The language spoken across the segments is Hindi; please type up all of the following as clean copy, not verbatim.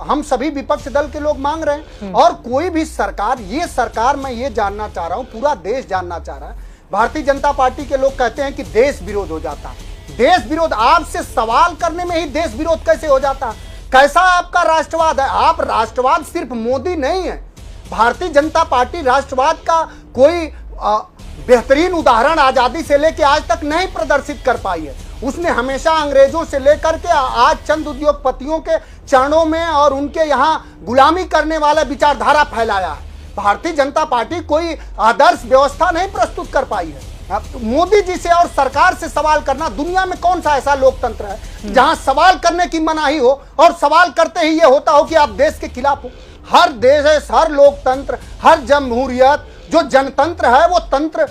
हम सभी विपक्ष दल के लोग मांग रहे हैं। और कोई भी सरकार, ये सरकार, मैं ये जानना चाह रहा हूं, पूरा देश जानना चाह रहा है, भारतीय जनता पार्टी के लोग कहते हैं कि देश विरोध हो जाता है। देश विरोध, आपसे सवाल करने में ही देश विरोध कैसे हो जाता? कैसा आपका राष्ट्रवाद है? आप राष्ट्रवाद सिर्फ मोदी नहीं है, भारतीय जनता पार्टी राष्ट्रवाद का कोई बेहतरीन उदाहरण आजादी से लेकर आज तक नहीं प्रदर्शित कर पाई है। उसने हमेशा अंग्रेजों से लेकर के आज चंद उद्योगपतियों के चरणों में और उनके यहां गुलामी करने वाला विचारधारा फैलाया है। भारतीय जनता पार्टी कोई आदर्श व्यवस्था नहीं प्रस्तुत कर पाई है। मोदी जी से और सरकार से सवाल करना, दुनिया में कौन सा ऐसा लोकतंत्र है जहां सवाल करने की मनाही हो और सवाल करते ही ये होता हो कि आप देश के खिलाफ हो? हर देश, हर लोकतंत्र, हर जमहूरियत, जो जनतंत्र है वो तंत्र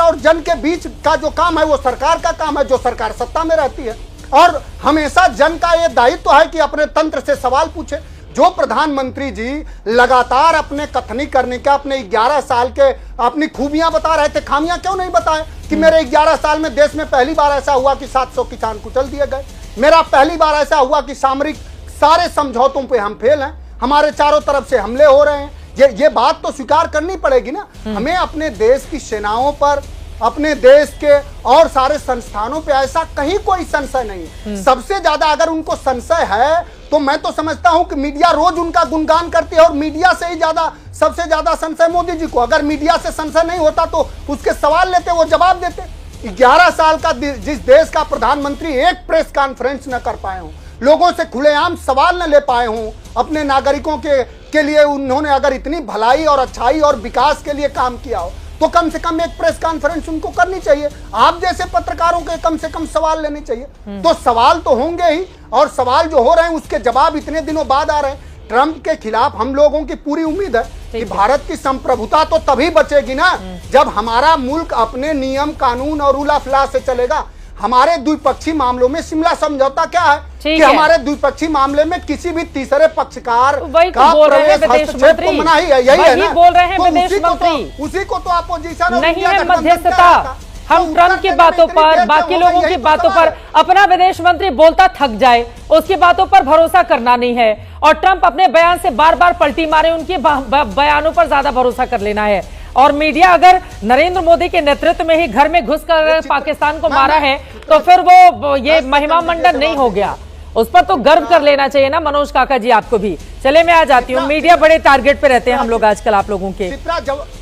और जन के बीच का जो काम है वो सरकार का काम है, जो सरकार सत्ता में रहती है। और हमेशा जन का ये दायित्व है कि अपने तंत्र से सवाल पूछे। जो प्रधानमंत्री जी लगातार अपने कथनी करने का, अपने 11 साल के अपनी खूबियां बता रहे थे, खामियां क्यों नहीं बताए कि मेरे 11 साल में देश में पहली बार ऐसा हुआ कि 700 किसान कुचल दिए गए, मेरा पहली बार ऐसा हुआ कि सामरिक सारे समझौतों पे हम फेल हैं, हमारे चारों तरफ से हमले हो रहे हैं। ये बात तो स्वीकार करनी पड़ेगी ना। हमें अपने देश की सेनाओं पर, अपने देश के और सारे संस्थानों पे ऐसा कहीं कोई संशय नहीं है। सबसे ज्यादा अगर उनको संशय है तो मैं तो समझता हूं कि मीडिया रोज उनका गुणगान करती है और मीडिया से ही ज्यादा, सबसे ज्यादा संशय मोदी जी को। अगर मीडिया से संशय नहीं होता तो उसके सवाल लेते, वो जवाब देते। 11 साल का जिस देश का प्रधानमंत्री एक प्रेस कॉन्फ्रेंस न कर पाए हों, लोगों से खुलेआम सवाल न ले पाए हों, अपने नागरिकों के लिए उन्होंने अगर इतनी भलाई और अच्छाई और विकास के लिए काम किया हो तो कम से कम एक प्रेस कॉन्फ्रेंस उनको करनी चाहिए। आप जैसे पत्रकारों के कम से कम सवाल लेने चाहिए। तो सवाल तो होंगे ही, और सवाल जो हो रहे हैं उसके जवाब इतने दिनों बाद आ रहे हैं। ट्रंप के खिलाफ हम लोगों की पूरी उम्मीद है कि भारत की संप्रभुता तो तभी बचेगी ना जब हमारा मुल्क अपने नियम कानून और उल अफला से चलेगा। हमारे द्विपक्षीय मामलों में शिमला समझौता क्या है कि हमारे द्विपक्षीय मामले में किसी भी तीसरे पक्षकार का प्रवेश हस्तक्षेप को मनाही है। यही है ना, बोल रहे हैं विदेश मंत्री। उसी को तो अपोजिशन नहीं है मध्यस्थता। हम ट्रंप की बातों पर, बाकी लोगों की बातों पर, अपना विदेश मंत्री बोलता थक जाए, उसकी बातों पर भरोसा करना नहीं है। और ट्रंप अपने बयान से बार बार पलटी मारे, उनके बयानों पर ज्यादा भरोसा कर लेना है। और मीडिया अगर नरेंद्र मोदी के नेतृत्व में ही घर में घुसकर पाकिस्तान को मारा है तो फिर वो ये महिमा मंडन नहीं हो गया, उस पर तो गर्व कर लेना चाहिए ना मनोज काका जी, आपको भी। चले मैं आ जाती हूँ, मीडिया बड़े टारगेट पे रहते हैं हम लोग आजकल आप लोगों के।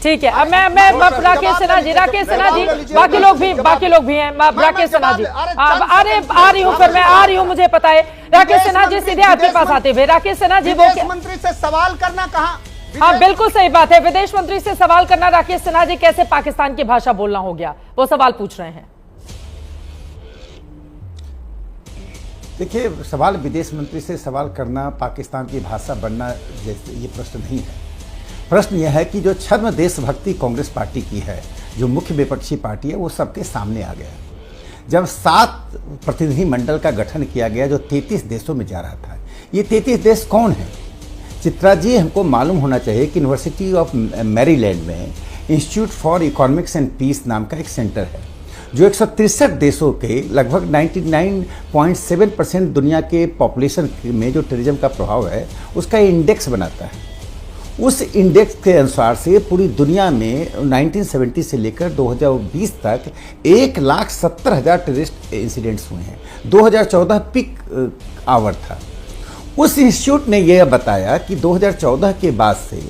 ठीक है, अब मैं राकेश सिन्हा जी, बाकी लोग भी हैं। राकेश सिन्हा जी, अरे आ रही हूँ, फिर मैं आ रही हूँ, मुझे पता है। राकेश सिन्हा जी सीधे आपके पास आते हुए। राकेश सिन्हा जी, विदेश मंत्री से सवाल करना कहाँ? हाँ बिल्कुल सही बात है, विदेश मंत्री से सवाल करना। राकेश सिन्हा जी, कैसे पाकिस्तान की भाषा बोलना हो गया, वो सवाल पूछ रहे हैं। देखिए, सवाल विदेश मंत्री से सवाल करना, पाकिस्तान की भाषा बनना, जैसे ये प्रश्न नहीं है। प्रश्न यह है कि जो छद्म देशभक्ति कांग्रेस पार्टी की है, जो मुख्य विपक्षी पार्टी है, वो सबके सामने आ गया। जब 7 प्रतिनिधि मंडल का गठन किया गया जो 33 देशों में जा रहा था, ये 33 देश कौन है? चित्रा जी, हमको मालूम होना चाहिए कि यूनिवर्सिटी ऑफ मैरीलैंड में Institute for Economics and Peace नाम का एक सेंटर है जो 163 देशों के लगभग 99.7% दुनिया के पॉपुलेशन में जो टूरिज्म का प्रभाव है उसका इंडेक्स बनाता है। उस इंडेक्स के अनुसार से पूरी दुनिया में 1970 से लेकर 2020 तक 1,70,000 टूरिस्ट इंसिडेंट्स हुए हैं। 2014 पीक आवर था। उस इंस्टीट्यूट ने यह बताया कि 2014 के बाद से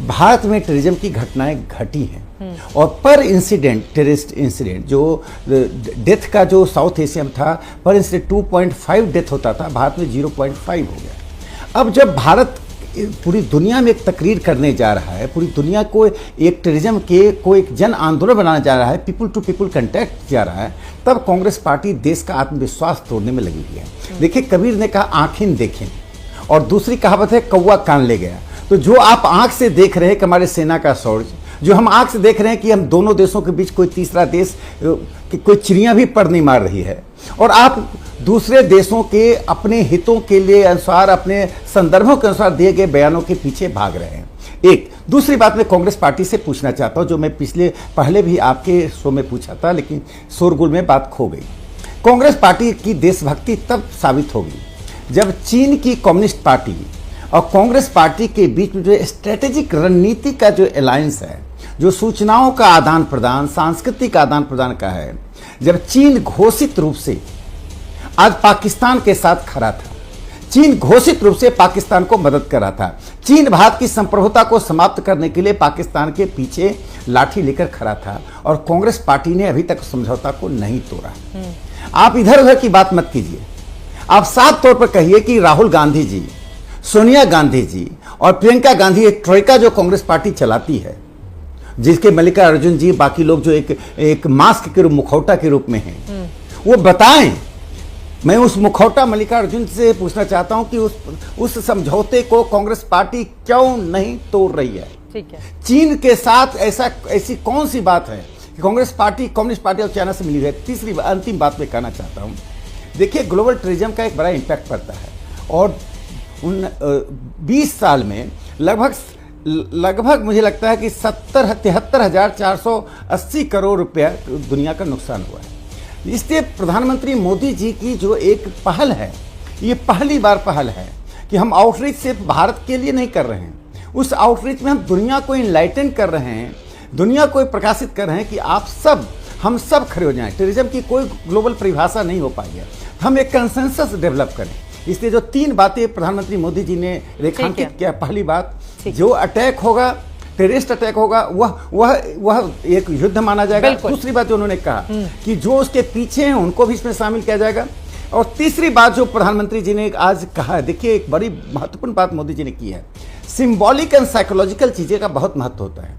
भारत में टूरिज्म की घटनाएं घटी हैं और पर इंसिडेंट, टेररिस्ट इंसिडेंट जो डेथ का जो साउथ एशिया में था, पर इंसिडेंट 2.5 डेथ होता था, भारत में 0.5 हो गया। अब जब भारत पूरी दुनिया में एक तकरीर करने जा रहा है, पूरी दुनिया को एक टूरिज्म को एक जन आंदोलन बनाने जा रहा है, पीपल टू पीपल कंटैक्ट जा रहा है, तब कांग्रेस पार्टी देश का आत्मविश्वास तोड़ने में लगी हुई है। देखिए, कबीर ने कहा आंखें देखें, और दूसरी कहावत है कौवा कान ले गया। तो जो आप आंख से देख रहे हैं कि हमारे सेना का शौर्य, जो हम आंख से देख रहे हैं कि हम दोनों देशों के बीच कोई तीसरा देश, कोई चिड़िया भी पर नहीं मार रही है, और आप दूसरे देशों के अपने हितों के लिए अनुसार, अपने संदर्भों के अनुसार दिए गए बयानों के पीछे भाग रहे हैं। एक दूसरी बात मैं कांग्रेस पार्टी से पूछना चाहता हूं, जो मैं पहले भी आपके शो में पूछा था, लेकिन शोरगुल में बात खो गई। कांग्रेस पार्टी की देशभक्ति तब साबित होगी जब चीन की कम्युनिस्ट पार्टी और कांग्रेस पार्टी के बीच में जो स्ट्रेटेजिक रणनीति का जो अलायंस है, जो सूचनाओं का आदान प्रदान, सांस्कृतिक आदान प्रदान का है, जब चीन घोषित रूप से आज पाकिस्तान के साथ खड़ा था, चीन घोषित रूप से पाकिस्तान को मदद कर रहा था, चीन भारत की संप्रभुता को समाप्त करने के लिए पाकिस्तान के पीछे लाठी लेकर खड़ा था, और कांग्रेस पार्टी ने अभी तक समझौता को नहीं तोड़ा। आप इधर उधर की बात मत कीजिए, आप साफ तौर पर कहिए कि राहुल गांधी जी, सोनिया गांधी जी और प्रियंका गांधी एक ट्रोइका जो कांग्रेस पार्टी चलाती है, जिसके मल्लिकार्जुन जी, बाकी लोग जो एक मास्क के रूप, मुखौटा के रूप में हैं, वो बताएं। मैं उस मुखौटा मल्लिकार्जुन से पूछना चाहता हूं कि उस समझौते को कांग्रेस पार्टी क्यों नहीं तोड़ रही है? ठीक है। चीन के साथ ऐसी कौन सी बात है कि कांग्रेस पार्टी, कम्युनिस्ट पार्टी और चाइना से मिली है? तीसरी अंतिम बात मैं कहना चाहता हूं, देखिए ग्लोबल टूरिज्म का एक बड़ा इम्पैक्ट पड़ता है, और उन 20 साल में लगभग मुझे लगता है कि 73,480 करोड़ रुपया दुनिया का नुकसान हुआ है। इसलिए प्रधानमंत्री मोदी जी की जो एक पहल है, ये पहली बार पहल है कि हम आउटरीच सिर्फ भारत के लिए नहीं कर रहे हैं, उस आउटरीच में हम दुनिया को इनलाइटन कर रहे हैं, दुनिया को प्रकाशित कर रहे हैं कि आप सब, हम सब खड़े हो जाएं। टूरिज्म की कोई ग्लोबल परिभाषा नहीं हो पाई है, हम एक कंसेंसस डेवलप करें। इसलिए जो 3 बातें प्रधानमंत्री मोदी जी ने रेखांकित किया, पहली बात, जो अटैक होगा, टेररिस्ट अटैक होगा, वह एक युद्ध माना जाएगा। दूसरी बात जो उन्होंने कहा कि जो उसके पीछे हैं उनको भी इसमें शामिल किया जाएगा। और तीसरी बात जो प्रधानमंत्री जी ने आज कहा है, देखिए एक बड़ी महत्वपूर्ण बात मोदी जी ने की है, सिंबॉलिक एंड साइकोलॉजिकल चीजें का बहुत महत्व होता है।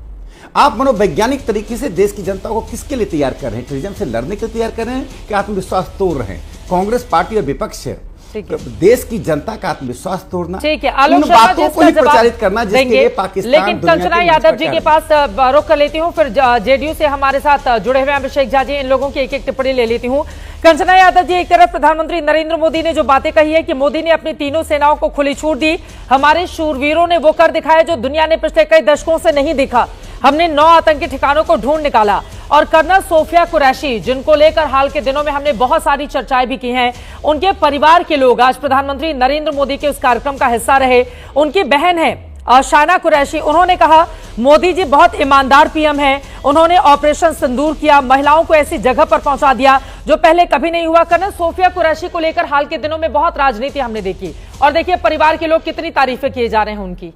आप मनोवैज्ञानिक तरीके से देश की जनता को किसके लिए तैयार कर रहे हैं? टूरिज्म से लड़ने के लिए तैयार कर रहे हैं कि आत्मविश्वास तोड़ रहे हैं? कांग्रेस पार्टी और विपक्ष देश की जनता का आत्मविश्वास तोड़ना, ठीक है, आलोक उन बातों को ही प्रचारित करना जिसके लिए पाकिस्तान, लेकिन कंचना यादव जी के पास रुख कर लेती हूँ, फिर जेडीयू से हमारे साथ जुड़े हुए अभिषेक झा जी, इन लोगों की एक एक टिप्पणी ले लेती हूँ। कंचना यादव जी, एक तरफ प्रधानमंत्री नरेंद्र मोदी ने जो बातें कही है कि मोदी ने अपनी तीनों सेनाओं को खुली छूट दी, हमारे शूरवीरों ने वो कर दिखाया जो दुनिया ने पिछले कई दशकों से नहीं दिखा, हमने 9 आतंकी ठिकानों को ढूंढ निकाला, और कर्नल सोफिया कुरैशी, जिनको लेकर हाल के दिनों में हमने बहुत सारी चर्चाएं भी की हैं, उनके परिवार के लोग आज प्रधानमंत्री नरेंद्र मोदी के उस कार्यक्रम का हिस्सा रहे। उनकी बहन है शाना कुरैशी, उन्होंने कहा मोदी जी बहुत ईमानदार पीएम हैं, उन्होंने ऑपरेशन सिंदूर किया, महिलाओं को ऐसी जगह पर पहुंचा दिया जो पहले कभी नहीं हुआ। कर्नल सोफिया कुरैशी को लेकर हाल के दिनों में बहुत राजनीति हमने देखी, और देखिए परिवार के लोग कितनी तारीफें किए जा रहे हैं उनकी।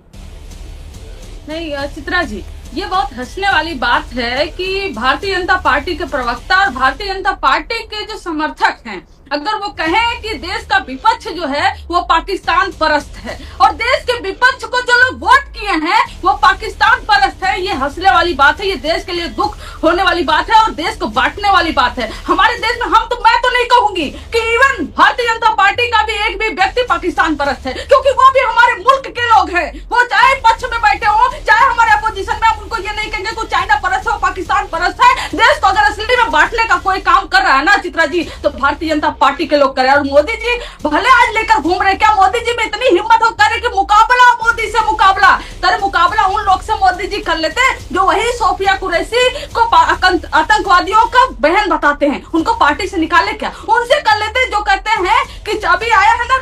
नहीं चित्रा जी, ये बहुत हंसने वाली बात है कि भारतीय जनता पार्टी के प्रवक्ता और भारतीय जनता पार्टी के जो समर्थक हैं, अगर वो कहें कि देश का विपक्ष जो है वो पाकिस्तान परस्त है, और देश के विपक्ष को जो लोग वोट किए हैं वो पाकिस्तान परस्त है, ये हंसने वाली बात है, ये देश के लिए दुख होने वाली बात है, और देश को बांटने वाली बात है। हमारे देश में मैं तो नहीं कहूंगी कि इवन भारतीय जनता पार्टी का भी एक भी व्यक्ति पाकिस्तान परस्त है, क्योंकि वो भी हमारे मुल्क के लोग हैं, वो चाहे पक्ष में बैठे हो चाहे हमारे अपोजिशन में, हम उनको ये नहीं कहेंगे कि चाइना परस्त है, पाकिस्तान परस्त है। देश को अगर असली में बांटने का कोई काम कर रहा है ना चित्रा जी, तो भारतीय जनता पार्टी के लोग करें। और मोदी जी भले आज लेकर घूम रहे, क्या मोदी जी में इतनी हिम्मत हो करे कि मुकाबला मोदी से मुकाबला तेरे, मुकाबला उन लोग से मोदी जी कर लेते जो वही सोफिया कुरैशी को आतंकवादियों का बहन बताते हैं, उनको पार्टी से निकाले, क्या उनसे कर लेते जो कहते हैं कि अभी आया है ना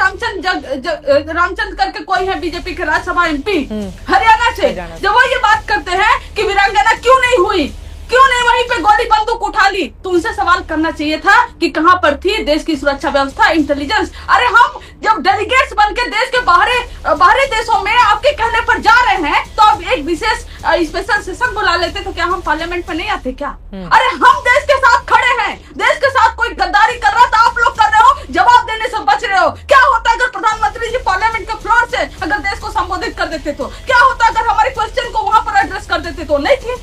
रामचंद्र करके कोई है बीजेपी के राज्यसभा एमपी हरियाणा से, जब वो ये बात करते हैं कि वीरांगना क्यों नहीं हुई, क्यों नहीं वहीं पे गोली बंदूक उठा ली, तो उनसे सवाल करना चाहिए था कि कहां पर थी देश की सुरक्षा व्यवस्था, इंटेलिजेंस। अरे हम जब डेलीगेट्स बनके देश के बाहरी देशों में आपके कहने पर जा रहे हैं, तो आप एक विशेष स्पेशल सेशन बुला लेते, तो क्या हम पार्लियामेंट में नहीं आते क्या? अरे हम देश के साथ खड़े हैं, देश के साथ कोई गद्दारी कर रहा था, आप लोग कर रहे हो, जवाब देने से बच रहे हो। क्या होता अगर प्रधानमंत्री जी पार्लियामेंट के फ्लोर से अगर देश को संबोधित कर देते, तो क्या होता अगर हमारे क्वेश्चन को वहां पर एड्रेस कर देते? तो नहीं थे,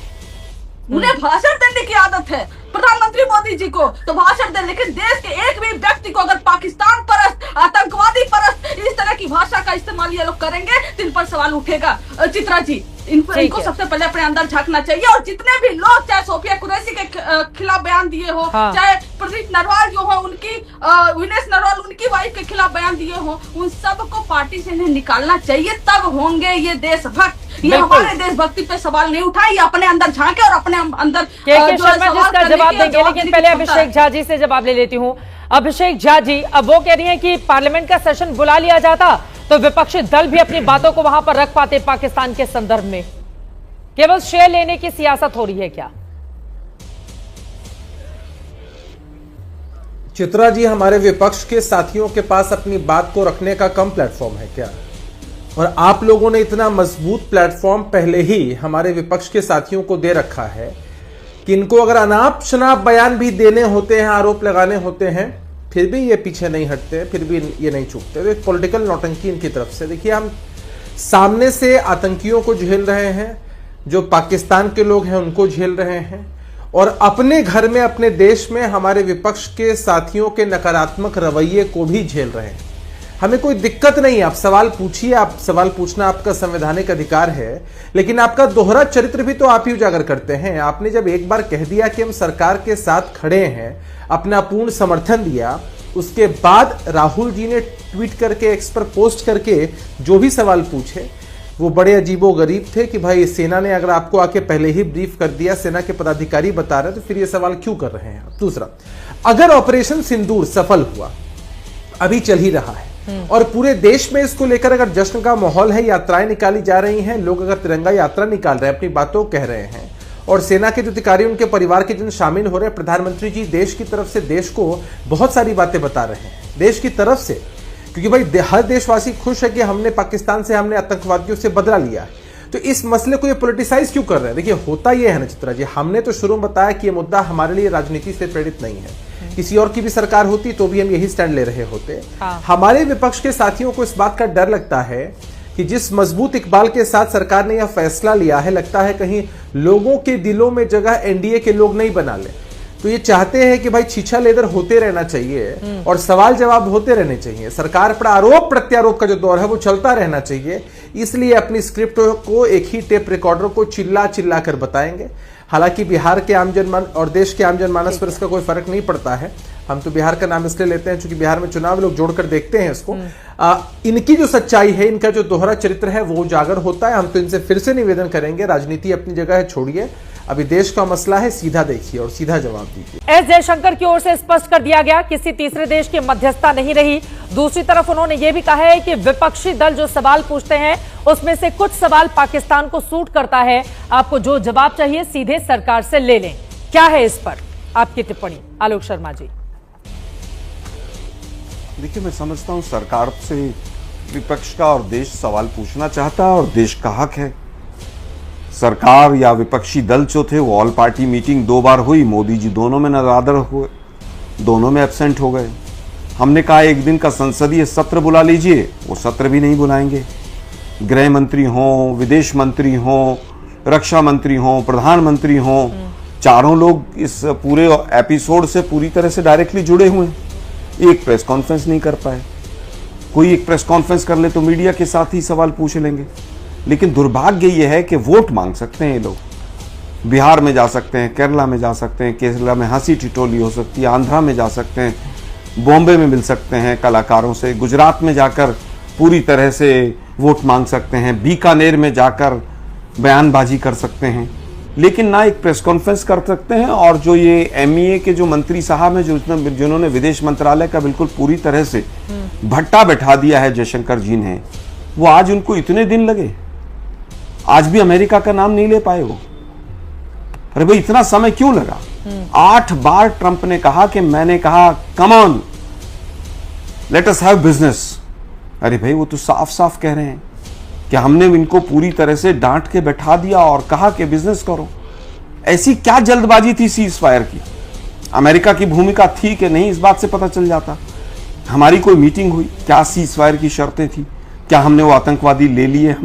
उन्हें भाषण देने की आदत है प्रधानमंत्री मोदी जी को, तो भाषण दे, लेकिन देश के एक भी व्यक्ति को अगर पाकिस्तान परस्त, आतंकवादी परस्त इस तरह की भाषा का इस्तेमाल ये लोग करेंगे तो इन पर सवाल उठेगा। चित्रा जी, इनको सबसे पहले अपने अंदर झांकना चाहिए, और जितने भी लोग चाहे सोफिया कुरैशी के खिलाफ बयान दिए हो, चाहे प्रदीप नरवाल जो हो उनकी विनेश नरवाल उनकी वाइफ के खिलाफ बयान दिए हो, उन सबको पार्टी से इन्हें निकालना चाहिए, तब होंगे ये देशभक्त। ये हमारे देशभक्ति पे सवाल नहीं उठाए, ये अपने अंदर झांके और अपने अंदर जिसका जवाब देंगे। लेकिन पहले अभिषेक झा जी से जवाब ले लेती हूँ। अभिषेक झा जी, अब वो कह रही हैं कि पार्लियामेंट का सेशन बुला लिया जाता तो विपक्षी दल भी अपनी बातों को वहां पर रख पाते पाकिस्तान के संदर्भ में? केवल शेयर लेने की सियासत हो रही है क्या? चित्रा जी, हमारे विपक्ष के साथियों के पास अपनी बात को रखने का कम प्लेटफॉर्म है क्या? और आप लोगों ने इतना मजबूत प्लेटफॉर्म पहले ही हमारे विपक्ष के साथियों को दे रखा है कि इनको अगर अनाप शनाप बयान भी देने होते हैं, आरोप लगाने होते हैं, फिर भी ये पीछे नहीं हटते, फिर भी ये नहीं चूकते। तो एक पॉलिटिकल नौटंकी इनकी तरफ से। देखिए, हम सामने से आतंकियों को झेल रहे हैं, जो पाकिस्तान के लोग हैं उनको झेल रहे हैं, और अपने घर में, अपने देश में हमारे विपक्ष के साथियों के नकारात्मक रवैये को भी झेल रहे हैं। हमें कोई दिक्कत नहीं है, आप सवाल पूछिए, आप सवाल पूछना आपका संवैधानिक अधिकार है, लेकिन आपका दोहरा चरित्र भी तो आप ही उजागर करते हैं। आपने जब एक बार कह दिया कि हम सरकार के साथ खड़े हैं, अपना पूर्ण समर्थन दिया, उसके बाद राहुल जी ने ट्वीट करके, एक्स पर पोस्ट करके जो भी सवाल पूछे वो बड़े अजीबो गरीब थे कि भाई सेना ने अगर आपको आके पहले ही ब्रीफ कर दिया, सेना के पदाधिकारी बता रहे, तो फिर ये सवाल क्यों कर रहे हैं? दूसरा, अगर ऑपरेशन सिंदूर सफल हुआ, अभी चल ही रहा है, और पूरे देश में इसको लेकर अगर जश्न का माहौल है, यात्राएं निकाली जा रही हैं, लोग अगर तिरंगा यात्रा निकाल रहे हैं, अपनी बातों कह रहे हैं, और सेना के जो अधिकारी, उनके परिवार के जन शामिल हो रहे हैं, प्रधानमंत्री जी देश की तरफ से देश को बहुत सारी बातें बता रहे हैं, देश की तरफ से, क्योंकि भाई हर देशवासी खुश है कि हमने पाकिस्तान से, हमने आतंकवादियों से बदला लिया है। तो इस मसले को ये पॉलिटिसाइज क्यों कर रहे हैं? देखिए, होता ये है ना चित्रा जी, हमने तो शुरू में बताया कि ये मुद्दा हमारे लिए राजनीति से प्रेरित नहीं है। किसी और की भी सरकार होती तो भी हम यही स्टैंड ले रहे होते। हमारे विपक्ष के साथियों को इस बात का डर लगता है कि जिस मजबूत इकबाल के साथ सरकार ने यह फैसला लिया है, लगता है कहीं लोगों के दिलों में जगह एनडीए के लोग नहीं बना ले। तो ये चाहते हैं कि भाई छीछा लेदर होते रहना चाहिए और सवाल जवाब होते रहने चाहिए, सरकार पर आरोप प्रत्यारोप का जो दौर है वो चलता रहना चाहिए। इसलिए अपनी स्क्रिप्ट को एक ही टेप रिकॉर्डर को चिल्ला चिल्ला कर बताएंगे। हालांकि बिहार के आमजन और देश के आमजन मानस पर इसका कोई फर्क नहीं पड़ता है। हम तो बिहार का नाम इसलिए लेते हैं क्योंकि बिहार में चुनाव लोग जोड़कर देखते हैं इसको। इनकी जो सच्चाई है, इनका जो दोहरा चरित्र है वो उजागर होता है। हम तो इनसे फिर से निवेदन करेंगे, राजनीति अपनी जगह है, छोड़िए, अभी देश का मसला है, सीधा देखिए और सीधा जवाब दीजिए। एस जयशंकर की ओर से स्पष्ट कर दिया गया, किसी तीसरे देश की मध्यस्थता नहीं रही। दूसरी तरफ उन्होंने ये भी कहा है कि विपक्षी दल जो सवाल पूछते हैं उसमें से कुछ सवाल पाकिस्तान को सूट करता है, आपको जो जवाब चाहिए सीधे सरकार से ले लें। क्या है इस पर आपकी टिप्पणी, आलोक शर्मा जी? देखिए, मैं समझता हूं सरकार से विपक्ष का और देश सवाल पूछना चाहता है और देश का हक है। सरकार या विपक्षी दल जो थे वो ऑल पार्टी मीटिंग 2 बार हुई, मोदी जी दोनों में नदारद हुए, दोनों में एब्सेंट हो गए। हमने कहा एक दिन का संसदीय सत्र बुला लीजिए, वो सत्र भी नहीं बुलाएंगे। गृह मंत्री हों, विदेश मंत्री हों, रक्षा मंत्री हों, प्रधानमंत्री हों, चारों लोग इस पूरे एपिसोड से पूरी तरह से डायरेक्टली जुड़े हुए हैं। एक प्रेस कॉन्फ्रेंस नहीं कर पाए। कोई एक प्रेस कॉन्फ्रेंस कर ले तो मीडिया के साथ ही सवाल पूछ लेंगे। लेकिन दुर्भाग्य यह है कि वोट मांग सकते हैं ये लोग। बिहार में जा सकते हैं, केरला में जा सकते हैं, केरला में हंसी ठिठोली हो सकती है, आंध्रा में जा सकते हैं, बॉम्बे में मिल सकते हैं कलाकारों से, गुजरात में जाकर पूरी तरह से वोट मांग सकते हैं, बीकानेर में जाकर बयानबाजी कर सकते हैं, लेकिन ना एक प्रेस कॉन्फ्रेंस कर सकते हैं। और जो ये एमईए के जो मंत्री साहब हैं, जिन्होंने विदेश मंत्रालय का बिल्कुल पूरी तरह से भट्टा बैठा दिया है जयशंकर जी ने, वो आज उनको इतने दिन लगे, आज भी अमेरिका का नाम नहीं ले पाए वो। अरे भाई, इतना समय क्यों लगा? 8 बार ट्रंप ने कहा कि मैंने कहा come on let us have business. अरे भाई, वो तो साफ साफ कह रहे हैं कि हमने इनको पूरी तरह से डांट के बैठा दिया और कहा कि बिजनेस करो। ऐसी क्या जल्दबाजी थी सीज फायर की? अमेरिका की भूमिका थी कि नहीं, इस बात से पता चल जाता। हमारी कोई मीटिंग हुई, क्या सीज फायर की शर्तें थी? क्या हमने वो आतंकवादी ले लिए?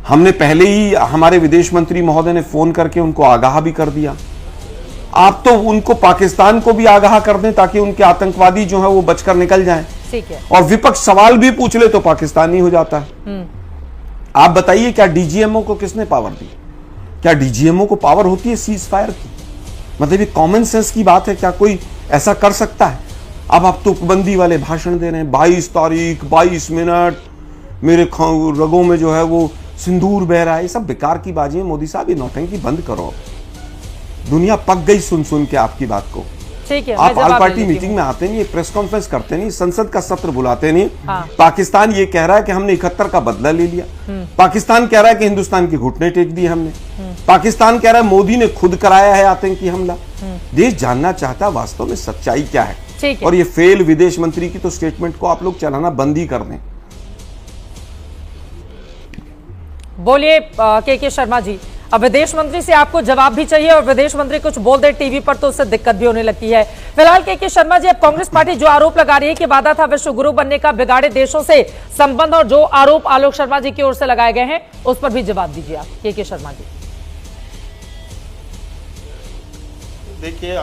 हमने पहले ही हमारे विदेश मंत्री महोदय ने फोन करके उनको आगाह भी कर दिया। आप तो उनको, पाकिस्तान को भी आगाह कर दें ताकि उनके आतंकवादी जो है वो बचकर निकल जाएं। ठीक है। और विपक्ष सवाल भी पूछ ले तो पाकिस्तानी हो जाता है। आप बताइए, क्या डीजीएमओ को किसने पावर दी? क्या डीजीएमओ को पावर होती है सीज फायर की? मतलब ये कॉमन सेंस की बात है, क्या कोई ऐसा कर सकता है? अब आप तुकबंदी वाले भाषण दे रहे हैं, 22 तारीख 22 मिनट मेरे रगों में जो है वो सिंदूर बह रहा है। ये सब बेकार की बाजी है। मोदी साहब, ये नौटंकी बंद करो। दुनिया पक गई सुन सुन के आपकी बात को। ठीक है, आप मैं ऑल जवाब पार्टी दे देती मीटिंग हूँ। में आते नहीं, प्रेस कॉन्फ्रेंस करते नहीं, संसद का सत्र बुलाते नहीं। हाँ। पाकिस्तान ये कह रहा है कि हमने 71 का बदला ले लिया। पाकिस्तान कह रहा है कि हिंदुस्तान की घुटने टेक दिए हमने। पाकिस्तान कह रहा है मोदी ने खुद कराया है आतंकी हमला। देश जानना चाहता है वास्तव में सच्चाई क्या है। ठीक है। और ये फेल विदेश मंत्री की तो स्टेटमेंट को आप लोग चलाना बंद ही कर दें। बोलिए के शर्मा जी, अब विदेश मंत्री से आपको जवाब भी चाहिए और विदेश मंत्री कुछ बोल दे टीवी पर तो उससे दिक्कत भी होने लगती है। फिलहाल के शर्मा जी, अब कांग्रेस पार्टी जो आरोप लगा रही है कि वादा था विश्व गुरु बनने का, बिगाड़े देशों से संबंध, और जो आरोप आलोक शर्मा जी की ओर से लगाए गए हैं उस पर भी जवाब दीजिए आप के शर्मा जी। देखिए,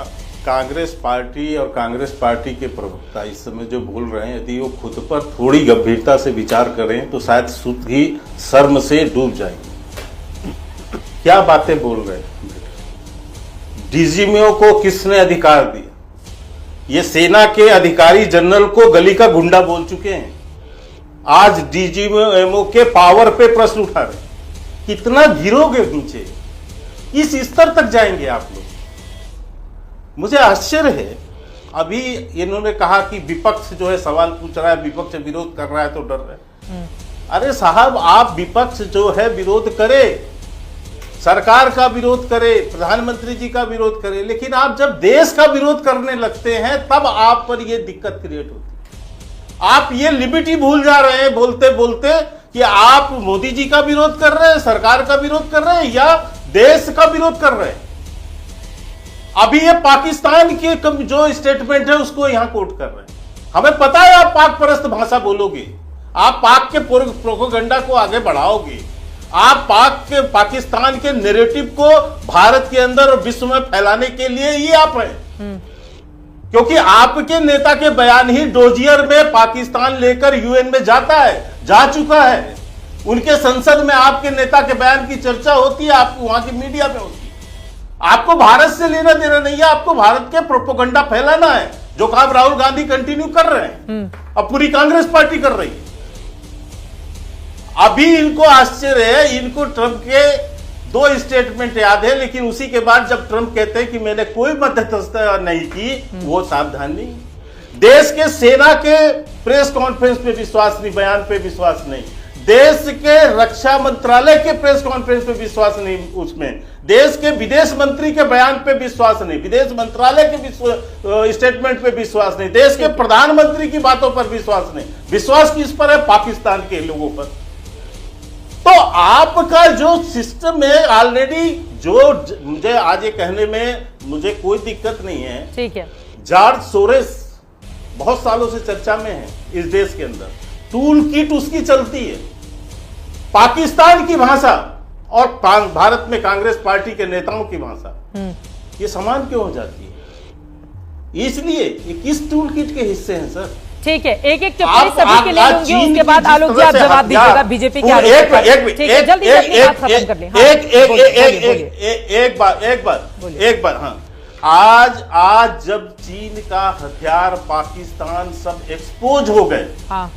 कांग्रेस पार्टी और कांग्रेस पार्टी के प्रवक्ता इस समय जो बोल रहे हैं, यदि वो खुद पर थोड़ी गंभीरता से विचार करें तो शायद खुद ही शर्म से डूब जाएंगे। क्या बातें बोल रहे हैं? डीजीएमओ को किसने अधिकार दिया? ये सेना के अधिकारी जनरल को गली का गुंडा बोल चुके हैं। आज डीजीएमओ के पावर पे प्रश्न उठा रहे। कितना गिरोगे नीचे? इस स्तर तक जाएंगे आप लोग? मुझे आश्चर्य है। अभी इन्होंने कहा कि विपक्ष जो है सवाल पूछ रहा है, विपक्ष विरोध कर रहा है तो डर रहे। अरे साहब, आप विपक्ष जो है विरोध करे, सरकार का विरोध करे, प्रधानमंत्री जी का विरोध करे, लेकिन आप जब देश का विरोध करने लगते हैं तब आप पर यह दिक्कत क्रिएट होती है। आप ये लिबर्टी भूल जा रहे हैं बोलते बोलते कि आप मोदी जी का विरोध कर रहे हैं, सरकार का विरोध कर रहे हैं या देश का विरोध कर रहे हैं। अभी ये पाकिस्तान के जो स्टेटमेंट है उसको यहां कोट कर रहे हैं। हमें पता है आप पाक परस्त भाषा बोलोगे, आप पाक के प्रोपेगेंडा को आगे बढ़ाओगे, आप पाकिस्तान के नैरेटिव को भारत के अंदर और विश्व में फैलाने के लिए ही आप हैं। क्योंकि आपके नेता के बयान ही डोजियर में पाकिस्तान लेकर यूएन में जाता है, जा चुका है। उनके संसद में आपके नेता के बयान की चर्चा होती है, आपको वहां की मीडिया में होती है। आपको भारत से लेना देना नहीं है, आपको भारत के प्रोपेगेंडा फैलाना है, जो काम राहुल गांधी कंटिन्यू कर रहे हैं और पूरी कांग्रेस पार्टी कर रही है। अभी इनको आश्चर्य है, इनको ट्रंप के 2 स्टेटमेंट याद है, लेकिन उसी के बाद जब ट्रंप कहते हैं कि मैंने कोई मध्यस्थता नहीं की, वो सावधान नहीं। देश के सेना के प्रेस कॉन्फ्रेंस पे विश्वास नहीं, बयान पे विश्वास नहीं, देश के रक्षा मंत्रालय के प्रेस कॉन्फ्रेंस पे विश्वास नहीं, उसमें देश के विदेश मंत्री के बयान पे विश्वास नहीं, विदेश मंत्रालय के स्टेटमेंट पे विश्वास नहीं, देश के प्रधानमंत्री की बातों पर विश्वास नहीं। विश्वास किस पर है? पाकिस्तान के लोगों पर। तो आपका जो सिस्टम है ऑलरेडी, जो मुझे आज ये कहने में मुझे कोई दिक्कत नहीं है। ठीक है। जॉर्ज सोरेस बहुत सालों से चर्चा में है इस देश के अंदर, टूल किट उसकी चलती है। पाकिस्तान की भाषा और भारत में कांग्रेस पार्टी के नेताओं की भाषा ये समान क्यों हो जाती है? इसलिए ये किस टूल किट के हिस्से हैं सर? ठीक है, एक एक टिप्पणी सभी के लिए लूंगी, उसके बाद आलोक जी आप जवाब दीजिएगा बीजेपी के आरोप पर। ठीक है, जल्दी जल्दी बात खत्म कर लें। एक बार हाँ, आज जब चीन का हथियार पाकिस्तान सब एक्सपोज हो गए, हाँ,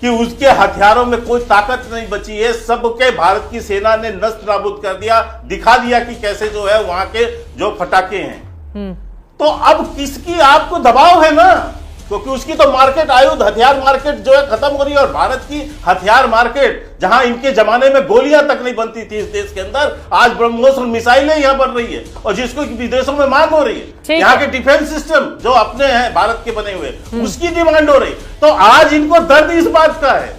कि उसके हथियारों में कोई ताकत नहीं बची है, सबके भारत की सेना ने नष्ट नाबूद कर दिया, दिखा दिया कि कैसे जो है वहां के जो फटाके हैं। तो अब किसकी आपको दबाव है ना, क्योंकि उसकी तो मार्केट, आयुध हथियार मार्केट जो है खत्म हो रही है, और भारत की हथियार मार्केट जहां इनके जमाने में गोलियां तक नहीं बनती थी इस देश के अंदर, आज ब्रह्मोस और मिसाइलें यहां बन रही है, और जिसको विदेशों में मांग हो रही है। यहाँ के डिफेंस सिस्टम जो अपने हैं भारत के बने हुए, उसकी डिमांड हो रही। तो आज इनको दर्द इस बात का है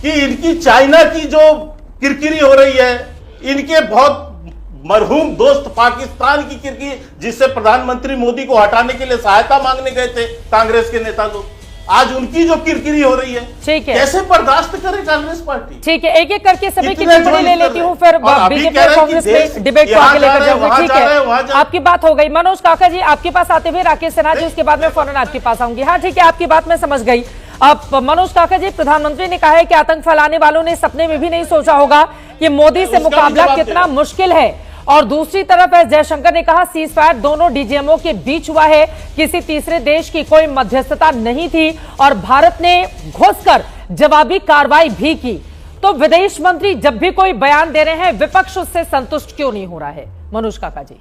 कि इनकी चाइना की जो किरकिरी हो रही है, इनके बहुत मरहूम दोस्त पाकिस्तान की किरकिरी, जिससे प्रधानमंत्री मोदी को हटाने के लिए सहायता मांगने गए थे कांग्रेस के नेता लोग, आज उनकी जो किरकिरी हो रही है, ठीक है, कैसे बर्दाश्त करे कांग्रेस पार्टी? ठीक है, एक एक करके सभी की टिप्पणी ले लेती हूँ, फिर बीजेपी और कांग्रेस में डिबेट को आगे लेकर जाऊंगी। ठीक है, आपकी बात हो गई। मनोज काका जी आपके पास आते हुए, राकेश सिन्हा जी उसके बाद में फौरन आपके पास आऊंगी। हाँ ठीक है, आपकी बात मैं समझ गई। अब मनोज काका जी, प्रधानमंत्री ने कहा है कि आतंक फैलाने वालों ने सपने में भी नहीं सोचा होगा कि मोदी से मुकाबला कितना मुश्किल है, और दूसरी तरफ एस जयशंकर ने कहा सीज फायर दोनों डीजीएमओ के बीच हुआ है, किसी तीसरे देश की कोई मध्यस्थता नहीं थी और भारत ने घुसकर जवाबी कार्रवाई भी की। तो विदेश मंत्री जब भी कोई बयान दे रहे हैं, विपक्ष उससे संतुष्ट क्यों नहीं हो रहा है? मनोज काका जी।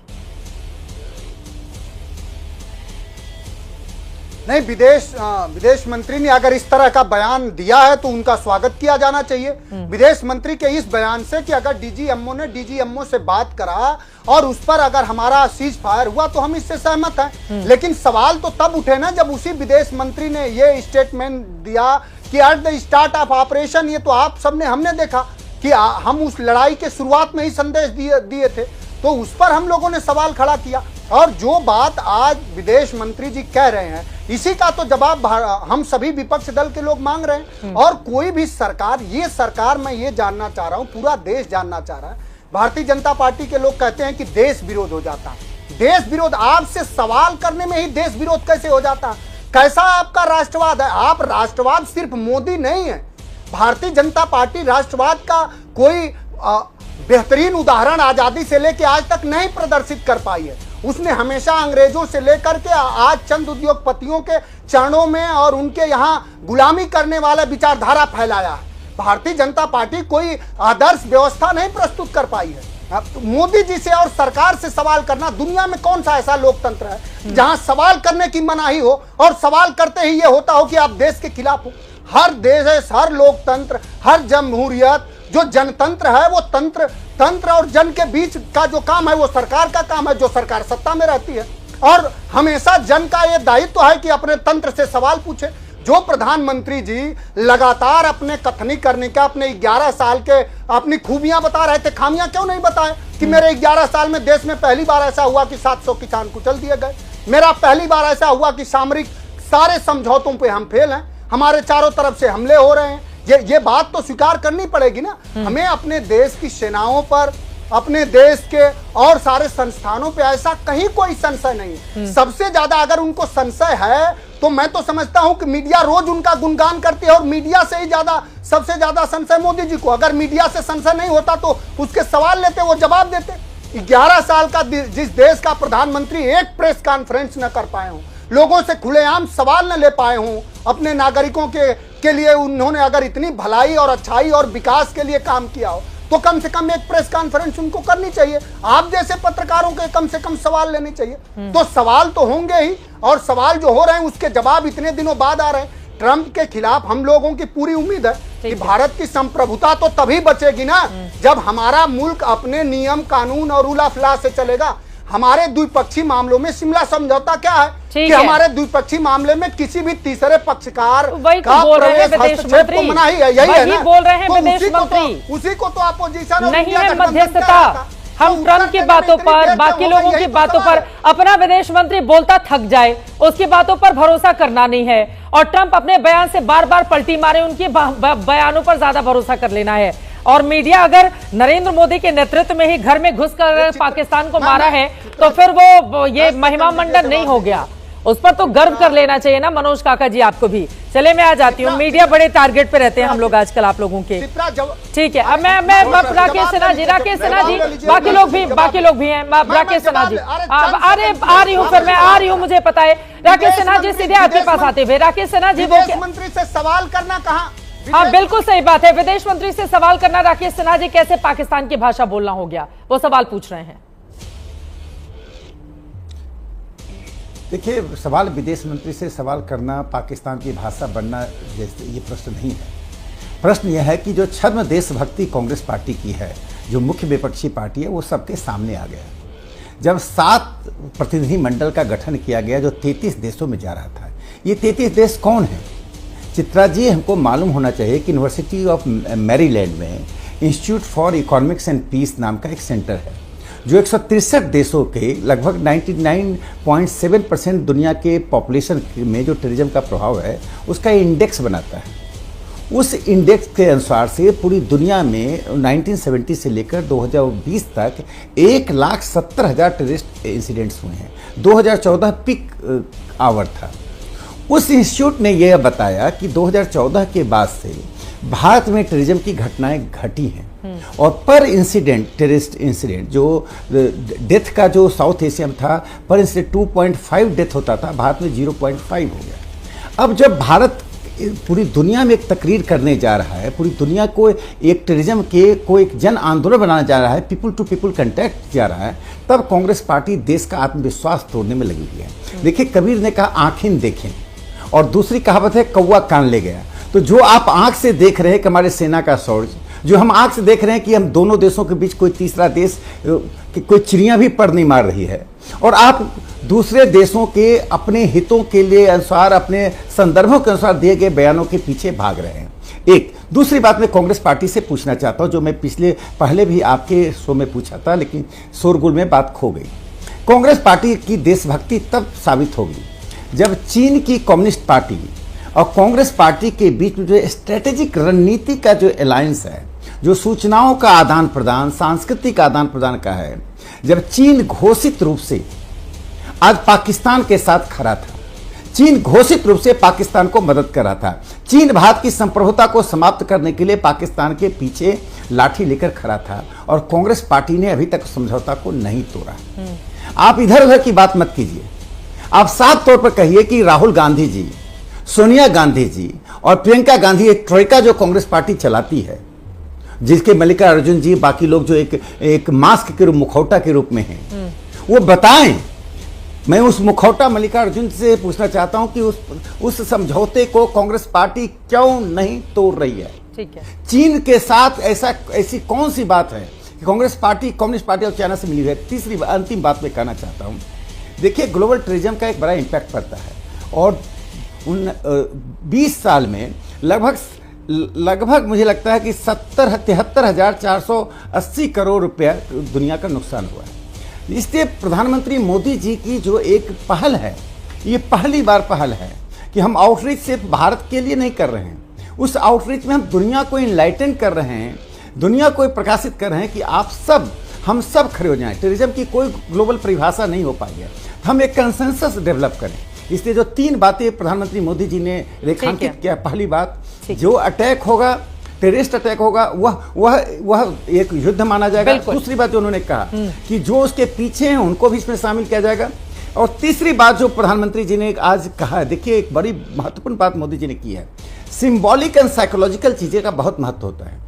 नहीं, विदेश मंत्री ने अगर इस तरह का बयान दिया है तो उनका स्वागत किया जाना चाहिए। विदेश मंत्री के इस बयान से कि अगर डीजीएमओ ने डीजीएमओ से बात करा और उस पर अगर हमारा सीज फायर हुआ तो हम इससे सहमत हैं। लेकिन सवाल तो तब उठे ना जब उसी विदेश मंत्री ने ये स्टेटमेंट दिया कि at the start of operation, ये तो आप सबने हमने देखा कि हम उस लड़ाई के शुरुआत में ही संदेश दिए थे, तो उस पर हम लोगों ने सवाल खड़ा किया। और जो बात आज विदेश मंत्री जी कह रहे हैं, इसी का तो जवाब हम सभी विपक्ष दल के लोग मांग रहे हैं। और कोई भी सरकार, ये सरकार, मैं ये जानना चाह रहा हूं, पूरा देश जानना चाह रहा है, भारतीय जनता पार्टी के लोग कहते हैं कि देश विरोध हो जाता है। देश विरोध, आपसे सवाल करने में ही देश विरोध कैसे हो जाता है? कैसा आपका राष्ट्रवाद है? आप राष्ट्रवाद सिर्फ मोदी नहीं है, भारतीय जनता पार्टी राष्ट्रवाद का कोई बेहतरीन उदाहरण आजादी से लेकर आज तक नहीं प्रदर्शित कर पाई है। उसने हमेशा अंग्रेजों से लेकर के आज चंद उद्योगपतियों के चरणों में और उनके यहाँ गुलामी करने वाला विचारधारा फैलाया है। भारतीय जनता पार्टी कोई आदर्श व्यवस्था नहीं प्रस्तुत कर पाई है। मोदी जी से और सरकार से सवाल करना, दुनिया में कौन सा ऐसा लोकतंत्र है जहां सवाल करने की मनाही हो और सवाल करते ही ये होता हो कि आप देश के खिलाफ हो? हर देश, हर लोकतंत्र, हर जमहूरियत, जो जनतंत्र है वो तंत्र और जन के बीच का जो काम है वो सरकार का काम है, जो सरकार सत्ता में रहती है। और हमेशा जन का ये दायित्व है कि अपने तंत्र से सवाल पूछे। जो प्रधानमंत्री जी लगातार अपने कथनी करने का, अपने 11 साल के अपनी खूबियां बता रहे थे, खामियां क्यों नहीं बताए कि मेरे 11 साल में देश में पहली बार ऐसा हुआ कि 700 किसान कुचल दिए गए, मेरा पहली बार ऐसा हुआ कि सामरिक सारे समझौतों पे हम फेल हैं, हमारे चारों तरफ से हमले हो रहे हैं। ये बात तो स्वीकार करनी पड़ेगी ना। हमें अपने देश की सेनाओं पर, अपने देश के और सारे संस्थानों पे ऐसा कहीं कोई संशय नहीं है। सबसे ज्यादा अगर उनको संशय है तो मैं तो समझता हूं कि मीडिया रोज उनका गुणगान करती है और मीडिया से ही सबसे ज्यादा संशय मोदी जी को। अगर मीडिया से संशय नहीं होता तो उसके सवाल लेते, वो जवाब देते। 11 साल का जिस देश का प्रधानमंत्री एक प्रेस कॉन्फ्रेंस न कर पाए हों, लोगों से खुलेआम सवाल न ले पाए हों, अपने नागरिकों के लिए उन्होंने अगर इतनी भलाई और अच्छाई और विकास के लिए काम किया हो तो कम से कम एक प्रेस कॉन्फ्रेंस उनको करनी चाहिए। आप जैसे पत्रकारों के कम से कम सवाल लेने चाहिए। तो सवाल तो होंगे ही, और सवाल जो हो रहे हैं उसके जवाब इतने दिनों बाद आ रहे हैं। ट्रंप के खिलाफ हम लोगों की पूरी उम्मीद है कि भारत की संप्रभुता तो तभी बचेगी ना जब हमारा मुल्क अपने नियम कानून और रूल ऑफ लॉ से चलेगा। हमारे द्विपक्षीय मामलों में शिमला समझौता क्या है कि हमारे द्विपक्षीय मामले में किसी भी तीसरे पक्षकार का प्रवेश हस्तक्षेप को मनाही है। यही है ना, बोल रहे हैं विदेश मंत्री। उसी को तो अपोजिशन नहीं है मध्यस्थता। हम ट्रंप की बातों पर, बाकी लोगों की बातों पर, अपना विदेश मंत्री बोलता थक जाए, उसकी बातों पर भरोसा करना नहीं है। और ट्रंप अपने बयान से बार बार पलटी मारे, उनके बयानों पर ज्यादा भरोसा कर लेना है। और मीडिया अगर नरेंद्र मोदी के नेतृत्व में ही घर में घुसकर पाकिस्तान को मारा है तो फिर वो ये महिमा मंडन नहीं हो गया, उस पर तो गर्व कर लेना चाहिए ना। मनोज काका जी आपको भी। चले मैं आ जाती हूँ, मीडिया बड़े टारगेट पे रहते हैं हम लोग आजकल आप लोगों के। ठीक है, अब मैं राकेश सिन्हा जी, बाकी लोग भी हैं। राकेश सिन्हा जी, अरे आ रही हूँ, फिर मैं आ रही हूँ, मुझे पता है। राकेश सिन्हा जी सीधे आपके पास आते हुए। राकेश सिन्हा जी, विदेश मंत्री से सवाल करना कहाँ? हाँ बिल्कुल सही बात है, विदेश मंत्री से सवाल करना। राकेश सिन्हा जी, कैसे पाकिस्तान की भाषा बोलना हो गया, वो सवाल पूछ रहे हैं। देखिए, सवाल विदेश मंत्री से सवाल करना, पाकिस्तान की भाषा बनना, जैसे ये प्रश्न नहीं है। प्रश्न यह है कि जो छद्म देशभक्ति कांग्रेस पार्टी की है, जो मुख्य विपक्षी पार्टी है, वो सबके सामने आ गया। जब 7 प्रतिनिधि मंडल का गठन किया गया जो 33 देशों में जा रहा था, ये 33 देश कौन है? चित्रा जी, हमको मालूम होना चाहिए कि यूनिवर्सिटी ऑफ मैरीलैंड में Institute for Economics and Peace नाम का एक सेंटर है जो 163 देशों के लगभग 99.7% दुनिया के पॉपुलेशन में जो टूरिज्म का प्रभाव है उसका इंडेक्स बनाता है। उस इंडेक्स के अनुसार से पूरी दुनिया में 1970 से लेकर 2020 तक 1,70,000 टूरिस्ट इंसिडेंट्स हुए हैं। 2014 पीक आवर था। उस इंस्टीट्यूट ने यह बताया कि 2014 के बाद से भारत में टूरिज्म की घटनाएं घटी हैं और पर इंसिडेंट टेररिस्ट इंसिडेंट जो डेथ का जो साउथ एशिया में था, पर इंसिडेंट 2.5 डेथ होता था, भारत में 0.5 हो गया। अब जब भारत पूरी दुनिया में एक तकरीर करने जा रहा है, पूरी दुनिया को एक टूरिज्म को एक जन आंदोलन बनाने जा रहा है, पीपल टू पीपल कंटैक्ट जा रहा है, तब कांग्रेस पार्टी देश का आत्मविश्वास तोड़ने में लगी हुई है। देखिए, कबीर ने कहा आंखें देखें, और दूसरी कहावत है कौवा कान ले गया। तो जो आप आंख से देख रहे हैं कि हमारे सेना का शौर्य, जो हम आंख से देख रहे हैं कि हम दोनों देशों के बीच कोई तीसरा देश कि कोई चिड़िया भी पर नहीं मार रही है, और आप दूसरे देशों के अपने हितों के लिए अनुसार, अपने संदर्भों के अनुसार दिए गए बयानों के पीछे भाग रहे हैं। एक दूसरी बात मैं कांग्रेस पार्टी से पूछना चाहता हूं, जो मैं पहले भी आपके शो में पूछा था, लेकिन शोरगुल में बात खो गई। कांग्रेस पार्टी की देशभक्ति तब साबित होगी जब चीन की कम्युनिस्ट पार्टी और कांग्रेस पार्टी के बीच में जो स्ट्रेटेजिक रणनीति का जो अलायंस है, जो सूचनाओं का आदान प्रदान, सांस्कृतिक आदान प्रदान का है, जब चीन घोषित रूप से आज पाकिस्तान के साथ खड़ा था, चीन घोषित रूप से पाकिस्तान को मदद कर रहा था, चीन भारत की संप्रभुता को समाप्त करने के लिए पाकिस्तान के पीछे लाठी लेकर खड़ा था, और कांग्रेस पार्टी ने अभी तक समझौता को नहीं तोड़ा। आप इधर उधर की बात मत कीजिए, आप साफ तौर पर कहिए कि राहुल गांधी जी, सोनिया गांधी जी और प्रियंका गांधी, एक ट्रोइका जो कांग्रेस पार्टी चलाती है, जिसके मल्लिकार्जुन जी, बाकी लोग जो एक मास्क के रूप, मुखौटा के रूप में हैं, वो बताएं। मैं उस मुखौटा मल्लिकार्जुन से पूछना चाहता हूं कि उस समझौते को कांग्रेस पार्टी क्यों नहीं तोड़ रही है? ठीक है। चीन के साथ ऐसी कौन सी बात है कि कांग्रेस पार्टी, कम्युनिस्ट पार्टी और चाइना से मिली हुई है? तीसरी अंतिम बात मैं कहना चाहता हूं, देखिए ग्लोबल टेररिज्म का एक बड़ा इम्पैक्ट पड़ता है, और 20 साल में लगभग मुझे लगता है कि 73,480 करोड़ रुपया दुनिया का नुकसान हुआ है। इसलिए प्रधानमंत्री मोदी जी की जो एक पहल है, ये पहली बार पहल है कि हम आउटरीच सिर्फ भारत के लिए नहीं कर रहे हैं, उस आउटरीच में हम दुनिया को इनलाइटन कर रहे हैं, दुनिया को प्रकाशित कर रहे हैं कि हम सब खड़े हो जाएं। टेररिज्म की कोई ग्लोबल परिभाषा नहीं हो पाई है, हम एक कंसेंसस डेवलप करें। इसलिए जो 3 बातें प्रधानमंत्री मोदी जी ने रेखांकित किया, पहली बात, जो अटैक होगा, टेररिस्ट अटैक होगा, वह एक युद्ध माना जाएगा। दूसरी बात जो उन्होंने कहा कि जो उसके पीछे हैं उनको भी इसमें शामिल किया जाएगा। और तीसरी बात जो प्रधानमंत्री जी ने आज कहा है, देखिए एक बड़ी महत्वपूर्ण बात मोदी जी ने की है, सिंबॉलिक एंड साइकोलॉजिकल चीजें का बहुत महत्व होता है।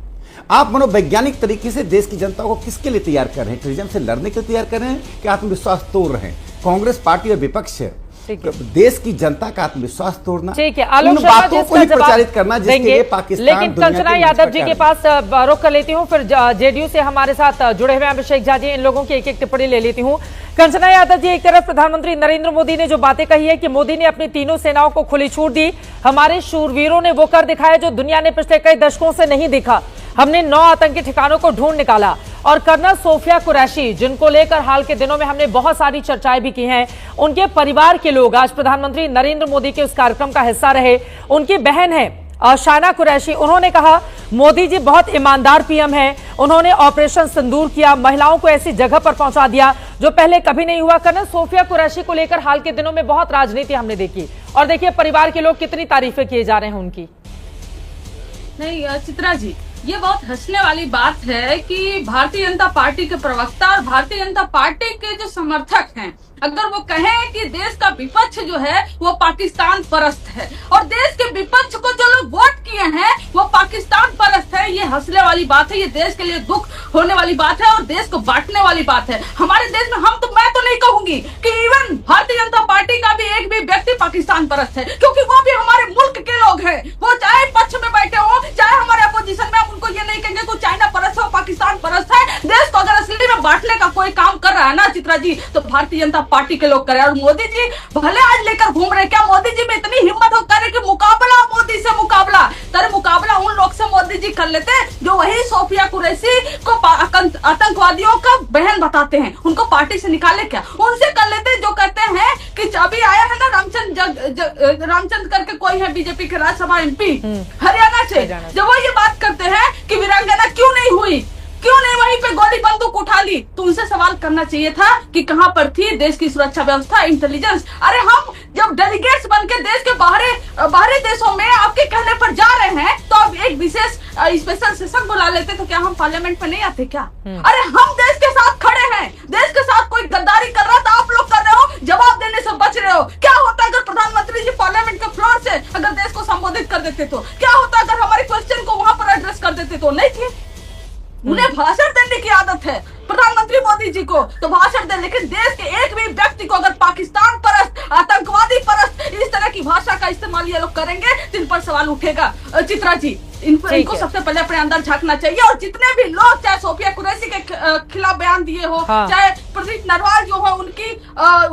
आप मनोवैज्ञानिक तरीके से देश की जनता को किसके लिए तैयार कर रहे हैं? टेररिज्म से लड़ने के लिए तैयार कर रहे हैं कि आत्मविश्वास तोड़ रहे हैं? कांग्रेस पार्टी और विपक्ष देश की जनता का आत्मविश्वास तोड़ना, ठीक है, आलोक शर्मा बातों को ही प्रचारित करना जिसके लिए पाकिस्तान, लेकिन कंचना यादव जी के पास रुख कर लेती हूँ, फिर जेडीयू से हमारे साथ जुड़े हुए अभिषेक झा जी, इन लोगों की एक एक टिप्पणी ले लेती हूँ। कंचना यादव जी, एक तरफ प्रधानमंत्री नरेंद्र मोदी ने जो बातें कही है कि मोदी ने अपनी तीनों सेनाओं को खुली छूट दी, हमारे शूरवीरों ने वो कर दिखाया जो दुनिया ने पिछले कई दशकों से नहीं दिखा, हमने 9 आतंकी ठिकानों को ढूंढ निकाला, और कर्नल सोफिया कुरैशी, जिनको लेकर हाल के दिनों में हमने बहुत सारी चर्चाएं भी की हैं, उनके परिवार के लोग आज प्रधानमंत्री नरेंद्र मोदी के उस कार्यक्रम का हिस्सा रहे। उनकी बहन है शाना कुरैशी, उन्होंने कहा मोदी जी बहुत ईमानदार पीएम हैं, उन्होंने ऑपरेशन सिंदूर किया, महिलाओं को ऐसी जगह पर पहुंचा दिया जो पहले कभी नहीं हुआ। कर्नल सोफिया कुरैशी को लेकर हाल के दिनों में बहुत राजनीति हमने देखी, और देखिए परिवार के लोग कितनी तारीफें किए जा रहे हैं उनकी। नहीं चित्रा जी, ये बहुत हंसने वाली बात है कि भारतीय जनता पार्टी के प्रवक्ता और भारतीय जनता पार्टी के जो समर्थक हैं, अगर वो कहें कि देश का विपक्ष जो है वो पाकिस्तान परस्त है, और देश के विपक्ष को जो लोग वोट किए हैं वो पाकिस्तान परस्त है, ये हंसने वाली बात है, ये देश के लिए दुख होने वाली बात है और देश को बांटने वाली बात है। हमारे देश में मैं तो नहीं कहूंगी कि इवन भारतीय जनता पार्टी का भी एक भी व्यक्ति पाकिस्तान परस्त है, क्योंकि वो भी हमारे मुल्क के लोग हैं, वो चाहे पक्ष में बैठे हो चाहे हमारे अपोजिशन में, हम उनको ये नहीं कहेंगे कि चाइना परस्त है, पाकिस्तान परस्त है। देश को अगर असली में बांटने का कोई काम कर रहा है ना चित्रा जी, तो भारतीय जनता पार्टी के लोग करें। और मोदी जी भले आज लेकर घूम रहे, क्या मोदी जी में इतनी हिम्मत हो करे कि मुकाबला मोदी से मुकाबला करे? मुकाबला उन लोग से मोदी जी कर लेते जो वही सोफिया कुरैशी को आतंकवादियों का बहन बताते हैं, उनको पार्टी से निकाले क्या? उनसे कर लेते जो कहते हैं कि अभी आया है ना रामचंद्र करके कोई है बीजेपी के राज्यसभा एमपी हरियाणा से, जब वो ये बात करते हैं कि वीरांगना क्यों नहीं हुई, क्यों नहीं वहीं पे गोली बंदूक उठा ली, तो उनसे सवाल करना चाहिए था कि कहां पर थी देश की सुरक्षा व्यवस्था, इंटेलिजेंस? अरे हम जब डेलीगेट्स बनके देश के बाहरी देशों में आपके कहने पर जा रहे हैं, तो आप एक विशेष स्पेशल सेशन बुला लेते, तो क्या हम पार्लियामेंट में नहीं आते क्या? अरे हम देश के साथ खड़े हैं, देश के साथ कोई गद्दारी कर रहा था, आप लोग कर रहे हो, जवाब देने से बच रहे हो। क्या होता अगर प्रधानमंत्री जी पार्लियामेंट के फ्लोर से अगर देश को संबोधित कर देते? तो क्या होता अगर हमारे क्वेश्चन को वहां पर एड्रेस कर देते? तो नहीं थे, उन्हें भाषण देने मोदी की आदत है, प्रधानमंत्री मोदी जी को तो भाषण दे, लेकिन देश के एक भी व्यक्ति को अगर पाकिस्तान परस्त, आतंकवादी परस्त इस तरह की भाषा का इस्तेमाल ये लोग करेंगे तो इन पर सवाल उठेगा। चित्रा जी, इनको सबसे पहले अपने अंदर झांकना चाहिए, और जितने भी लोग चाहे सोफिया कुरैशी के खिलाफ बयान दिए हो, चाहे प्रदीप नरवाल जो हो उनकी,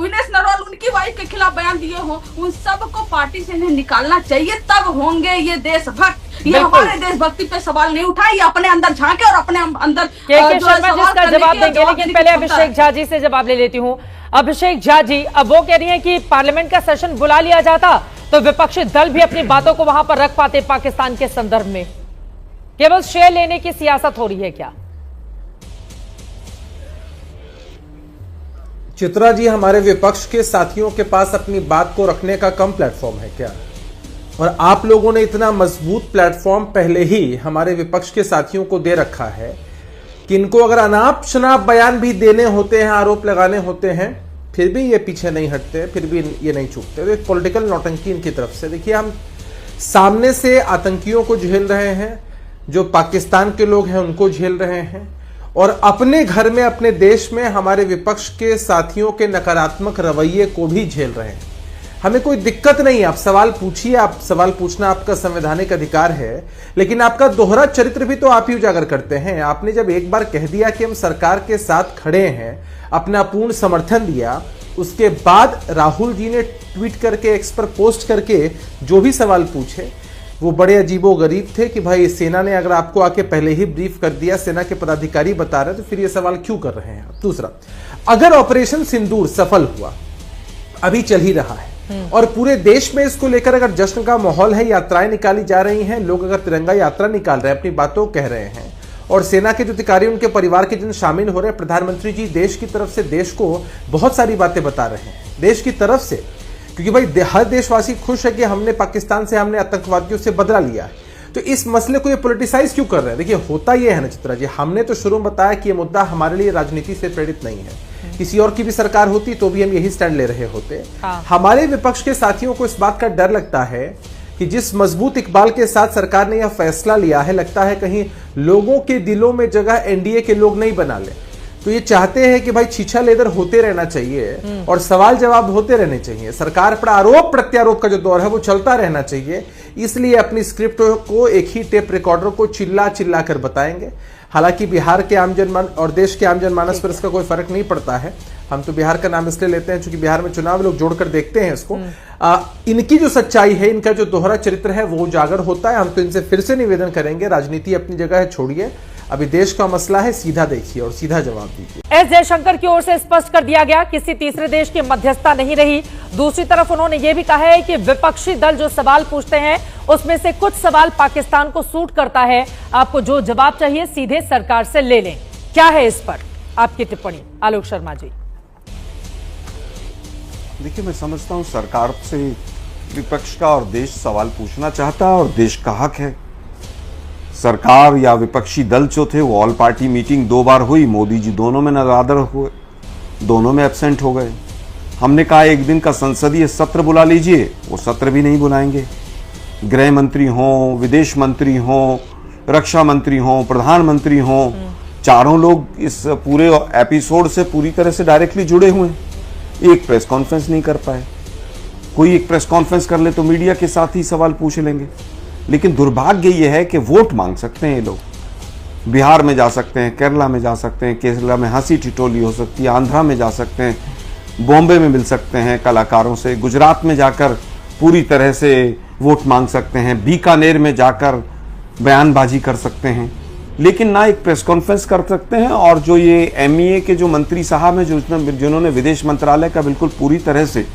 विनेश नरवाल उनकी वाइफ के खिलाफ बयान दिए हो, उन सबको पार्टी से इन्हें निकालना चाहिए, तब होंगे ये देशभक्त। ये हमारे देशभक्ति पे सवाल नहीं उठाए, ये अपने अंदर झांके और अपने अंदर शर्मा जिसका जवाब देंगे। लेकिन पहले अभिषेक झा जी से जवाब ले लेती हूँ। अभिषेक झा जी, अब वो कह रही हैं कि पार्लियामेंट का सेशन बुला लिया जाता तो विपक्षी दल भी अपनी बातों को वहां पर रख पाते पाकिस्तान के संदर्भ में। केवल शेयर लेने की सियासत हो रही है क्या? चित्रा जी, हमारे विपक्ष के साथियों के पास अपनी बात को रखने का कम प्लेटफॉर्म है क्या? और आप लोगों ने इतना मजबूत प्लेटफॉर्म पहले ही हमारे विपक्ष के साथियों को दे रखा है कि इनको अगर अनाप शनाप बयान भी देने होते हैं, आरोप लगाने होते हैं, फिर भी ये पीछे नहीं हटते, फिर भी ये नहीं चूकते। तो एक पॉलिटिकल नौटंकी इनकी तरफ से। देखिए, हम सामने से आतंकियों को झेल रहे हैं, जो पाकिस्तान के लोग हैं उनको झेल रहे हैं, और अपने घर में, अपने देश में हमारे विपक्ष के साथियों के नकारात्मक रवैये को भी झेल रहे हैं। हमें कोई दिक्कत नहीं है, आप सवाल पूछिए, आप सवाल पूछना आपका संवैधानिक अधिकार है, लेकिन आपका दोहरा चरित्र भी तो आप ही उजागर करते हैं। आपने जब एक बार कह दिया कि हम सरकार के साथ खड़े हैं, अपना पूर्ण समर्थन दिया, उसके बाद राहुल जी ने ट्वीट करके, एक्स पर पोस्ट करके जो भी सवाल पूछे वो बड़े अजीबोगरीब थे कि भाई सेना ने अगर आपको आके पहले ही ब्रीफ कर दिया, सेना के पदाधिकारी बता रहे, तो फिर ये सवाल क्यों कर रहे हैं? दूसरा, अगर ऑपरेशन सिंदूर सफल हुआ, अभी चल ही रहा है, और पूरे देश में इसको लेकर अगर जश्न का माहौल है, यात्राएं निकाली जा रही हैं, लोग अगर तिरंगा यात्रा निकाल रहे हैं, अपनी बातों कह रहे हैं, और सेना के जो अधिकारी, उनके परिवार के जन शामिल हो रहे हैं, प्रधानमंत्री जी देश की तरफ से देश को बहुत सारी बातें बता रहे हैं, देश की तरफ से, क्योंकि भाई हर देशवासी खुश है कि हमने पाकिस्तान से, हमने आतंकवादियों से बदला लिया है। तो इस मसले को ये पॉलिटिसाइज क्यों कर रहे हैं? देखिए, होता ये है ना चित्रा जी, हमने तो शुरू में बताया कि ये मुद्दा हमारे लिए राजनीति से प्रेरित नहीं है, किसी और की भी सरकार होती तो भी हम यही स्टैंड ले रहे होते। हमारे विपक्ष के साथियों को इस बात का डर लगता है कि जिस मजबूत इकबाल के साथ सरकार ने यह फैसला लिया है, लगता है कहीं लोगों के दिलों में जगह एनडीए के लोग नहीं बना ले। तो ये चाहते हैं कि भाई छीछा लेदर होते रहना चाहिए और सवाल जवाब होते रहने चाहिए, सरकार पर आरोप प्रत्यारोप का जो दौर है वो चलता रहना चाहिए। इसलिए अपनी स्क्रिप्ट को एक ही टेप रिकॉर्डर को चिल्ला चिल्ला कर बताएंगे। हालांकि बिहार के आम जनमान और देश के आम जनमानस पर इसका कोई फर्क नहीं पड़ता है। हम तो बिहार का नाम इसलिए लेते हैं क्योंकि बिहार में चुनाव लोग जोड़कर देखते हैं इसको। इनकी जो सच्चाई है, इनका जो दोहरा चरित्र है वो उजागर होता है। हम तो इनसे फिर से निवेदन करेंगे, राजनीति अपनी जगह है, छोड़िए, अभी देश का मसला है, सीधा देखिए और सीधा जवाब दीजिए। एस जयशंकर की ओर से स्पष्ट कर दिया गया, किसी तीसरे देश की मध्यस्थता नहीं रही। दूसरी तरफ उन्होंने ये भी कहा है कि विपक्षी दल जो सवाल पूछते हैं उसमें से कुछ सवाल पाकिस्तान को सूट करता है, आपको जो जवाब चाहिए सीधे सरकार से ले लें। क्या है इस पर आपकी टिप्पणी, आलोक शर्मा जी? देखिए, मैं समझता हूं सरकार से विपक्ष का और देश सवाल पूछना चाहता है और देश का हक है। सरकार या विपक्षी दल जो थे वो ऑल पार्टी मीटिंग 2 बार हुई, मोदी जी दोनों में नदारद हुए, दोनों में एब्सेंट हो गए। हमने कहा एक दिन का संसदीय सत्र बुला लीजिए, वो सत्र भी नहीं बुलाएंगे। गृह मंत्री हों, विदेश मंत्री हों, रक्षा मंत्री हों, प्रधानमंत्री हों, चारों लोग इस पूरे एपिसोड से पूरी तरह से डायरेक्टली जुड़े हुए हैं। एक प्रेस कॉन्फ्रेंस नहीं कर पाए। कोई एक प्रेस कॉन्फ्रेंस कर ले तो मीडिया के साथ ही सवाल पूछ लेंगे। लेकिन दुर्भाग्य यह है कि वोट मांग सकते हैं ये लोग। बिहार में जा सकते हैं, केरला में जा सकते हैं, केरला में हंसी ठिठोली हो सकती है, आंध्रा में जा सकते हैं, बॉम्बे में मिल सकते हैं कलाकारों से, गुजरात में जाकर पूरी तरह से वोट मांग सकते हैं, बीकानेर में जाकर बयानबाजी कर सकते हैं, लेकिन ना एक प्रेस कॉन्फ्रेंस कर सकते हैं। और जो ये एमईए के जो मंत्री साहब हैं, जिन्होंने विदेश मंत्रालय का बिल्कुल पूरी तरह से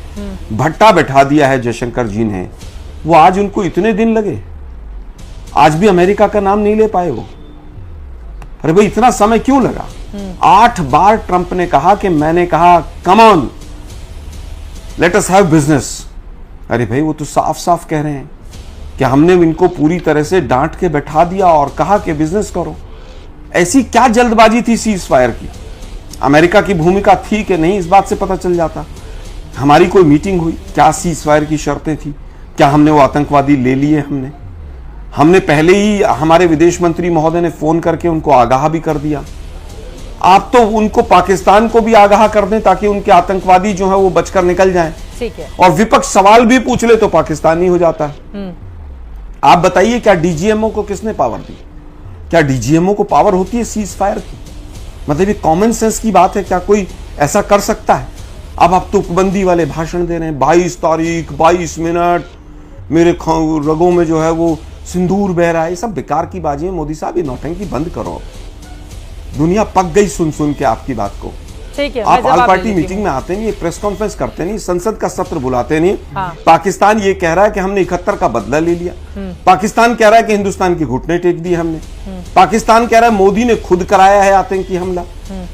भट्टा बैठा दिया है जयशंकर जी ने, वो आज उनको इतने दिन लगे, आज भी अमेरिका का नाम नहीं ले पाए वो। अरे भाई, इतना समय क्यों लगा? 8 बार ट्रंप ने कहा कि मैंने कहा come on let us have business. अरे भाई, वो तो साफ साफ कह रहे हैं कि हमने इनको पूरी तरह से डांट के बैठा दिया और कहा कि बिजनेस करो। ऐसी क्या जल्दबाजी थी सीज फायर की? अमेरिका की भूमिका थी कि नहीं, इस बात से पता चल जाता। हमारी कोई मीटिंग हुई, क्या सीज फायर की शर्तें थी? क्या हमने वो आतंकवादी ले लिए? हमने पहले ही हमारे विदेश मंत्री महोदय ने फोन करके उनको आगाह भी कर दिया आप तो उनको पाकिस्तान को भी आगाह कर दें ताकि उनके आतंकवादी जो है वो बचकर निकल जाएं। ठीक है। और विपक्ष सवाल भी पूछ ले तो पाकिस्तानी हो जाता है। आप बताइए क्या डीजीएमओ को किसने पावर दी? क्या डीजीएमओ को पावर होती है सीज फायर की? मतलब ये कॉमन सेंस की बात है, क्या कोई ऐसा कर सकता है? अब आप तुकबंदी वाले भाषण दे रहे हैं, 22 तारीख 22 मिनट मेरे रगों में जो है वो सिंदूर बह रहा है। ये सब बेकार की बाजी है। मोदी साहब ये नौटंकी बंद करो। दुनिया पक गई सुन सुन के आपकी बात को। ठीक है, आप ऑल पार्टी मीटिंग में आते नहीं, प्रेस कॉन्फ्रेंस करते नहीं, संसद का सत्र बुलाते नहीं। हाँ। पाकिस्तान ये कह रहा है कि हमने 71 का बदला ले लिया। पाकिस्तान कह रहा है कि हिंदुस्तान की घुटने टेक दी हमने। पाकिस्तान कह रहा है मोदी ने खुद कराया है आतंकी हमला।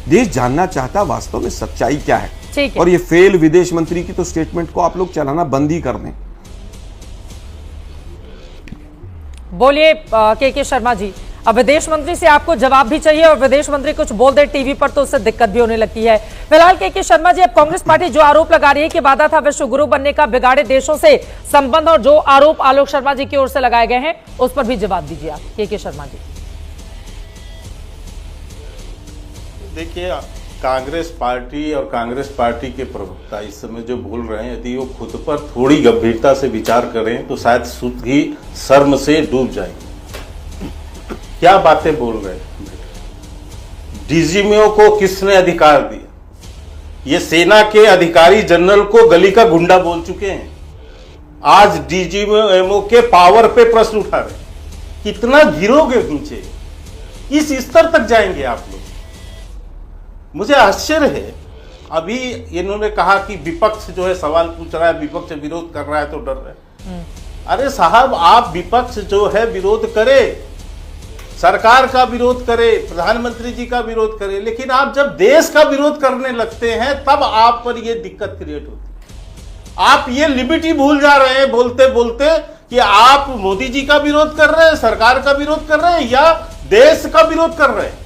देश जानना चाहता है वास्तव में सच्चाई क्या है। और ये फेल विदेश मंत्री की तो स्टेटमेंट को आप लोग चलाना बंद ही कर दें। बोलिए के शर्मा जी, अब विदेश मंत्री से आपको जवाब भी चाहिए और विदेश मंत्री कुछ बोल दे टीवी पर तो उससे दिक्कत भी होने लगती है। फिलहाल के शर्मा जी, अब कांग्रेस पार्टी जो आरोप लगा रही है कि वादा था विश्व गुरु बनने का, बिगाड़े देशों से संबंध, और जो आरोप आलोक शर्मा जी की ओर से लगाए गए हैं उस पर भी जवाब दीजिए आप के शर्मा जी। देखिए, कांग्रेस पार्टी और कांग्रेस पार्टी के प्रवक्ता इस समय जो बोल रहे हैं, यदि वो खुद पर थोड़ी गंभीरता से विचार करें तो शायद खुद ही शर्म से डूब जाएंगे। क्या बातें बोल रहे हैं? डीजीएमओ को किसने अधिकार दिया? ये सेना के अधिकारी जनरल को गली का गुंडा बोल चुके हैं। आज डीजीएमओ के पावर पे प्रश्न उठा रहे हैं। कितना गिरोगे नीचे? किस स्तर तक जाएंगे आप लोग? मुझे आश्चर्य है। अभी इन्होंने कहा कि विपक्ष जो है सवाल पूछ रहा है, विपक्ष विरोध कर रहा है तो डर रहे हैं। अरे साहब, आप विपक्ष जो है विरोध करे, सरकार का विरोध करे, प्रधानमंत्री जी का विरोध करे, लेकिन आप जब देश का विरोध करने लगते हैं तब आप पर यह दिक्कत क्रिएट होती है। आप ये लिबर्टी भूल जा रहे हैं बोलते बोलते कि आप मोदी जी का विरोध कर रहे हैं, सरकार का विरोध कर रहे हैं या देश का विरोध कर रहे हैं।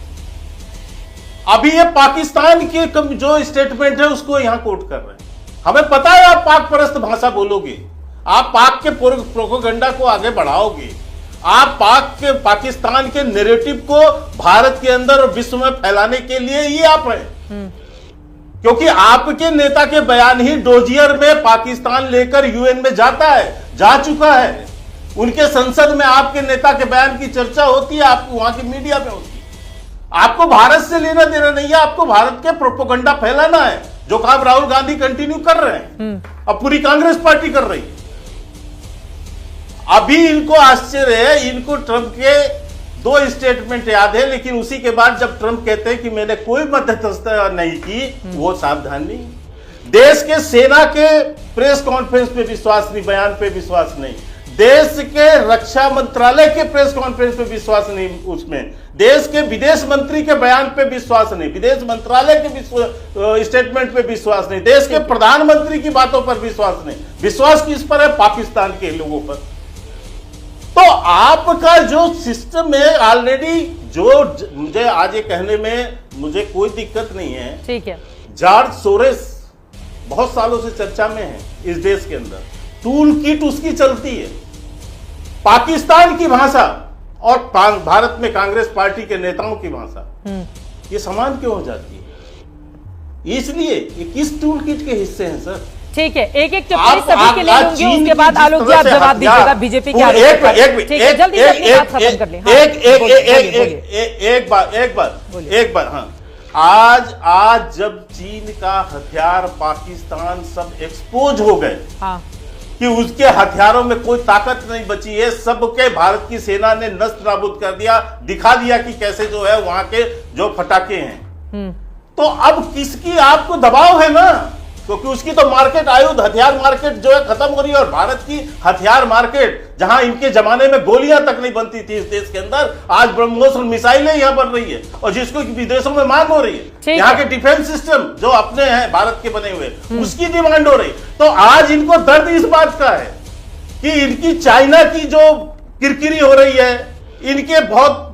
अभी ये पाकिस्तान की जो स्टेटमेंट है उसको यहां कोट कर रहे हैं। हमें पता है आप पाक परस्त भाषा बोलोगे, आप पाक के प्रोपेगेंडा को आगे बढ़ाओगे, आप पाकिस्तान के नैरेटिव को भारत के अंदर और विश्व में फैलाने के लिए ही आप हैं। क्योंकि आपके नेता के बयान ही डोजियर में पाकिस्तान लेकर यूएन में जाता है, जा चुका है। उनके संसद में आपके नेता के बयान की चर्चा होती है, आप वहां की मीडिया में होती है। आपको भारत से लेना देना नहीं है, आपको भारत के प्रोपेगेंडा फैलाना है, जो काम राहुल गांधी कंटिन्यू कर रहे हैं, अब पूरी कांग्रेस पार्टी कर रही है। अभी इनको आश्चर्य है, इनको ट्रंप के 2 स्टेटमेंट याद है, लेकिन उसी के बाद जब ट्रंप कहते हैं कि मैंने कोई मध्यस्थता नहीं की, वो सावधान नहीं। देश के सेना के प्रेस कॉन्फ्रेंस पे विश्वास नहीं, बयान पे विश्वास नहीं, देश के रक्षा मंत्रालय के प्रेस कॉन्फ्रेंस पे विश्वास नहीं, उसमें देश के विदेश मंत्री के बयान पे विश्वास नहीं, विदेश मंत्रालय के स्टेटमेंट पे विश्वास नहीं, देश के प्रधानमंत्री की बातों पर विश्वास नहीं। विश्वास किस पर है? पाकिस्तान के लोगों पर। तो आपका जो सिस्टम है ऑलरेडी, जो मुझे आज ये कहने में मुझे कोई दिक्कत नहीं है, ठीक है, जॉर्ज सोरेस बहुत सालों से चर्चा में है इस देश के अंदर, टूल किट उसकी चलती है। पाकिस्तान की भाषा और भारत में कांग्रेस पार्टी के नेताओं की भाषा ये समान क्यों हो जाती है? इसलिए ये किस टूल किट के हिस्से हैं सर? ठीक है, एक एक टिप्पणी सभी के लिए लूंगी, उसके बाद आलोक जी आप जवाब दीजिएगा बीजेपी के आरोप पर। ठीक है, जल्दी अपनी बात खत्म कर लें। एक बार हाँ, आज जब चीन का हथियार पाकिस्तान सब एक्सपोज हो गए, हाँ, कि उसके हथियारों में कोई ताकत नहीं बची है, सबके भारत की सेना ने नष्ट नाबूद कर दिया, दिखा दिया कि कैसे जो है वहां के जो फटाके हैं। तो अब किसकी आपको दबाव है ना, क्योंकि उसकी तो मार्केट, आयुध हथियार मार्केट जो है खत्म हो रही है, और भारत की हथियार मार्केट, जहां इनके जमाने में गोलियां तक नहीं बनती थी इस देश के अंदर, आज ब्रह्मोस मिसाइलें यहां बन रही है और जिसको विदेशों में मांग हो रही है। यहाँ के डिफेंस सिस्टम जो अपने हैं भारत के बने हुए, उसकी डिमांड हो रही। तो आज इनको दर्द इस बात का है कि इनकी चाइना की जो किरकिरी हो रही है, इनके बहुत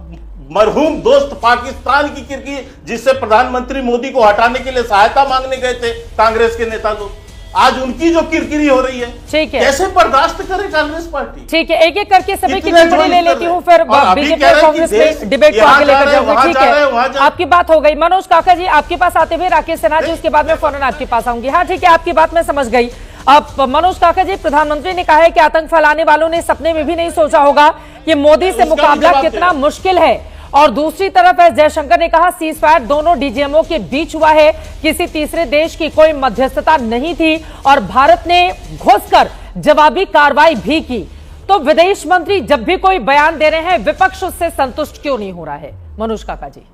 मरहूम दोस्त पाकिस्तान की किरकिरी, जिससे प्रधानमंत्री मोदी को हटाने के लिए सहायता मांगने गए थे कांग्रेस के नेता लोग, आज उनकी जो किरकिरी हो रही है, ठीक है, कैसे बर्दाश्त करे कांग्रेस पार्टी? ठीक है, एक एक करके सभी की इतने टिप्पणी ले जोर लेती कर हूँ, रहे फिर हैं। और अभी बीजेपी कह और रहे हैं कि कांग्रेस देश में डिबेट को यहाँ आगे जा लेकर रहे हैं, जाऊंगा। वहाँ ठीक जा रहे हैं, है, वहाँ जा- आपकी बात हो गई। मनोज काका जी, आपके पास आते हुए राकेश सिन्हा जी, उसके बाद में फौरन आपके पास आऊंगी। हाँ ठीक है, आपकी बात मैं समझ गई। अब मनोज काका जी, प्रधानमंत्री ने कहा है कि आतंक फैलाने वालों ने सपने में भी नहीं सोचा होगा कि मोदी से उसका भी मुकाबला जवाब कितना दे। मुश्किल है। और दूसरी तरफ एस जयशंकर ने कहा सीज फायर दोनों डीजीएमओ के बीच हुआ है, किसी तीसरे देश की कोई मध्यस्थता नहीं थी और भारत ने घुसकर जवाबी कार्रवाई भी की। तो विदेश मंत्री जब भी कोई बयान दे रहे हैं, विपक्ष उससे संतुष्ट क्यों नहीं हो रहा है? मनोज काका जी।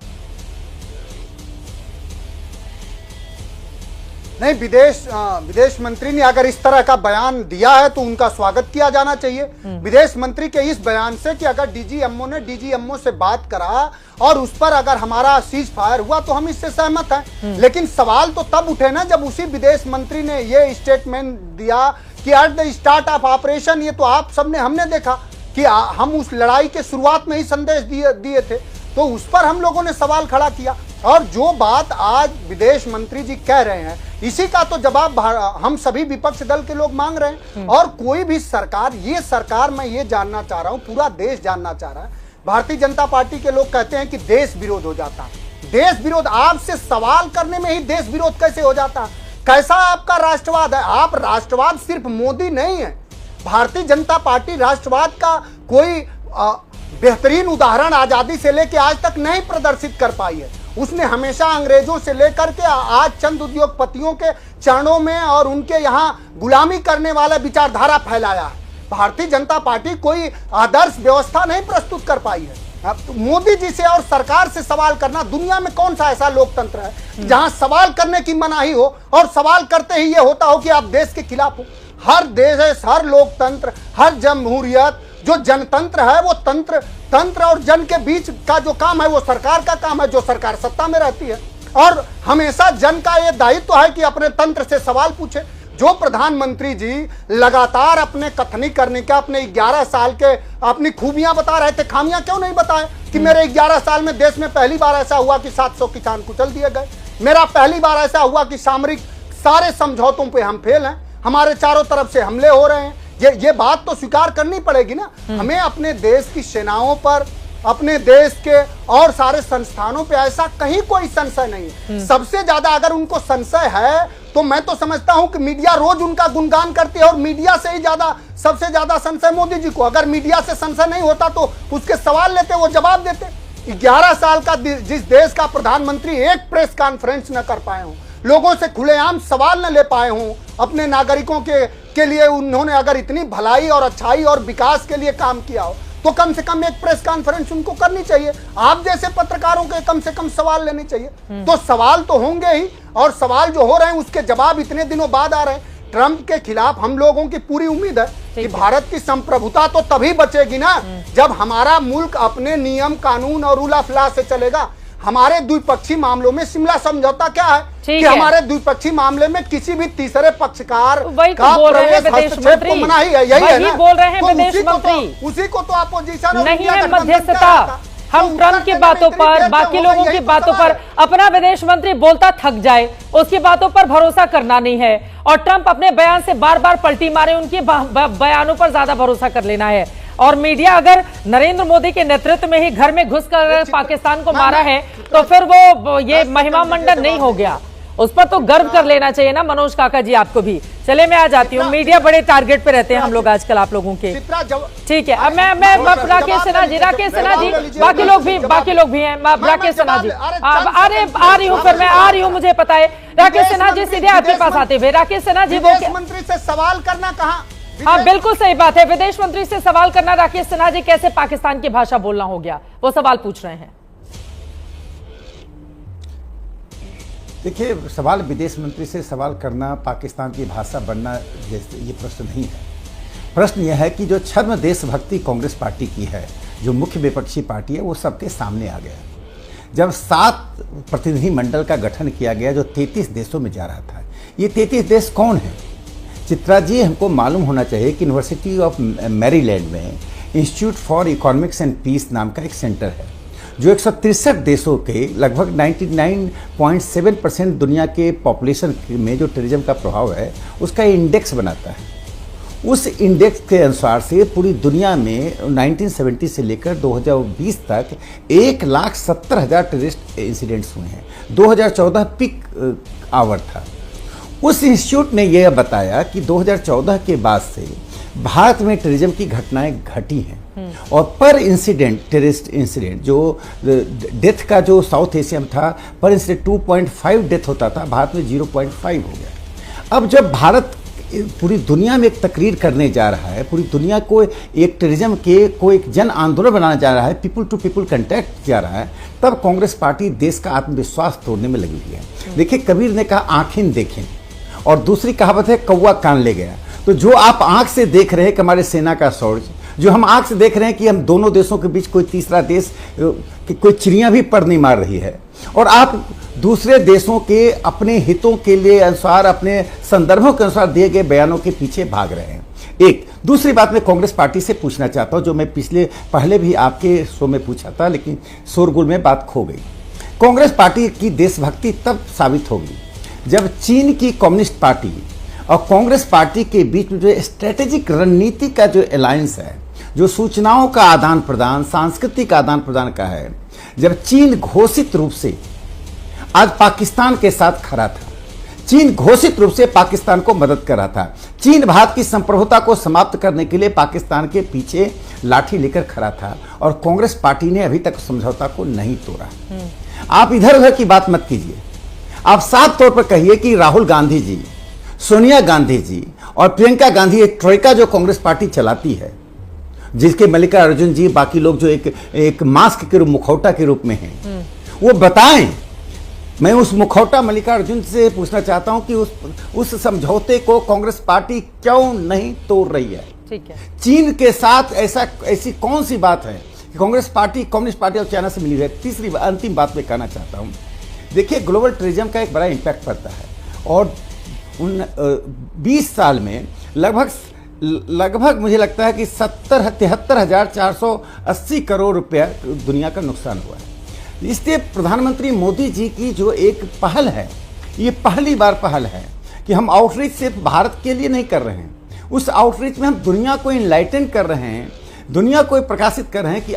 नहीं, विदेश मंत्री ने अगर इस तरह का बयान दिया है तो उनका स्वागत किया जाना चाहिए। विदेश मंत्री के इस बयान से कि अगर डीजीएमओ ने डीजीएमओ से बात करा और उस पर अगर हमारा सीज फायर हुआ तो हम इससे सहमत हैं। लेकिन सवाल तो तब उठे ना जब उसी विदेश मंत्री ने ये स्टेटमेंट दिया कि at the start of operation, ये तो आप सबने हमने देखा कि हम उस लड़ाई के शुरुआत में ही संदेश दिए थे, तो उस पर हम लोगों ने सवाल खड़ा किया। और जो बात आज विदेश मंत्री जी कह रहे हैं, इसी का तो जवाब हम सभी विपक्ष दल के लोग मांग रहे हैं। और कोई भी सरकार, ये सरकार, मैं ये जानना चाह रहा हूं, पूरा देश जानना चाह रहा है। भारतीय जनता पार्टी के लोग कहते हैं कि देश विरोध हो जाता है। देश विरोध, आपसे सवाल करने में ही देश विरोध कैसे हो जाता? कैसा आपका राष्ट्रवाद है? आप राष्ट्रवाद सिर्फ मोदी नहीं है, भारतीय जनता पार्टी राष्ट्रवाद का कोई बेहतरीन उदाहरण आजादी से लेकर आज तक नहीं प्रदर्शित कर पाई है। उसने हमेशा अंग्रेजों से लेकर के आज चंद उद्योगपतियों के चरणों में और उनके यहाँ गुलामी करने वाला विचारधारा फैलाया है। भारतीय जनता पार्टी कोई आदर्श व्यवस्था नहीं प्रस्तुत कर पाई है। अब तो मोदी जी से और सरकार से सवाल करना, दुनिया में कौन सा ऐसा लोकतंत्र है जहां सवाल करने की मनाही हो और सवाल करते ही ये होता हो कि आप देश के खिलाफ हो? हर देश, हर लोकतंत्र, हर जमहूरियत, जो जनतंत्र है वो तंत्र और जन के बीच का जो काम है वो सरकार का काम है, जो सरकार सत्ता में रहती है। और हमेशा जन का ये दायित्व है कि अपने तंत्र से सवाल पूछे। जो प्रधानमंत्री जी लगातार अपने कथनी करने का, अपने 11 साल के अपनी खूबियां बता रहे थे, खामियां क्यों नहीं बताए कि मेरे 11 साल में देश में पहली बार ऐसा हुआ कि 700 किसान कुचल दिए गए, मेरा पहली बार ऐसा हुआ कि सामरिक सारे समझौतों पे हम फेल हैं, हमारे चारों तरफ से हमले हो रहे हैं। ये बात तो स्वीकार करनी पड़ेगी ना। हमें अपने देश की सेनाओं पर, अपने देश के और सारे संस्थानों पे ऐसा कहीं कोई संशय नहीं है। सबसे ज्यादा अगर उनको संशय है तो मैं तो समझता हूं कि मीडिया रोज उनका गुणगान करती है और मीडिया से ही ज्यादा, सबसे ज्यादा संशय मोदी जी को। अगर मीडिया से संशय नहीं होता तो उसके सवाल लेते, वो जवाब देते। 11 साल का जिस देश का प्रधानमंत्री एक प्रेस कॉन्फ्रेंस न कर पाए हों, लोगों से खुलेआम सवाल न ले पाए हों, अपने नागरिकों के लिए उन्होंने अगर इतनी भलाई और अच्छाई और विकास के लिए काम किया हो तो कम से कम एक प्रेस कॉन्फ्रेंस उनको करनी चाहिए। आप जैसे पत्रकारों के कम से कम सवाल लेने चाहिए। तो सवाल तो होंगे ही, और सवाल जो हो रहे हैं उसके जवाब इतने दिनों बाद आ रहे हैं। ट्रंप के खिलाफ हम लोगों की पूरी उम्मीद है कि भारत की संप्रभुता तो तभी बचेगी ना जब हमारा मुल्क अपने नियम कानून और रूल ऑफ लॉ से चलेगा। हमारे द्विपक्षीय मामलों में शिमला समझौता क्या है कि हमारे द्विपक्षीय मामले में किसी भी तीसरे पक्षकार का प्रवेश हस्तक्षेप को मनाही है। यही है ना, बोल रहे हैं विदेश मंत्री। उसी को तो अपोजिशन नहीं है मध्यस्थता। हम ट्रंप की बातों पर, बाकी लोगों की बातों पर, अपना विदेश मंत्री बोलता थक जाए, उसकी बातों पर भरोसा करना नहीं है। और ट्रंप अपने बयान से बार बार पलटी मारे, उनके बयानों पर ज्यादा भरोसा कर लेना है। और मीडिया अगर नरेंद्र मोदी के नेतृत्व में ही घर में घुसकर पाकिस्तान को मारा है तो फिर वो ये महिमा मंडन नहीं हो गया, उस पर तो गर्व कर लेना चाहिए ना मनोज काका जी, आपको भी। चले मैं आ जाती हूँ, मीडिया बड़े टारगेट पे रहते हैं हम लोग आजकल आप लोगों के। ठीक है, अब मैं राकेश सिन्हा जी, बाकी लोग भी हैं। राकेश सिन्हा जी आ रही हूँ, फिर मैं आ रही हूँ, मुझे पता है। राकेश सिन्हा जी सीधे आपके पास आते हुए, राकेश सिन्हा जी, विदेश मंत्री से सवाल करना कहाँ? हाँ बिल्कुल सही बात है, विदेश मंत्री से सवाल करना। राकेश सिन्हा जी, कैसे पाकिस्तान की भाषा बोलना हो गया, वो सवाल पूछ रहे हैं। देखिए, सवाल विदेश मंत्री से सवाल करना, पाकिस्तान की भाषा बनना, ये प्रश्न नहीं है। प्रश्न यह है कि जो छद्म देशभक्ति कांग्रेस पार्टी की है, जो मुख्य विपक्षी पार्टी है, वो सबके सामने आ गया। जब 7 प्रतिनिधि मंडल का गठन किया गया जो 33 देशों में जा रहा था, ये 33 देश कौन है? चित्रा जी, हमको मालूम होना चाहिए कि यूनिवर्सिटी ऑफ मैरीलैंड में Institute for Economics and Peace नाम का एक सेंटर है, जो 163 देशों के लगभग 99.7% दुनिया के पॉपुलेशन में जो टूरिज्म का प्रभाव है उसका इंडेक्स बनाता है। उस इंडेक्स के अनुसार से पूरी दुनिया में 1970 से लेकर 2020 तक 1,70,000 टूरिस्ट इंसिडेंट्स हुए हैं। 2014 पीक आवर था। उस इंस्टीट्यूट ने यह बताया कि 2014 के बाद से भारत में टूरिज्म की घटनाएं घटी हैं और पर इंसिडेंट टेररिस्ट इंसिडेंट जो डेथ का जो साउथ एशिया में था पर इंसिडेंट 2.5 डेथ होता था, भारत में 0.5 हो गया। अब जब भारत पूरी दुनिया में एक तकरीर करने जा रहा है, पूरी दुनिया को एक टूरिज्म के को एक जन आंदोलन बनाने जा रहा है, पीपल टू पीपल कंटैक्ट जा रहा है, तब कांग्रेस पार्टी देश का आत्मविश्वास तोड़ने में लगी हुई है। देखिए, कबीर ने कहा आंखें देखें और दूसरी कहावत है कौवा कान ले गया। तो जो आप आंख से देख रहे हैं कि हमारे सेना का शौर्य, जो हम आंख से देख रहे हैं कि हम दोनों देशों के बीच कोई तीसरा देश कि कोई चिड़िया भी पर नहीं मार रही है, और आप दूसरे देशों के अपने हितों के लिए अनुसार अपने संदर्भों के अनुसार दिए गए बयानों के पीछे भाग रहे हैं। एक दूसरी बात मैं कांग्रेस पार्टी से पूछना चाहता हूं, जो मैं पहले भी आपके शो में पूछा था लेकिन शोरगुल में बात खो गई। कांग्रेस पार्टी की देशभक्ति तब साबित होगी जब चीन की कम्युनिस्ट पार्टी और कांग्रेस पार्टी के बीच में जो स्ट्रेटेजिक रणनीति का जो अलायंस है, जो सूचनाओं का आदान प्रदान, सांस्कृतिक आदान प्रदान का है, जब चीन घोषित रूप से आज पाकिस्तान के साथ खड़ा था, चीन घोषित रूप से पाकिस्तान को मदद कर रहा था, चीन भारत की संप्रभुता को समाप्त करने के लिए पाकिस्तान के पीछे लाठी लेकर खड़ा था, और कांग्रेस पार्टी ने अभी तक समझौता को नहीं तोड़ा। आप इधर उधर की बात मत कीजिए, आप साफ तौर पर कहिए कि राहुल गांधी जी, सोनिया गांधी जी और प्रियंका गांधी एक ट्रोइका जो कांग्रेस पार्टी चलाती है, जिसके मल्लिकार्जुन जी बाकी लोग जो एक मास्क के रूप, मुखौटा के रूप में हैं, वो बताएं। मैं उस मुखौटा मल्लिकार्जुन से पूछना चाहता हूं कि उस समझौते को कांग्रेस पार्टी क्यों नहीं तोड़ रही है? ठीक है। चीन के साथ ऐसी कौन सी बात है कि कांग्रेस पार्टी, कम्युनिस्ट पार्टी और चाइना से मिली है? तीसरी अंतिम बात मैं कहना चाहता हूं, देखिए ग्लोबल टूरिज्म का एक बड़ा इम्पैक्ट पड़ता है, और 20 साल में लगभग मुझे लगता है कि 73,480 करोड़ रुपया दुनिया का नुकसान हुआ है। इसलिए प्रधानमंत्री मोदी जी की जो एक पहल है, ये पहली बार पहल है कि हम आउटरीच सिर्फ भारत के लिए नहीं कर रहे हैं, उस आउटरीच में हम दुनिया को इनलाइटन कर रहे हैं, दुनिया को प्रकाशित कर रहे हैं कि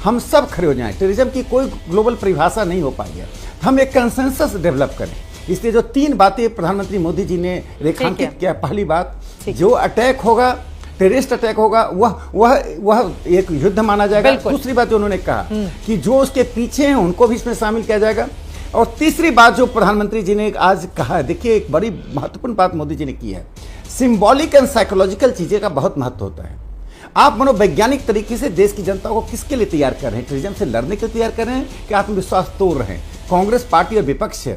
हम सब खड़े हो जाएं। टूरिज्म की कोई ग्लोबल परिभाषा नहीं हो पाई है, हम एक कंसेंसस डेवलप करें। इसलिए जो 3 बातें प्रधानमंत्री मोदी जी ने रेखांकित किया, पहली बात, जो अटैक होगा, टेररिस्ट अटैक होगा, वह एक युद्ध माना जाएगा। दूसरी बात जो उन्होंने कहा कि जो उसके पीछे हैं उनको भी इसमें शामिल किया जाएगा। और तीसरी बात जो प्रधानमंत्री जी ने आज कहा, देखिए एक बड़ी महत्वपूर्ण बात मोदी जी ने की है, सिंबॉलिक एंड साइकोलॉजिकल चीजें का बहुत महत्व होता है। आप मनोवैज्ञानिक तरीके से देश की जनता को किसके लिए तैयार कर रहे हैं? टूरिज्म से लड़ने के लिए तैयार कर रहे हैं कि आत्मविश्वास तोड़ रहे हैं? कांग्रेस पार्टी और विपक्ष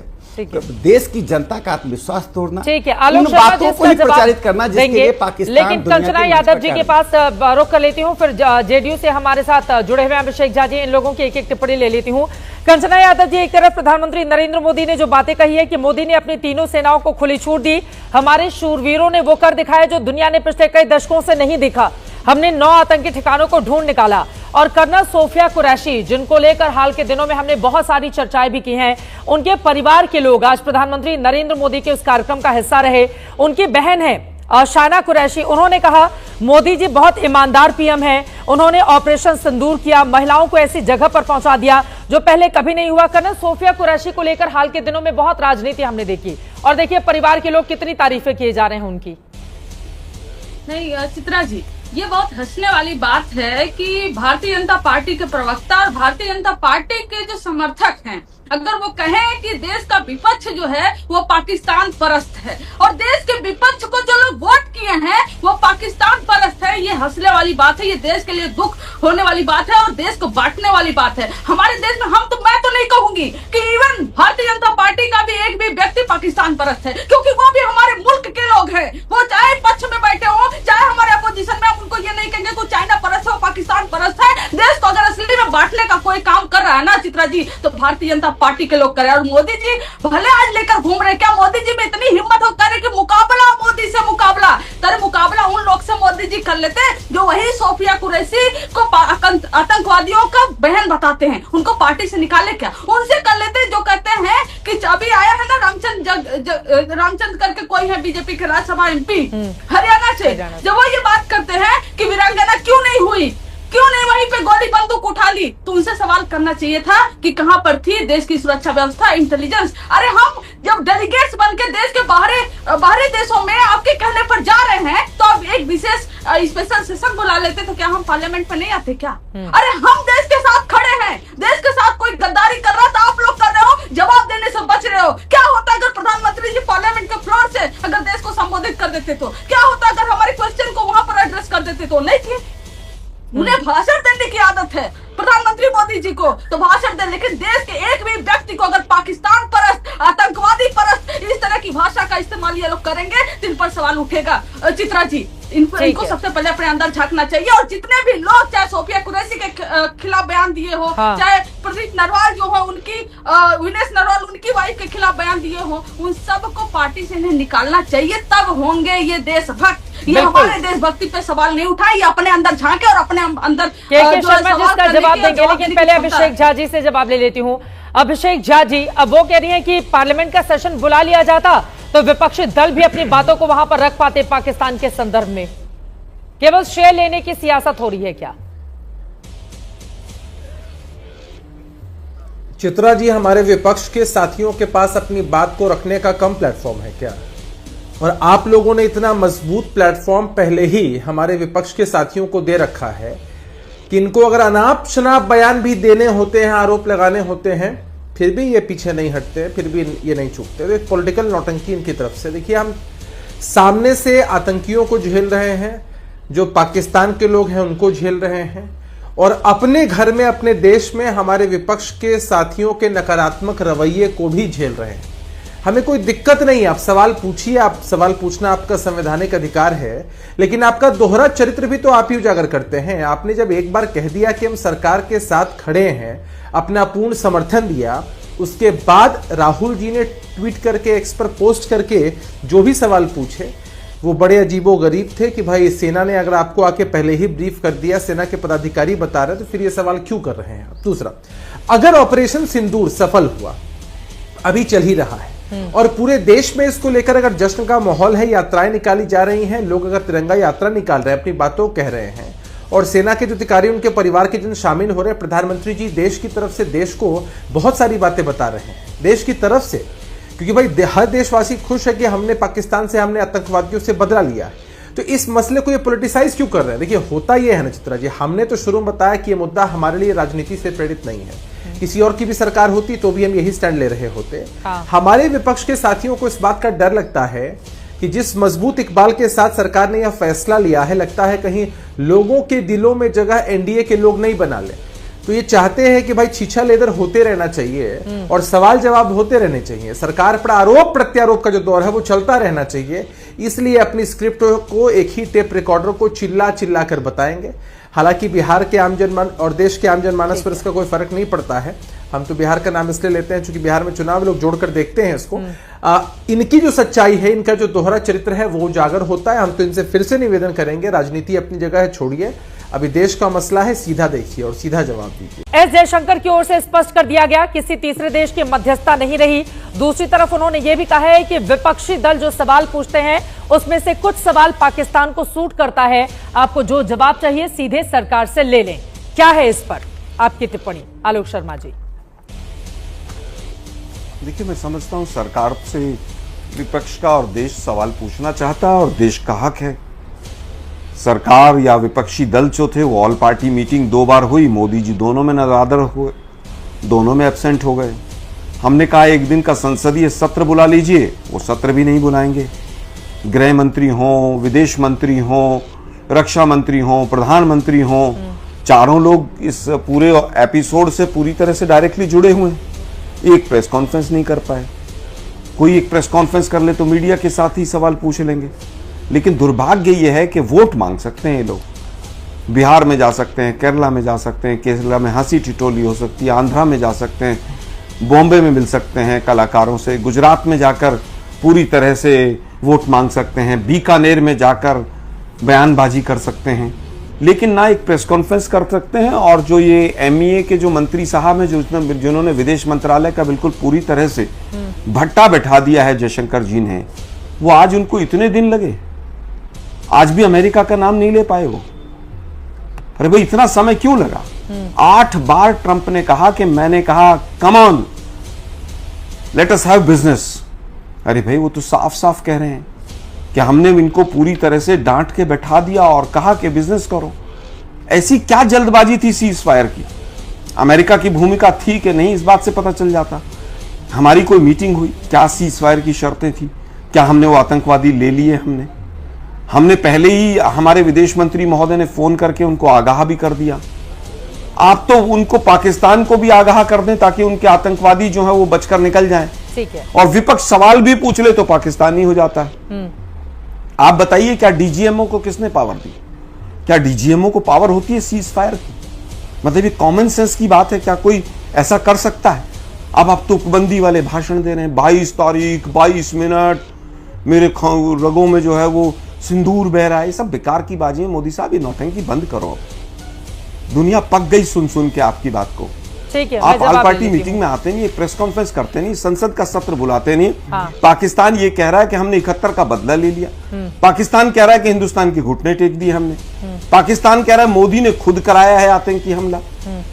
देश की जनता का आत्मविश्वास तोड़ना, ठीक है, आलोक शर्मा बातों को ही प्रचारित करना जिसके लिए पाकिस्तान, लेकिन कंचना यादव जी के पास रुख कर लेती हूँ, फिर जेडीयू से हमारे साथ जुड़े हुए अभिषेक झा जी, इन लोगों की एक एक टिप्पणी ले लेती हूँ। कंचना यादव जी, एक तरफ प्रधानमंत्री नरेंद्र मोदी ने जो बातें कही है कि मोदी ने अपनी तीनों सेनाओं को खुली छूट दी, हमारे शूरवीरों ने वो कर दिखाया जो दुनिया ने पिछले कई दशकों से नहीं दिखा, हमने 9 आतंकी ठिकानों को ढूंढ निकाला, और कर्नल सोफिया कुरैशी, जिनको लेकर हाल के दिनों में हमने बहुत सारी चर्चाएं भी की हैं, उनके परिवार के लोग आज प्रधानमंत्री नरेंद्र मोदी के उस कार्यक्रम का हिस्सा रहे। उनकी बहन है शाना कुरैशी, उन्होंने कहा मोदी जी बहुत ईमानदार पीएम हैं, उन्होंने ऑपरेशन सिंदूर किया, महिलाओं को ऐसी जगह पर पहुंचा दिया जो पहले कभी नहीं हुआ। कर्नल सोफिया कुरैशी को लेकर हाल के दिनों में बहुत राजनीति हमने देखी, और देखिए परिवार के लोग कितनी तारीफें किए जा रहे हैं उनकी। नहीं चित्रा जी, ये बहुत हंसने वाली बात है कि भारतीय जनता पार्टी के प्रवक्ता और भारतीय जनता पार्टी के जो समर्थक हैं, अगर वो कहें कि देश का विपक्ष जो है वो पाकिस्तान परस्त है, और देश के विपक्ष को जो लोग वोट किए हैं वो पाकिस्तान परस्त है, ये हंसने वाली बात है, ये देश के लिए दुख होने वाली बात है और देश को बांटने वाली बात है। हमारे देश में मैं तो नहीं कहूंगी कि इवन भारतीय जनता पार्टी का भी एक भी व्यक्ति पाकिस्तान परस्त है, क्योंकि वो भी हमारे मुल्क के लोग हैं, वो चाहे पक्ष में बैठे हो चाहे हमारे अपोजिशन में, उनको ये नहीं कहेंगे कि चाइना परस्त है, पाकिस्तान परस्त है। देश को अगर असली में बांटने का कोई काम कर रहा है ना चित्रा चित्रा जी, तो भारतीय जनता पार्टी के लोग करें। और मोदी जी भले आज लेकर घूम रहे, क्या मोदी जी में इतनी हिम्मत हो करे कि मुकाबला मोदी से मुकाबला, तेरे मुकाबला उन लोग से मोदी जी कर लेते जो वही सोफिया कुरैशी को आतंकवादियों का बहन बताते हैं, उनको पार्टी से निकाले क्या, उनसे कर लेते जो कहते हैं कि अभी आया है ना रामचंद्र करके कोई है बीजेपी के राज्यसभा एमपी हरियाणा से, जब वो ये बात करते हैं कि वीरांगना क्यों नहीं हुई, क्यों नहीं वहीं पे गोली बंदूक उठा ली, तो उनसे सवाल करना चाहिए था कि कहां पर थी देश की सुरक्षा व्यवस्था, इंटेलिजेंस। अरे हम जब डेलीगेट्स बन के देश के बाहरी देशों में आपके कहने पर जा रहे हैं, तो आप एक विशेष स्पेशल सेशन बुला लेते, तो क्या हम पार्लियामेंट में नहीं आते क्या? अरे हम देश के साथ खड़े हैं, देश के साथ कोई गद्दारी कर रहा था, आप लोग कर रहे हो, जवाब देने से बच रहे हो। क्या होता अगर प्रधानमंत्री जी पार्लियामेंट के फ्लोर से अगर देश को संबोधित कर देते, तो क्या होता अगर हमारे क्वेश्चन को वहां पर एड्रेस कर देते? तो नहीं थे, उन्हें भाषण देने की आदत है प्रधानमंत्री मोदी जी को, तो भाषण दे, लेकिन देश के एक भी व्यक्ति को अगर पाकिस्तान परस्त, आतंकवादी परस्त इस तरह की भाषा का इस्तेमाल ये लोग करेंगे तो इन पर सवाल उठेगा। चित्रा जी, इनको सबसे पहले अपने अंदर झांकना चाहिए, और जितने भी लोग चाहे सोफिया कुरैशी के खिलाफ बयान दिए हो, चाहे प्रदीप नरवाल जो हो उनकी विनेश नरवाल उनकी वाइफ के खिलाफ बयान दिए हो, उन सबको पार्टी से इन्हें निकालना चाहिए, तब होंगे ये देशभक्त। ये हमारे देशभक्ति पे सवाल नहीं उठाए, ये अपने अंदर झांके और अपने अंदर जवाब देंगे। लेकिन पहले अभिषेक झा जी से जवाब ले लेती हूँ। अभिषेक झा जी, अब वो कह रही हैं कि पार्लियामेंट का सेशन बुला लिया जाता तो विपक्षी दल भी अपनी बातों को वहां पर रख पाते पाकिस्तान के संदर्भ में, केवल शेयर लेने की सियासत हो रही है क्या? चित्रा जी, हमारे विपक्ष के साथियों के पास अपनी बात को रखने का कम प्लेटफॉर्म है क्या? और आप लोगों ने इतना मजबूत प्लेटफॉर्म पहले ही हमारे विपक्ष के साथियों को दे रखा है कि इनको अगर अनाप शनाप बयान भी देने होते हैं, आरोप लगाने होते हैं, फिर भी ये पीछे नहीं हटते, फिर भी ये नहीं चूकते। तो एक पॉलिटिकल नौटंकी इनकी तरफ से। देखिए, हम सामने से आतंकियों को झेल रहे हैं, जो पाकिस्तान के लोग हैं उनको झेल रहे हैं, और अपने घर में, अपने देश में हमारे विपक्ष के साथियों के नकारात्मक रवैये को भी झेल रहे हैं। हमें कोई दिक्कत नहीं है, आप सवाल पूछिए, आप सवाल पूछना आपका संवैधानिक अधिकार है, लेकिन आपका दोहरा चरित्र भी तो आप ही उजागर करते हैं। आपने जब एक बार कह दिया कि हम सरकार के साथ खड़े हैं, अपना पूर्ण समर्थन दिया, उसके बाद राहुल जी ने ट्वीट करके, एक्स पर पोस्ट करके जो भी सवाल पूछे वो बड़े अजीबो गरीब थे कि भाई सेना ने अगर आपको आके पहले ही ब्रीफ कर दिया, सेना के पदाधिकारी बता रहे, तो फिर ये सवाल क्यों कर रहे हैं? दूसरा, अगर ऑपरेशन सिंदूर सफल हुआ, अभी चल ही रहा है, और पूरे देश में इसको लेकर अगर जश्न का माहौल है, यात्राएं निकाली जा रही हैं, लोग अगर तिरंगा यात्रा निकाल रहे हैं, अपनी बातों कह रहे हैं, और सेना के जो अधिकारी, उनके परिवार के जन शामिल हो रहे हैं, प्रधानमंत्री जी देश की तरफ से देश को बहुत सारी बातें बता रहे हैं, देश की तरफ से, क्योंकि भाई हर देशवासी खुश है कि हमने पाकिस्तान से, हमने आतंकवादियों से बदला लिया है। तो इस मसले को ये पॉलिटिसाइज क्यों कर रहे हैं? देखिए, होता ये है ना चित्रा जी, हमने तो शुरू में बताया कि ये मुद्दा हमारे लिए राजनीति से प्रेरित नहीं है, किसी और की भी सरकार होती तो भी हम यही स्टैंड ले रहे होते। हमारे विपक्ष के साथियों को इस बात का डर लगता है कि जिस मजबूत इकबाल के साथ सरकार ने यह फैसला लिया है, लगता है कहीं लोगों के दिलों में जगह एनडीए के लोग नहीं बना ले। तो ये चाहते हैं कि भाई छीछा लेदर होते रहना चाहिए और सवाल जवाब होते रहने चाहिए, सरकार पर आरोप प्रत्यारोप का जो दौर है वो चलता रहना चाहिए। इसलिए अपनी स्क्रिप्ट को एक ही टेप रिकॉर्डर को चिल्ला चिल्ला कर बताएंगे। हालांकि बिहार के आम जनमान और देश के आम जनमानस पर इसका कोई फर्क नहीं पड़ता है। हम तो बिहार का नाम इसलिए लेते हैं क्योंकि बिहार में चुनाव लोग जोड़कर देखते हैं इसको। इनकी जो सच्चाई है, इनका जो दोहरा चरित्र है वो उजागर होता है। हम तो इनसे फिर से निवेदन करेंगे, राजनीति अपनी जगह है, छोड़िए, अभी देश का मसला है, सीधा देखिए और सीधा जवाब दीजिए। एस जयशंकर की ओर से स्पष्ट कर दिया गया, किसी तीसरे देश की मध्यस्थता नहीं रही। दूसरी तरफ उन्होंने यह भी कहा है कि विपक्षी दल जो सवाल पूछते हैं उसमें से कुछ सवाल पाकिस्तान को सूट करता है, आपको जो जवाब चाहिए सीधे सरकार से ले लें। क्या है इस पर आपकी टिप्पणी, आलोक शर्मा जी? देखिए, मैं समझता हूं सरकार से विपक्ष का और देश सवाल पूछना चाहता है और देश का हक है। सरकार या विपक्षी दल जो थे वो ऑल पार्टी मीटिंग 2 बार हुई, मोदी जी दोनों में नदारद हुए, दोनों में एब्सेंट हो गए। हमने कहा एक दिन का संसदीय सत्र बुला लीजिए, वो सत्र भी नहीं बुलाएंगे। गृह मंत्री हों, विदेश मंत्री हों, रक्षा मंत्री हों, प्रधानमंत्री हों, चारों लोग इस पूरे एपिसोड से पूरी तरह से डायरेक्टली जुड़े हुए हैं। एक प्रेस कॉन्फ्रेंस नहीं कर पाए। कोई एक प्रेस कॉन्फ्रेंस कर ले तो मीडिया के साथ ही सवाल पूछ लेंगे। लेकिन दुर्भाग्य यह है कि वोट मांग सकते हैं ये लोग, बिहार में जा सकते हैं, केरला में जा सकते हैं, केरला में हंसी ठिठोली हो सकती है, आंध्रा में जा सकते हैं, बॉम्बे में मिल सकते हैं कलाकारों से, गुजरात में जाकर पूरी तरह से वोट मांग सकते हैं, बीकानेर में जाकर बयानबाजी कर सकते हैं, लेकिन ना एक प्रेस कॉन्फ्रेंस कर सकते हैं। और जो ये एमईए के जो मंत्री साहब हैं जिन्होंने विदेश मंत्रालय का बिल्कुल पूरी तरह से भट्टा बैठा दिया है जयशंकर जी ने, वो आज उनको इतने दिन लगे, आज भी अमेरिका का नाम नहीं ले पाए वो। अरे भाई इतना समय क्यों लगा? 8 बार ट्रंप ने कहा कि मैंने कहा come on let us have business. अरे भाई वो तो साफ साफ कह रहे हैं कि हमने इनको पूरी तरह से डांट के बैठा दिया और कहा कि बिजनेस करो। ऐसी क्या जल्दबाजी थी सीज फायर की? अमेरिका की भूमिका थी कि नहीं, इस बात से पता चल जाता। हमारी कोई मीटिंग हुई, क्या सीज फायर की शर्तें थी, क्या हमने वो आतंकवादी ले लिए? हमने पहले ही हमारे विदेश मंत्री महोदय ने फोन करके उनको आगाह भी कर दिया। आप तो उनको पाकिस्तान को भी आगाह कर दें ताकि उनके आतंकवादी जो है वो बचकर निकल जाएं। ठीक है। और विपक्ष सवाल भी पूछ ले तो पाकिस्तानी हो जाता है। आप बताइए क्या डीजीएमओ को किसने पावर दी? क्या डीजीएमओ को पावर होती है सीज फायर की? मतलब ये कॉमन सेंस की बात है, क्या कोई ऐसा कर सकता है? अब आप तुकबंदी वाले भाषण दे रहे हैं, 22 तारीख 22 मिनट मेरे रगों में जो है वो सिंदूर बह रहा है। ये सब बेकार की बाजी है। मोदी साहब ये नौटंकी बंद करो। दुनिया पक गई सुन सुन के आपकी बात को। ठीक है, आप ऑल पार्टी मीटिंग में आते नहीं, प्रेस कॉन्फ्रेंस करते नहीं, संसद का सत्र बुलाते नहीं। पाकिस्तान ये कह रहा है कि हमने 71 का बदला ले लिया। पाकिस्तान कह रहा है कि हिंदुस्तान के घुटने टेक दिए हमने। पाकिस्तान कह रहा है मोदी ने खुद कराया है आतंकी हमला।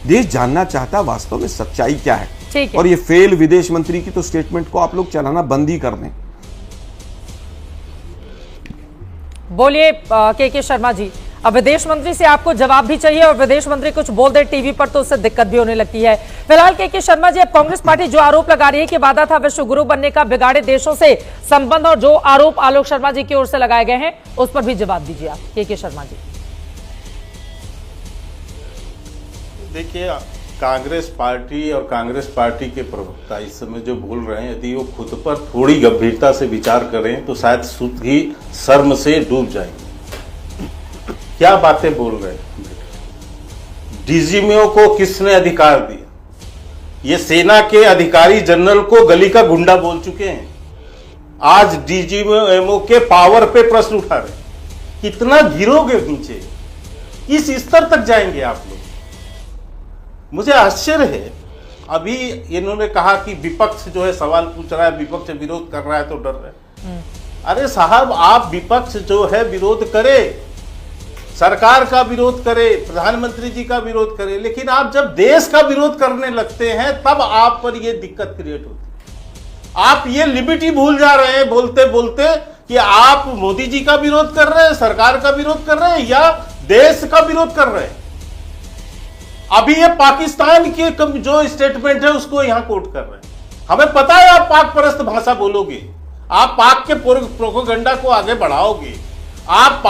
देश जानना चाहता है वास्तव में सच्चाई क्या है। और ये फेल विदेश मंत्री की तो स्टेटमेंट को आप लोग चलाना बंद ही कर दें। बोलिए के शर्मा जी, अब विदेश मंत्री से आपको जवाब भी चाहिए और विदेश मंत्री कुछ बोल दे टीवी पर तो उससे दिक्कत भी होने लगती है। फिलहाल के शर्मा जी, अब कांग्रेस पार्टी जो आरोप लगा रही है कि वादा था विश्व गुरु बनने का, बिगाड़े देशों से संबंध, और जो आरोप आलोक शर्मा जी की ओर से लगाए गए हैं उस पर भी जवाब दीजिए आप के शर्मा जी। देखिए, कांग्रेस पार्टी और कांग्रेस पार्टी के प्रवक्ता इस समय जो बोल रहे हैं, यदि वो खुद पर थोड़ी गंभीरता से विचार करें तो शायद खुद ही शर्म से डूब जाएंगे। क्या बातें बोल रहे हैं? डीजीएमओ को किसने अधिकार दिया? ये सेना के अधिकारी जनरल को गली का गुंडा बोल चुके हैं। आज डीजीएमओ के पावर पे प्रश्न उठा रहे। कितना गिरोगे नीचे? इस स्तर तक जाएंगे आप लोग? मुझे आश्चर्य है। अभी इन्होंने कहा कि विपक्ष जो है सवाल पूछ रहा है, विपक्ष विरोध कर रहा है तो डर रहे। अरे साहब, आप विपक्ष जो है विरोध करे, सरकार का विरोध करे, प्रधानमंत्री जी का विरोध करे, लेकिन आप जब देश का विरोध करने लगते हैं तब आप पर यह दिक्कत क्रिएट होती है। आप ये लिबर्टी भूल जा रहे हैं बोलते बोलते कि आप मोदी जी का विरोध कर रहे हैं, सरकार का विरोध कर रहे हैं या देश का विरोध कर रहे हैं। अभी ये पाकिस्तान के जो स्टेटमेंट है उसको यहां कोट कर रहे हैं। हमें पता है आप पाक परस्त भाषा बोलोगे, आप पाक के प्रोपेगेंडा को आगे बढ़ाओगे, आप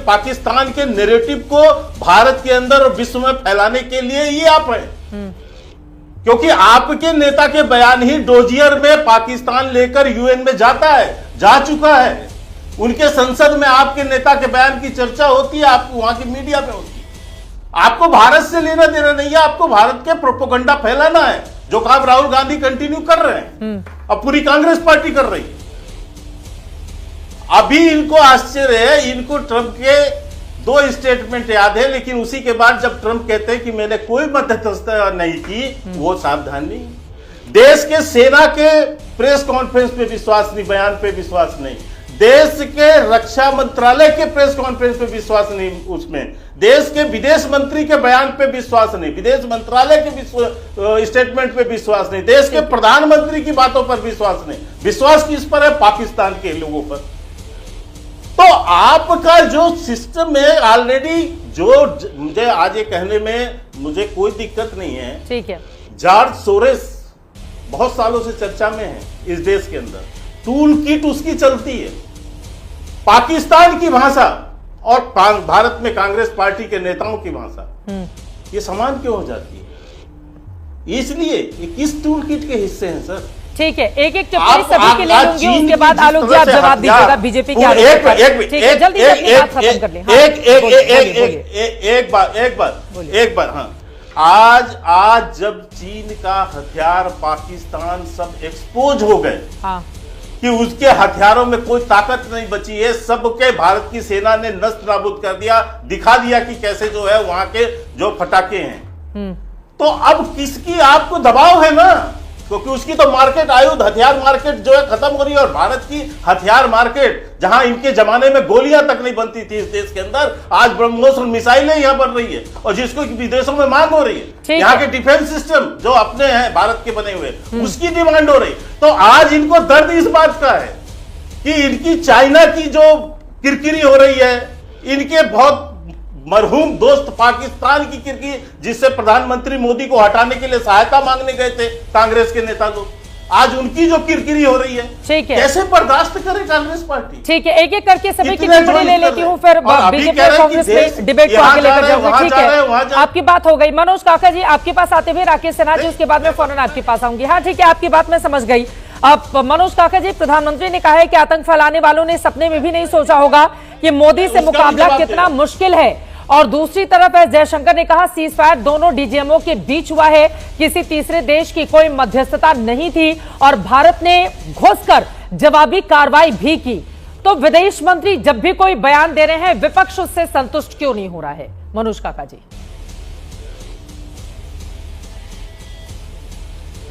पाकिस्तान के नैरेटिव को भारत के अंदर और विश्व में फैलाने के लिए ही आप हैं। क्योंकि आपके नेता के बयान ही डोजियर में पाकिस्तान लेकर यूएन में जाता है, जा चुका है। उनके संसद में आपके नेता के बयान की चर्चा होती है, आपको वहां की मीडिया में होती है। आपको भारत से लेना देना नहीं है, आपको भारत के प्रोपेगेंडा फैलाना है, जो काम राहुल गांधी कंटिन्यू कर रहे हैं, अब पूरी कांग्रेस पार्टी कर रही है। अभी इनको आश्चर्य है, इनको ट्रंप के 2 स्टेटमेंट याद है, लेकिन उसी के बाद जब ट्रंप कहते हैं कि मैंने कोई मध्यस्थता नहीं की, वो सावधान नहीं। देश के सेना के प्रेस कॉन्फ्रेंस पे विश्वास नहीं, बयान पे विश्वास नहीं, देश के रक्षा मंत्रालय के प्रेस कॉन्फ्रेंस पे विश्वास नहीं, उसमें देश के विदेश मंत्री के बयान पे विश्वास नहीं, विदेश मंत्रालय के स्टेटमेंट पे विश्वास नहीं, देश के प्रधानमंत्री की बातों पर विश्वास नहीं। विश्वास किस पर है? पाकिस्तान के लोगों पर। तो आपका जो सिस्टम है ऑलरेडी, जो मुझे आज ये कहने में मुझे कोई दिक्कत नहीं है। ठीक है। जॉर्ज सोरेस बहुत सालों से चर्चा में है इस देश के अंदर, टूल किट उसकी चलती है। पाकिस्तान की भाषा और भारत में कांग्रेस पार्टी के नेताओं की भाषा ये समान क्यों हो जाती है? इसलिए ये किस टूल किट के हिस्से हैं सर? ठीक है, एक एक टिप्पणी सभी के लिए लूंगी, उसके बाद आलोक जी आप जवाब दीजिएगा बीजेपी के ठीक है, जल्दी से अपनी बात खत्म कर लें। एक बार हाँ, आज जब चीन का हथियार पाकिस्तान सब एक्सपोज हो गए, हाँ, कि उसके हथियारों में कोई ताकत नहीं बची है, सबके भारत की सेना ने नष्ट नाबूद कर दिया, दिखा दिया कि कैसे जो है वहां के जो फटाके हैं। तो अब किसकी आपको दबाव है ना, क्योंकि उसकी तो मार्केट आयुध हथियार मार्केट जो है खत्म हो रही है, और भारत की हथियार मार्केट जहां इनके जमाने में गोलियां तक नहीं बनती थी इस देश के अंदर, आज ब्रह्मोस और मिसाइलें यहां बन रही है, और जिसको विदेशों में मांग हो रही है। यहाँ के डिफेंस सिस्टम जो अपने हैं भारत के बने हुए, उसकी डिमांड हो रही। तो आज इनको दर्द इस बात का है कि इनकी चाइना की जो किरकिरी हो रही है, इनके बहुत मरहूम दोस्त पाकिस्तान की किरकिरी, जिससे प्रधानमंत्री मोदी को हटाने के लिए सहायता मांगने गए थे कांग्रेस के नेता लोग, आज उनकी जो किरकिरी हो रही है, ठीक है, कैसे बर्दाश्त करे कांग्रेस पार्टी। ठीक है, एक एक करके सभी की टिप्पणी ले लेती हूँ, फिर बीजेपी और कांग्रेस में डिबेट को आगे लेकर जाऊंगी। ठीक है, आपकी बात हो गई। मनोज काका जी आपके पास आते हुए, राकेश सिन्हा जी उसके बाद में फौरन आपके पास आऊंगी। हाँ ठीक है, आपकी बात मैं समझ गई। अब मनोज काका जी, प्रधानमंत्री ने कहा है कि आतंक फैलाने वालों ने सपने में भी नहीं सोचा होगा कि मोदी से मुकाबला कितना मुश्किल है, और दूसरी तरफ जयशंकर ने कहा सीज फायर दोनों डीजीएमओ के बीच हुआ है, किसी तीसरे देश की कोई मध्यस्थता नहीं थी और भारत ने घुसकर जवाबी कार्रवाई भी की। तो विदेश मंत्री जब भी कोई बयान दे रहे हैं, विपक्ष उससे संतुष्ट क्यों नहीं हो रहा है? मनोज काका जी।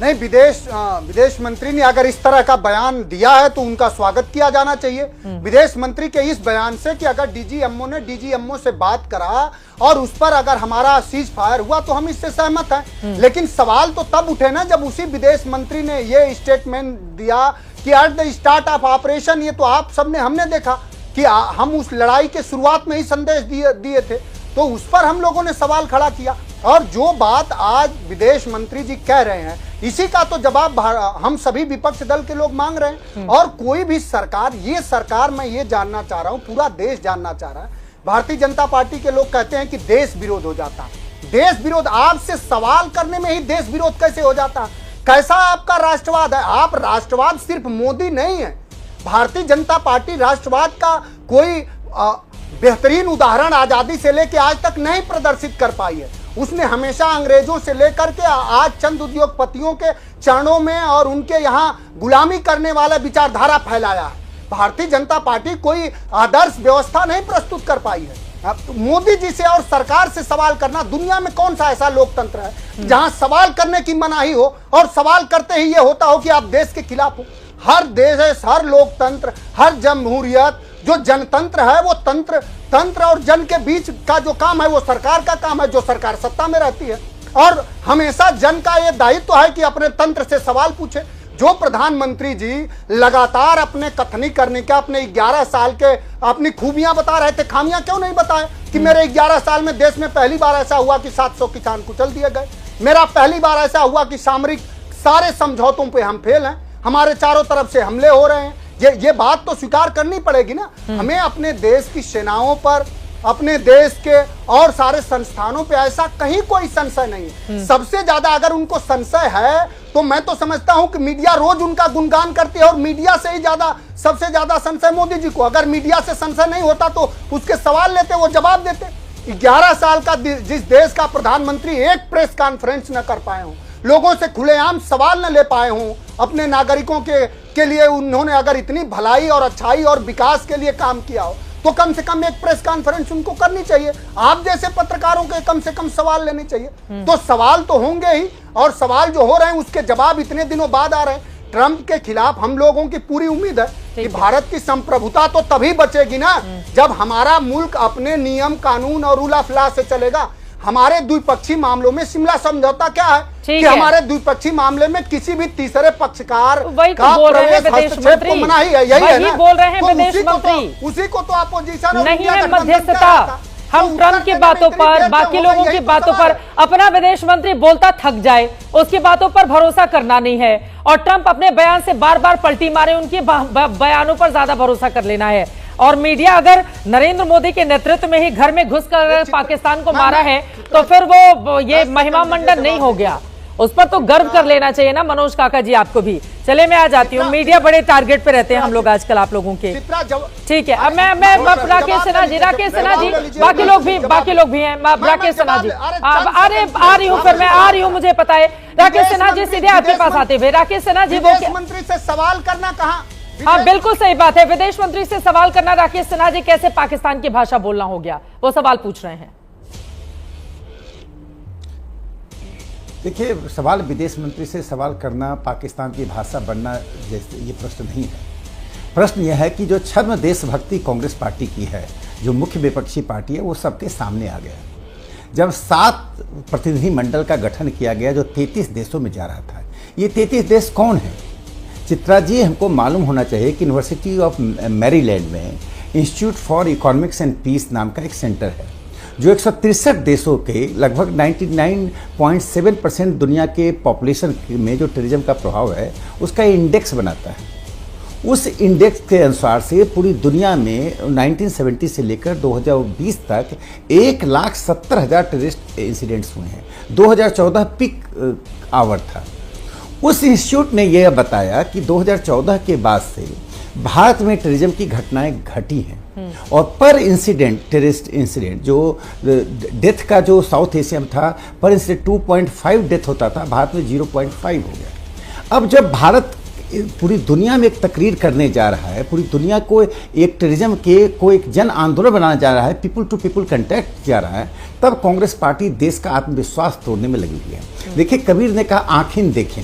नहीं, विदेश मंत्री ने अगर इस तरह का बयान दिया है तो उनका स्वागत किया जाना चाहिए। विदेश मंत्री के इस बयान से कि अगर डीजीएमओ ने डीजीएमओ से बात करा और उस पर अगर हमारा सीज फायर हुआ तो हम इससे सहमत हैं। लेकिन सवाल तो तब उठे ना जब उसी विदेश मंत्री ने ये स्टेटमेंट दिया कि at the start of operation, ये तो आप सबने हमने देखा कि हम उस लड़ाई के शुरुआत में ही संदेश दिए थे, तो उस पर हम लोगों ने सवाल खड़ा किया। और जो बात आज विदेश मंत्री जी कह रहे हैं, इसी का तो जवाब हम सभी विपक्ष दल के लोग मांग रहे हैं। और कोई भी सरकार, ये सरकार, मैं ये जानना चाह रहा हूं, पूरा देश जानना चाह रहा है। भारतीय जनता पार्टी के लोग कहते हैं कि देश विरोध हो जाता है। देश विरोध, आपसे सवाल करने में ही देश विरोध कैसे हो जाता है? कैसा आपका राष्ट्रवाद है? आप राष्ट्रवाद सिर्फ मोदी नहीं है, भारतीय जनता पार्टी राष्ट्रवाद का कोई बेहतरीन उदाहरण आजादी से लेकर आज तक नहीं प्रदर्शित कर पाई है। उसने हमेशा अंग्रेजों से लेकर के आज चंद उद्योगपतियों के चरणों में और उनके यहाँ गुलामी करने वाला विचारधारा फैलाया है। भारतीय जनता पार्टी कोई आदर्श व्यवस्था नहीं प्रस्तुत कर पाई है। मोदी जी से और सरकार से सवाल करना, दुनिया में कौन सा ऐसा लोकतंत्र है जहां सवाल करने की मनाही हो और सवाल करते ही ये होता हो कि आप देश के खिलाफ हो? हर देश, हर लोकतंत्र, हर जमहूरियत, जो जनतंत्र है वो तंत्र और जन के बीच का जो काम है वो सरकार का काम है, जो सरकार सत्ता में रहती है। और हमेशा जन का ये दायित्व है कि अपने तंत्र से सवाल पूछे। जो प्रधानमंत्री जी लगातार अपने कथनी करने के, अपने 11 साल के अपनी खूबियां बता रहे थे, खामियां क्यों नहीं बताए कि मेरे 11 साल में देश में पहली बार ऐसा हुआ कि 700 किसान कुचल दिए गए, मेरा पहली बार ऐसा हुआ कि सामरिक सारे समझौतों पे हम फेल हैं, हमारे चारों तरफ से हमले हो रहे हैं। ये बात तो स्वीकार करनी पड़ेगी ना। हमें अपने देश की सेनाओं पर, अपने देश के और सारे संस्थानों पे ऐसा कहीं कोई संशय नहीं है। सबसे ज्यादा अगर उनको संशय है तो मैं तो समझता हूं कि मीडिया रोज उनका गुणगान करती है, और मीडिया से ही सबसे ज्यादा संशय मोदी जी को। अगर मीडिया से संशय नहीं होता तो उसके सवाल लेते, वो जवाब देते। 11 साल का जिस देश का प्रधानमंत्री एक प्रेस कॉन्फ्रेंस न कर पाए हों, लोगों से खुलेआम सवाल न ले पाए हों, अपने नागरिकों के लिए उन्होंने अगर इतनी भलाई और अच्छाई और विकास के लिए काम किया हो, तो कम से कम एक प्रेस कॉन्फ्रेंस उनको करनी चाहिए। आप जैसे पत्रकारों के कम से कम सवाल लेने चाहिए। तो सवाल तो होंगे ही, और सवाल जो हो रहे हैं उसके जवाब इतने दिनों बाद आ रहे हैं। ट्रंप के खिलाफ हम लोगों की पूरी उम्मीद है कि भारत की संप्रभुता तो तभी बचेगी ना जब हमारा मुल्क अपने नियम, कानून और रूल ऑफ लॉ से चलेगा। हमारे द्विपक्षीय मामलों में शिमला समझौता क्या है कि हमारे द्विपक्षीय मामले में किसी भी तीसरे पक्षकार का प्रवेश हस्तक्षेप को मनाही है। यही है ना, बोल रहे हैं विदेश मंत्री। उसी को तो अपोजिशन नहीं है मध्यस्थता। हम ट्रंप की बातों पर, बाकी लोगों की बातों पर, अपना विदेश मंत्री बोलता थक जाए, उसकी बातों पर भरोसा करना नहीं है, और ट्रंप अपने बयान से बार बार पलटी मारे, उनके बयानों पर ज्यादा भरोसा कर लेना है। और मीडिया अगर नरेंद्र मोदी के नेतृत्व में ही घर में घुसकर पाकिस्तान को मारा है तो फिर वो ये महिमा मंडन नहीं हो गया। उस पर तो गर्व कर लेना चाहिए ना मनोज काका जी, आपको भी। चले मैं आ जाती हूँ, मीडिया बड़े टारगेट पे रहते हैं हम लोग आजकल आप लोगों के। ठीक है, अब मैं राकेश सिन्हा जी, बाकी लोग भी हैं। राकेश सिन्हा जी, अरे आ रही हूँ, फिर मैं आ रही हूँ, मुझे पता है। राकेश सिन्हा जी सीधे आपके पास आते हुए, राकेश सिन्हा जी, विदेश मंत्री से सवाल करना कहाँ? हाँ बिल्कुल सही बात है, विदेश मंत्री से सवाल करना। राकेश सिन्हा जी, कैसे पाकिस्तान की भाषा बोलना हो गया, वो सवाल पूछ रहे हैं। देखिए, सवाल विदेश मंत्री से सवाल करना, पाकिस्तान की भाषा बनना, जैसे ये प्रश्न नहीं है। प्रश्न यह है कि जो छद्म देशभक्ति कांग्रेस पार्टी की है, जो मुख्य विपक्षी पार्टी है, वो सबके सामने आ गया। जब 7 प्रतिनिधि मंडल का गठन किया गया जो 33 देशों में जा रहा था, ये 33 देश कौन है? चित्रा जी, हमको मालूम होना चाहिए कि यूनिवर्सिटी ऑफ मैरीलैंड में Institute for Economics and Peace नाम का एक सेंटर है, जो 163 देशों के लगभग 99.7% दुनिया के पॉपुलेशन में जो टूरिज्म का प्रभाव है, उसका इंडेक्स बनाता है। उस इंडेक्स के अनुसार से पूरी दुनिया में 1970 से लेकर 2020 तक 1,70,000 टूरिस्ट इंसिडेंट्स हुए हैं। 2014 पीक आवर था। उस इंस्टीट्यूट ने यह बताया कि 2014 के बाद से भारत में टूरिज्म की घटनाएं घटी हैं और पर इंसिडेंट टेररिस्ट इंसिडेंट जो डेथ का जो साउथ एशिया में था, पर इंसिडेंट 2.5 डेथ होता था, भारत में 0.5 हो गया। अब जब भारत पूरी दुनिया में एक तकरीर करने जा रहा है, पूरी दुनिया को एक टूरिज्म के को एक जन आंदोलन बनाने जा रहा है, पीपल टू पीपल कंटैक्ट जा रहा है, तब कांग्रेस पार्टी देश का आत्मविश्वास तोड़ने में लगी हुई है। देखिए, कबीर ने कहा आंखें देखें,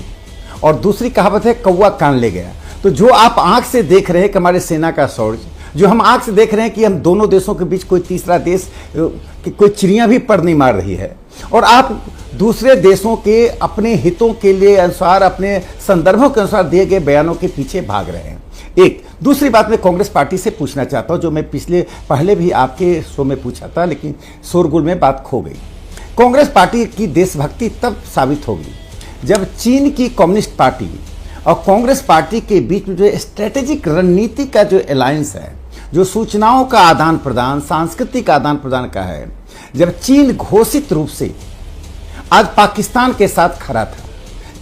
और दूसरी कहावत है कौवा कान ले गया। तो जो आप आंख से देख रहे हैं कि हमारे सेना का शौर्य, जो हम आंख से देख रहे हैं कि हम दोनों देशों के बीच कोई तीसरा देश कि कोई चिड़िया भी पर नहीं मार रही है, और आप दूसरे देशों के अपने हितों के लिए अनुसार, अपने संदर्भों के अनुसार दिए गए बयानों के पीछे भाग रहे हैं। एक दूसरी बात मैं कांग्रेस पार्टी से पूछना चाहता हूं, जो मैं पहले भी आपके शो में पूछा था, लेकिन शोरगुल में बात खो गई। कांग्रेस पार्टी की देशभक्ति तब साबित होगी जब चीन की कम्युनिस्ट पार्टी और कांग्रेस पार्टी के बीच में जो स्ट्रेटेजिक रणनीति का जो अलायंस है, जो सूचनाओं का आदान प्रदान, सांस्कृतिक आदान प्रदान का है, जब चीन घोषित रूप से आज पाकिस्तान के साथ खड़ा था,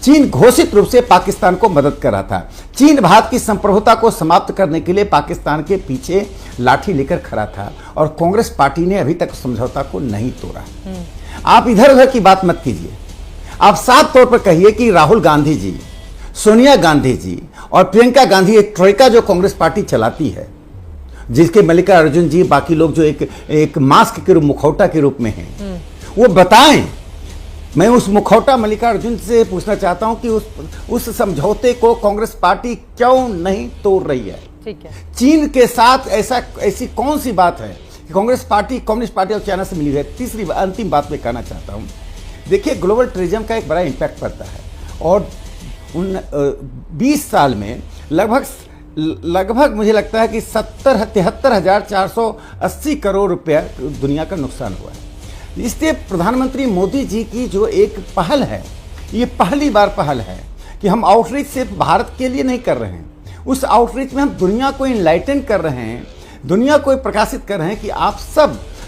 चीन घोषित रूप से पाकिस्तान को मदद कर रहा था, चीन भारत की संप्रभुता को समाप्त करने के लिए पाकिस्तान के पीछे लाठी लेकर खड़ा था, और कांग्रेस पार्टी ने अभी तक समझौता को नहीं तोड़ा। आप इधर उधर की बात मत कीजिए, आप साफ तौर पर कहिए कि राहुल गांधी जी, सोनिया गांधी जी और प्रियंका गांधी एक ट्रोइका जो कांग्रेस पार्टी चलाती है, जिसके मल्लिकार्जुन जी, बाकी लोग जो एक मास्क के रूप, मुखौटा के रूप में हैं, वो बताएं। मैं उस मुखौटा मल्लिकार्जुन से पूछना चाहता हूं कि उस समझौते को कांग्रेस पार्टी क्यों नहीं तोड़ रही है? ठीक है। चीन के साथ ऐसी कौन सी बात है कि कांग्रेस पार्टी कम्युनिस्ट पार्टी और चाइना से मिली हुई है? तीसरी अंतिम बात मैं कहना चाहता हूं, देखिए, ग्लोबल टूरिज्म का एक बड़ा इम्पैक्ट पड़ता है, और 20 साल में लगभग मुझे लगता है कि 73,480 करोड़ रुपया दुनिया का नुकसान हुआ है। इसलिए प्रधानमंत्री मोदी जी की जो एक पहल है, ये पहली बार पहल है कि हम आउटरीच सिर्फ भारत के लिए नहीं कर रहे हैं, उस आउटरीच में हम दुनिया को इनलाइटन कर रहे हैं, दुनिया को प्रकाशित कर रहे हैं कि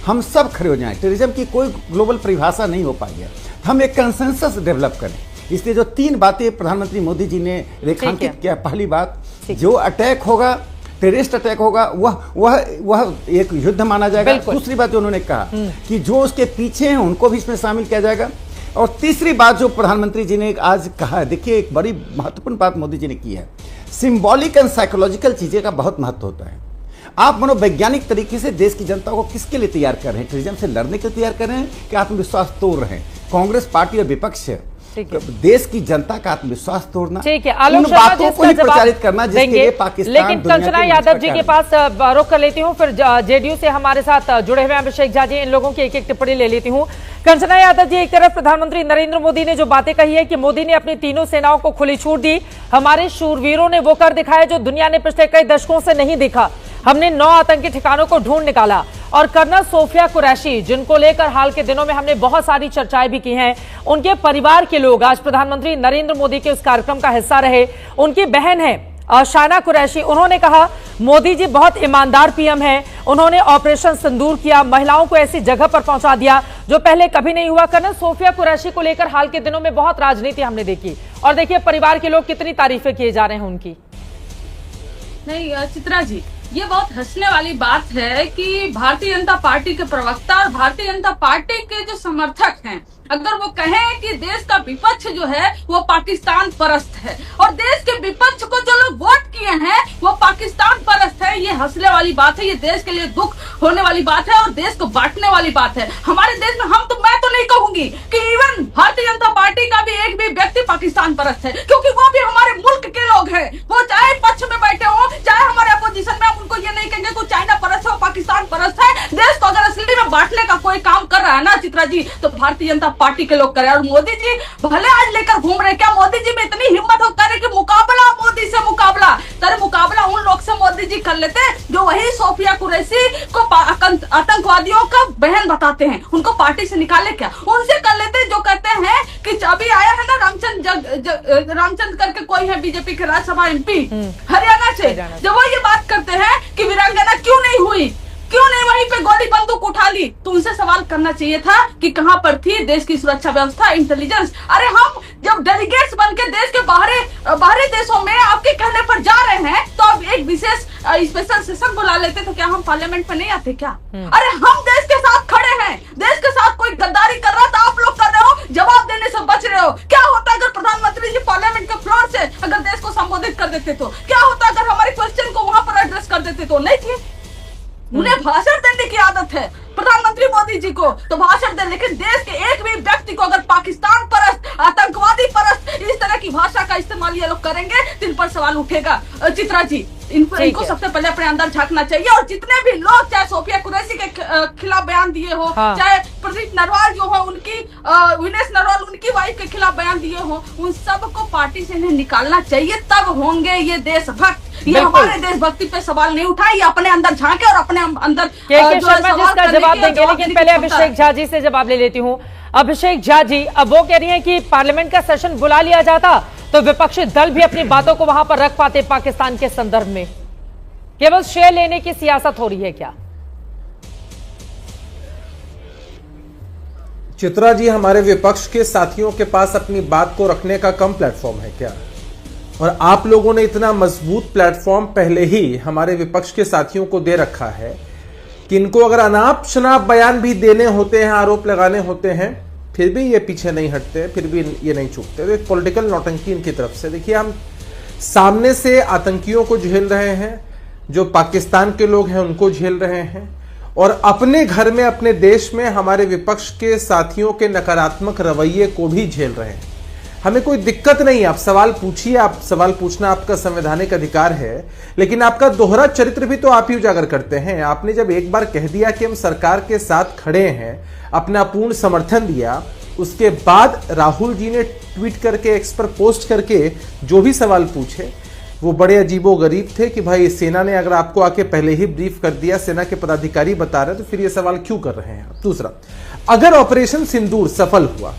हम सब खड़े हो जाएं। टूरिज्म की कोई ग्लोबल परिभाषा नहीं हो पाई है, हम एक कंसेंसस डेवलप करें। इसलिए जो 3 बातें प्रधानमंत्री मोदी जी ने रेखांकित किया, पहली बात, जो अटैक होगा, टेररिस्ट अटैक होगा, वह एक युद्ध माना जाएगा। दूसरी बात जो उन्होंने कहा कि जो उसके पीछे हैं उनको भी इसमें शामिल किया जाएगा। और तीसरी बात जो प्रधानमंत्री जी ने आज कहा है, देखिए, एक बड़ी महत्वपूर्ण बात मोदी जी ने की है, सिंबॉलिक एंड साइकोलॉजिकल चीजें का बहुत महत्व होता है। आप मनोवैज्ञानिक तरीके से देश की जनता को किसके लिए तैयार कर रहे हैं? टूरिज्म से लड़ने के लिए तैयार कर रहे हैं कि आत्मविश्वास तोड़ रहे हैं? कांग्रेस पार्टी और विपक्ष देश की जनता का आत्मविश्वास तोड़ना, ठीक है, आलोक उन बातों को ही प्रचारित करना जिसके लिए पाकिस्तान, लेकिन कंचना यादव जी के पास रुख कर लेती हूँ, फिर जेडीयू से हमारे साथ जुड़े हुए अभिषेक झा जी, इन लोगों की एक एक टिप्पणी ले लेती हूँ। कंचना यादव जी, एक तरफ प्रधानमंत्री नरेंद्र मोदी ने जो बातें कही है कि मोदी ने अपनी तीनों सेनाओं को खुली छूट दी, हमारे शूरवीरों ने वो कर दिखाया जो दुनिया ने पिछले कई दशकों से नहीं देखा, हमने 9 आतंकी ठिकानों को ढूंढ निकाला, और कर्नल सोफिया कुरैशी, जिनको लेकर हाल के दिनों में हमने बहुत सारी चर्चाएं भी की हैं, उनके परिवार के लोग आज प्रधानमंत्री नरेंद्र मोदी के उस कार्यक्रम का हिस्सा रहे। उनकी बहन है शाना कुरैशी, उन्होंने कहा मोदी जी बहुत ईमानदार पीएम हैं, उन्होंने ऑपरेशन सिंदूर किया, महिलाओं को ऐसी जगह पर पहुंचा दिया जो पहले कभी नहीं हुआ। कर्नल सोफिया कुरैशी को लेकर हाल के दिनों में बहुत राजनीति हमने देखी और देखिए परिवार के लोग कितनी तारीफें किए जा रहे हैं उनकी। नहीं चित्रा जी, ये बहुत हंसने वाली बात है कि भारतीय जनता पार्टी के प्रवक्ता और भारतीय जनता पार्टी के जो समर्थक हैं, अगर वो कहें कि देश का विपक्ष जो है वो पाकिस्तान परस्त है और देश के विपक्ष को जो लोग वोट किए हैं वो पाकिस्तान परस्त है, ये हंसने वाली बात है, ये देश के लिए दुख होने वाली बात है और देश को बांटने वाली बात है। हमारे देश में मैं तो नहीं कहूंगी कि इवन भारतीय जनता पार्टी का भी एक भी व्यक्ति पाकिस्तान परस्त है, क्योंकि वो भी हमारे मुल्क के लोग हैं। वो चाहे पक्ष में बैठे हो, चाहे हमारे अपोजिशन में, हम उनको ये नहीं कहेंगे कि चाइना परस्त है, पाकिस्तान परस्त है। देश को अगर असली में बांटने का कोई काम कर रहा है ना चित्रा जी, तो भारतीय जनता पार्टी के लोग करें। और मोदी जी भले आज लेकर घूम रहे, क्या मोदी जी में इतनी हिम्मत हो करे कि मुकाबला मोदी से मुकाबला तेरे, मुकाबला उन लोग से मोदी जी कर लेते जो वही सोफिया कुरैशी को आतंकवादियों का बहन बताते हैं, उनको पार्टी से निकाले क्या, उनसे कर लेते जो कहते हैं कि अभी आया है ना रामचंद्र करके कोई है बीजेपी के राज्यसभा एमपी हरियाणा से, जब वो ये बात करते हैं कि वीरांगना क्यों नहीं हुई, क्यों नहीं वहीं पे गोली बंदूक उठा ली, तो उनसे सवाल करना चाहिए था कि कहां पर थी देश की सुरक्षा व्यवस्था, इंटेलिजेंस। अरे हम जब डेलीगेट्स बनके देश के बाहरी देशों में आपके कहने पर जा रहे हैं तो अब एक विशेष स्पेशल सेशन बुला लेते, तो क्या हम पार्लियामेंट में नहीं आते क्या? अरे हम देश के साथ खड़े हैं, देश के साथ कोई गद्दारी कर रहा था, आप लोग कर रहे हो, जवाब देने से बच रहे हो। क्या होता अगर प्रधानमंत्री जी पार्लियामेंट के फ्लोर से अगर देश को संबोधित कर देते, तो क्या होता अगर हमारे क्वेश्चन को वहां पर एड्रेस कर देते? तो नहीं थे, उन्हें भाषण देने की आदत है प्रधानमंत्री मोदी जी को, तो भाषण दे, लेकिन देश के एक भी व्यक्ति को अगर पाकिस्तान परस्त, आतंकवादी परस्त इस तरह की भाषा का इस्तेमाल ये लोग करेंगे तो इन पर सवाल उठेगा। चित्रा जी, इनको सबसे पहले अपने अंदर झांकना चाहिए और जितने भी लोग चाहे सोफिया कुरैशी के खिलाफ बयान दिए हो, चाहे प्रदीप नरवाल जो हो उनकी विनेश नरवाल उनकी वाइफ के खिलाफ बयान दिए हो, उन सबको पार्टी से इन्हें निकालना चाहिए, तब होंगे ये देशभक्त। ये हमारे देशभक्ति पे सवाल नहीं उठाए, ये अपने अंदर झांके और अपने अंदर जिसका जवाब देंगे। लेकिन पहले अभिषेक झा जी से जवाब ले लेती हूँ। अभिषेक झा जी, अब वो कह रही हैं कि पार्लियामेंट का सेशन बुला लिया जाता तो विपक्षी दल भी अपनी बातों को वहां पर रख पाते पाकिस्तान के संदर्भ में, केवल शेयर लेने की सियासत हो रही है क्या? चित्रा जी, हमारे विपक्ष के साथियों के पास अपनी बात को रखने का कम प्लेटफॉर्म है क्या? और आप लोगों ने इतना मजबूत प्लेटफॉर्म पहले ही हमारे विपक्ष के साथियों को दे रखा है कि इनको अगर अनाप शनाप बयान भी देने होते हैं, आरोप लगाने होते हैं, फिर भी ये पीछे नहीं हटते, फिर भी ये नहीं चूकते। तो एक पॉलिटिकल नौटंकी इनकी तरफ से। देखिए, हम सामने से आतंकियों को झेल रहे हैं, जो पाकिस्तान के लोग हैं उनको झेल रहे हैं, और अपने घर में, अपने देश में हमारे विपक्ष के साथियों के नकारात्मक रवैये को भी झेल रहे हैं। हमें कोई दिक्कत नहीं है, आप सवाल पूछिए, आप सवाल पूछना आपका संवैधानिक अधिकार है, लेकिन आपका दोहरा चरित्र भी तो आप ही उजागर करते हैं। आपने जब एक बार कह दिया कि हम सरकार के साथ खड़े हैं, अपना पूर्ण समर्थन दिया, उसके बाद राहुल जी ने ट्वीट करके, एक्स पर पोस्ट करके जो भी सवाल पूछे वो बड़े अजीबोगरीब थे कि भाई सेना ने अगर आपको आके पहले ही ब्रीफ कर दिया, सेना के पदाधिकारी बता रहे तो फिर ये सवाल क्यों कर रहे हैं? दूसरा, अगर ऑपरेशन सिंदूर सफल हुआ,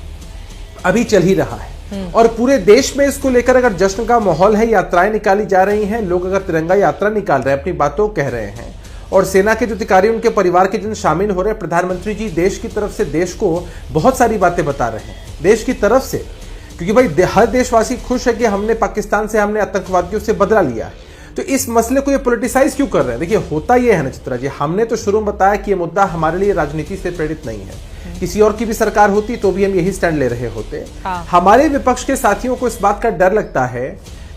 अभी चल ही रहा है और पूरे देश में इसको लेकर अगर जश्न का माहौल है, यात्राएं निकाली जा रही हैं, लोग अगर तिरंगा यात्रा निकाल रहे हैं, अपनी बातों कह रहे हैं, और सेना के जो अधिकारी, उनके परिवार के जन शामिल हो रहे हैं, प्रधानमंत्री जी देश की तरफ से देश को बहुत सारी बातें बता रहे हैं, देश की तरफ से, क्योंकि भाई हर देशवासी खुश है कि हमने पाकिस्तान से, हमने आतंकवादियों से बदला लिया है। तो इस मसले को ये पॉलिटिसाइज क्यों कर रहे हैं? देखिए, होता ये है ना चित्रा जी, हमने तो शुरू में बताया कि ये मुद्दा हमारे लिए राजनीति से प्रेरित नहीं है, किसी और की भी सरकार होती तो भी हम यही स्टैंड ले रहे होते। हमारे विपक्ष के साथियों को इस बात का डर लगता है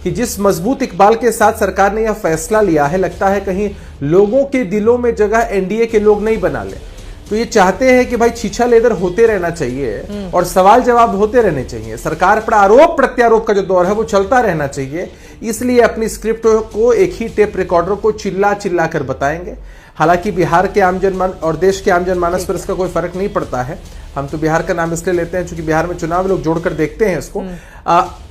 कि जिस मजबूत इकबाल के साथ सरकार ने यह फैसला लिया है, लगता है कहीं लोगों के दिलों में जगह एनडीए के लोग नहीं बना ले। तो ये चाहते हैं कि भाई छीछा लेदर होते रहना चाहिए और सवाल जवाब होते रहने चाहिए, सरकार पर आरोप प्रत्यारोप का जो दौर है वो चलता रहना चाहिए। इसलिए अपनी स्क्रिप्ट को एक ही टेप रिकॉर्डर को चिल्ला चिल्ला कर बताएंगे। हालांकि बिहार के आम जनमान और देश के आम जनमानस पर इसका कोई फर्क नहीं पड़ता है। हम तो बिहार का नाम इसलिए लेते हैं क्योंकि बिहार में चुनाव लोग जोड़कर देखते हैं इसको।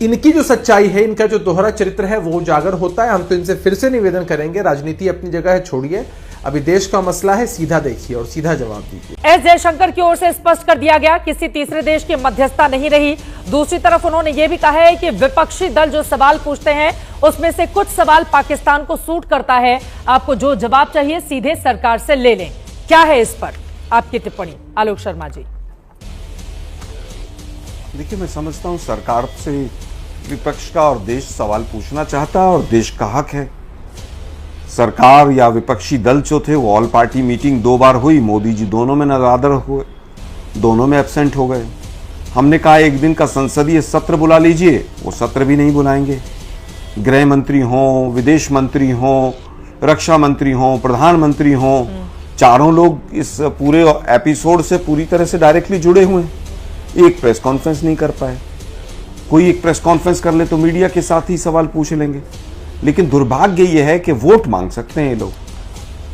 इनकी जो सच्चाई है, इनका जो दोहरा चरित्र है वो उजागर होता है। हम तो इनसे फिर से निवेदन करेंगे, राजनीति अपनी जगह है, छोड़िए, अभी देश का मसला है, सीधा देखिए और सीधा जवाब दीजिए। एस जयशंकर की ओर से स्पष्ट कर दिया गया, किसी तीसरे देश की मध्यस्थता नहीं रही। दूसरी तरफ उन्होंने यह भी कहा है कि विपक्षी दल जो सवाल पूछते हैं उसमें से कुछ सवाल पाकिस्तान को सूट करता है, आपको जो जवाब चाहिए सीधे सरकार से ले लें। क्या है इस पर आपकी टिप्पणी, आलोक शर्मा जी? देखिए, मैं समझता हूं सरकार से विपक्ष का और देश सवाल पूछना चाहता है और देश का हक है। सरकार या विपक्षी दल जो थे वो ऑल पार्टी मीटिंग 2 बार हुई, मोदी जी दोनों में नदारद हुए, दोनों में एब्सेंट हो गए। हमने कहा एक दिन का संसदीय सत्र बुला लीजिए, वो सत्र भी नहीं बुलाएंगे। गृह मंत्री हों, विदेश मंत्री हों, रक्षा मंत्री हों, प्रधानमंत्री हों, चारों लोग इस पूरे एपिसोड से पूरी तरह से डायरेक्टली जुड़े हुए हैं। एक प्रेस कॉन्फ्रेंस नहीं कर पाए। कोई एक प्रेस कॉन्फ्रेंस कर ले तो मीडिया के साथ ही सवाल पूछ लेंगे। लेकिन दुर्भाग्य यह है कि वोट मांग सकते हैं ये लोग।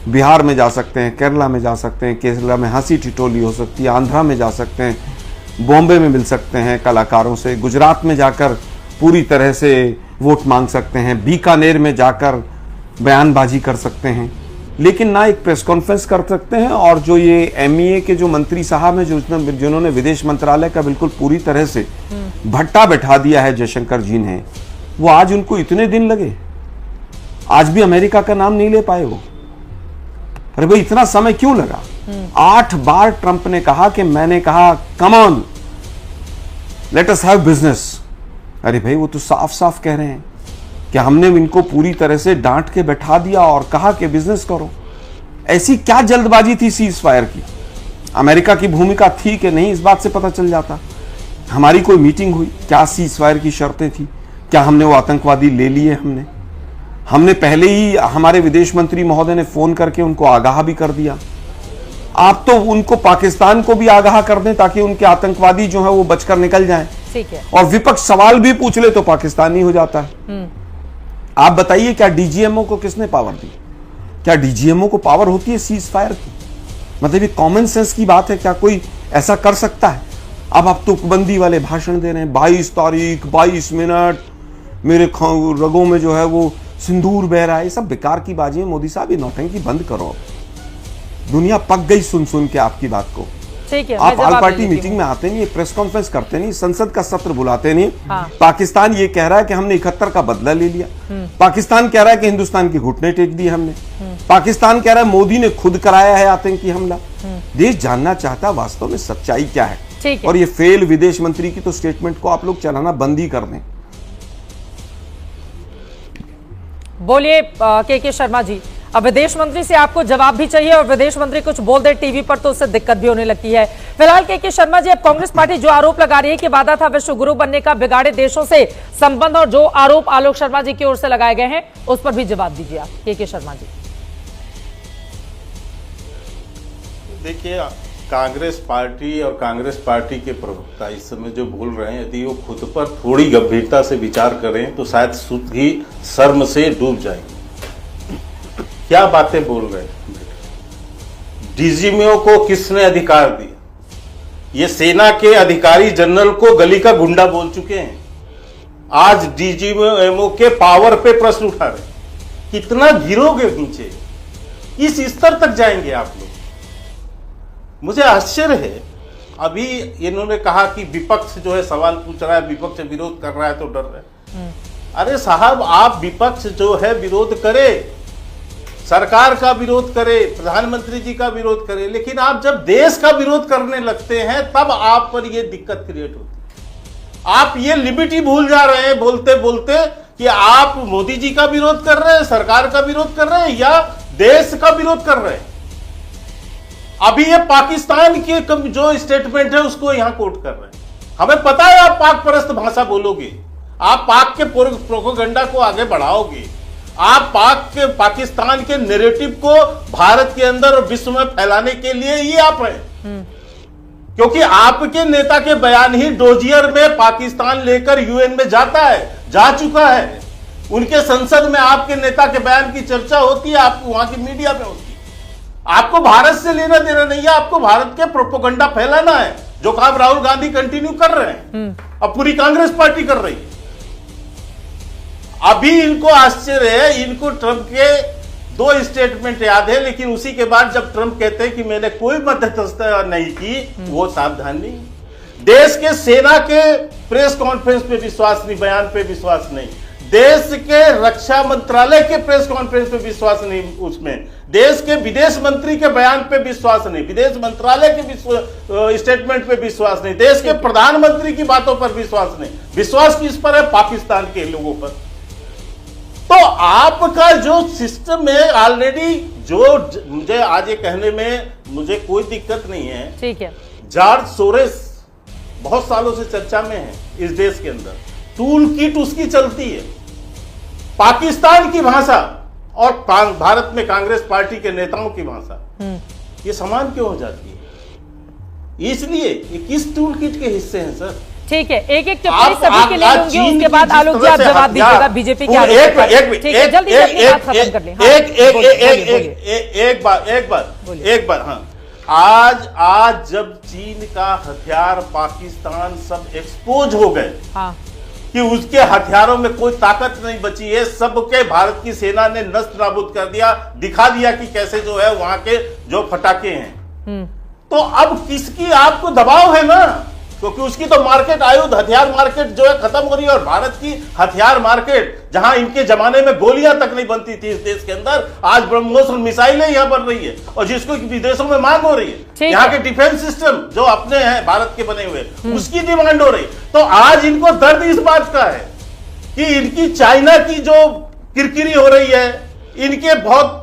बिहार में जा सकते हैं, केरला में जा सकते हैं, केरला में हंसी ठिठोली हो सकती है, आंध्रा में जा सकते हैं, बॉम्बे में मिल सकते हैं कलाकारों से, गुजरात में जाकर पूरी तरह से वोट मांग सकते हैं, बीकानेर में जाकर बयानबाजी कर सकते हैं, लेकिन ना एक प्रेस कॉन्फ्रेंस कर सकते हैं। और जो ये एमईए के जो मंत्री साहब हैं जिन्होंने विदेश मंत्रालय का बिल्कुल पूरी तरह से भट्टा बैठा दिया है जयशंकर जी ने, वो आज उनको इतने दिन लगे, आज भी अमेरिका का नाम नहीं ले पाए वो। अरे भाई, इतना समय क्यों लगा? 8 बार ट्रंप ने कहा कि मैंने कहा come on let us have business. अरे भाई, वो तो साफ साफ कह रहे हैं कि हमने इनको पूरी तरह से डांट के बैठा दिया और कहा कि बिजनेस करो। ऐसी क्या जल्दबाजी थी सीज फायर की? अमेरिका की भूमिका थी कि नहीं, इस बात से पता चल जाता। हमारी कोई मीटिंग हुई, क्या सीज फायर की शर्तें थी? क्या हमने वो आतंकवादी ले लिए? हमने पहले ही हमारे विदेश मंत्री महोदय ने फोन करके उनको आगाह भी कर दिया। आप तो उनको पाकिस्तान को भी आगाह कर दें ताकि उनके आतंकवादी जो है वो बचकर निकल जाएं। ठीक है। और विपक्ष सवाल भी पूछ ले तो पाकिस्तानी हो जाता है। आप बताइए, क्या डीजीएमओ को किसने पावर दी? क्या डीजीएमओ को पावर होती है सीज फायर की? मतलब ये कॉमन सेंस की बात है, क्या कोई ऐसा कर सकता है? अब आप तुकबंदी वाले भाषण दे रहे हैं, 22 तारीख 22 मिनट मेरे रगों में जो है वो सिंदूर बह रहा है। ये सब बेकार की बाजी है। मोदी साहब, ये नौटंकी बंद करो। दुनिया पक गई सुन सुन के आपकी बात को। ठीक है, आप ऑल पार्टी मीटिंग में आते नहीं, प्रेस कॉन्फ्रेंस करते नहीं, संसद का सत्र बुलाते नहीं। पाकिस्तान ये कह रहा है कि हमने 71 का बदला ले लिया। पाकिस्तान कह रहा है कि हिंदुस्तान के घुटने टेक दिए हमने। पाकिस्तान कह रहा है मोदी ने खुद कराया है आतंकी हमला। देश जानना चाहता है वास्तव में सच्चाई क्या है। और ये फेल विदेश मंत्री की तो स्टेटमेंट को आप लोग चलाना बंद ही कर दें। बोलिए के शर्मा जी, अब विदेश मंत्री से आपको जवाब भी चाहिए और विदेश मंत्री कुछ बोल दे टीवी पर तो उससे दिक्कत भी होने लगती है। फिलहाल के शर्मा जी, अब कांग्रेस पार्टी जो आरोप लगा रही है कि वादा था विश्व गुरु बनने का, बिगाड़े देशों से संबंध, और जो आरोप आलोक शर्मा जी की ओर से लगाए गए हैं उस पर भी जवाब दीजिए आप के शर्मा जी। देखिए, कांग्रेस पार्टी और कांग्रेस पार्टी के प्रवक्ता इस समय जो बोल रहे हैं, यदि वो खुद पर थोड़ी गंभीरता से विचार करें तो शायद खुद ही शर्म से डूब जाएंगे। क्या बातें बोल रहे हैं? डीजीएमओ को किसने अधिकार दिया? ये सेना के अधिकारी जनरल को गली का गुंडा बोल चुके हैं। आज डीजीएमओ के पावर पे प्रश्न उठा रहे। कितना गिरोगे नीचे? इस स्तर तक जाएंगे आप लोग? मुझे आश्चर्य है। अभी इन्होंने कहा कि विपक्ष जो है सवाल पूछ रहा है, विपक्ष विरोध कर रहा है तो डर रहे हैं। अरे साहब, आप विपक्ष जो है विरोध करे, सरकार का विरोध करे, प्रधानमंत्री जी का विरोध करे, लेकिन आप जब देश का विरोध करने लगते हैं तब आप पर यह दिक्कत क्रिएट होती है। आप ये लिबर्टी भूल जा रहे हैं बोलते बोलते कि आप मोदी जी का विरोध कर रहे हैं, सरकार का विरोध कर रहे हैं या देश का विरोध कर रहे हैं। अभी ये पाकिस्तान की जो स्टेटमेंट है उसको यहां कोट कर रहे हैं। हमें पता है आप पाक परस्त भाषा बोलोगे, आप पाक के प्रोपेगेंडा को आगे बढ़ाओगे, आप पाकिस्तान के नैरेटिव को भारत के अंदर और विश्व में फैलाने के लिए ही आप हैं। क्योंकि आपके नेता के बयान ही डोजियर में पाकिस्तान लेकर यूएन में जाता है, जा चुका है। उनके संसद में आपके नेता के बयान की चर्चा होती है, आपको वहां की मीडिया में होती है। आपको भारत से लेना देना नहीं है, आपको भारत के प्रोपेगेंडा फैलाना है, जो काम राहुल गांधी कंटिन्यू कर रहे हैं और पूरी कांग्रेस पार्टी कर रही है। अभी इनको आश्चर्य है, इनको ट्रंप के 2 स्टेटमेंट याद है, लेकिन उसी के बाद जब ट्रंप कहते हैं कि मैंने कोई मध्यस्थता नहीं की, वो सावधान नहीं। देश के सेना के प्रेस कॉन्फ्रेंस पे विश्वास नहीं, बयान पे विश्वास नहीं, देश के रक्षा मंत्रालय के प्रेस कॉन्फ्रेंस पे विश्वास नहीं, उसमें देश के विदेश मंत्री के बयान पे विश्वास नहीं, विदेश मंत्रालय के स्टेटमेंट पे विश्वास नहीं, देश के प्रधानमंत्री की बातों पर विश्वास नहीं। विश्वास किस पर है? पाकिस्तान के लोगों पर। तो आपका जो सिस्टम है ऑलरेडी, जो मुझे आज ये कहने में मुझे कोई दिक्कत नहीं है, ठीक है, जॉर्ज सोरेस बहुत सालों से चर्चा में है इस देश के अंदर, टूल किट उसकी चलती है, पाकिस्तान की भाषा और भारत में कांग्रेस पार्टी के नेताओं की भाषा ये समान क्यों हो जाती है? इसलिए ये किस टूल किट के हिस्से हैं सर? ठीक है, एक एक टिप्पणी सभी के लिए लूंगी, उसके बाद आलोक जी आप जवाब दीजिएगा बीजेपी के आरोप पर। ठीक है, जल्दी अपनी बात खत्म कर लें। एक बार हाँ, आज जब चीन का हथियार पाकिस्तान सब एक्सपोज हो गए, हाँ, कि उसके हथियारों में कोई ताकत नहीं बची है, सबके भारत की सेना ने नष्ट नाबूद कर दिया, दिखा दिया कि कैसे जो है वहां के जो फटाके हैं, तो अब किसकी आपको दबाव है ना, क्योंकि उसकी तो मार्केट, आयुध हथियार मार्केट जो है खत्म हो रही है, और भारत की हथियार मार्केट जहां इनके जमाने में गोलियां तक नहीं बनती थी इस देश के अंदर, आज ब्रह्मोस मिसाइलें यहां बन रही है, और जिसको विदेशों में मांग हो रही है, यहाँ के डिफेंस सिस्टम जो अपने हैं भारत के बने हुए, उसकी डिमांड हो रही। तो आज इनको दर्द इस बात का है कि इनकी चाइना की जो किरकिरी हो रही है, इनके बहुत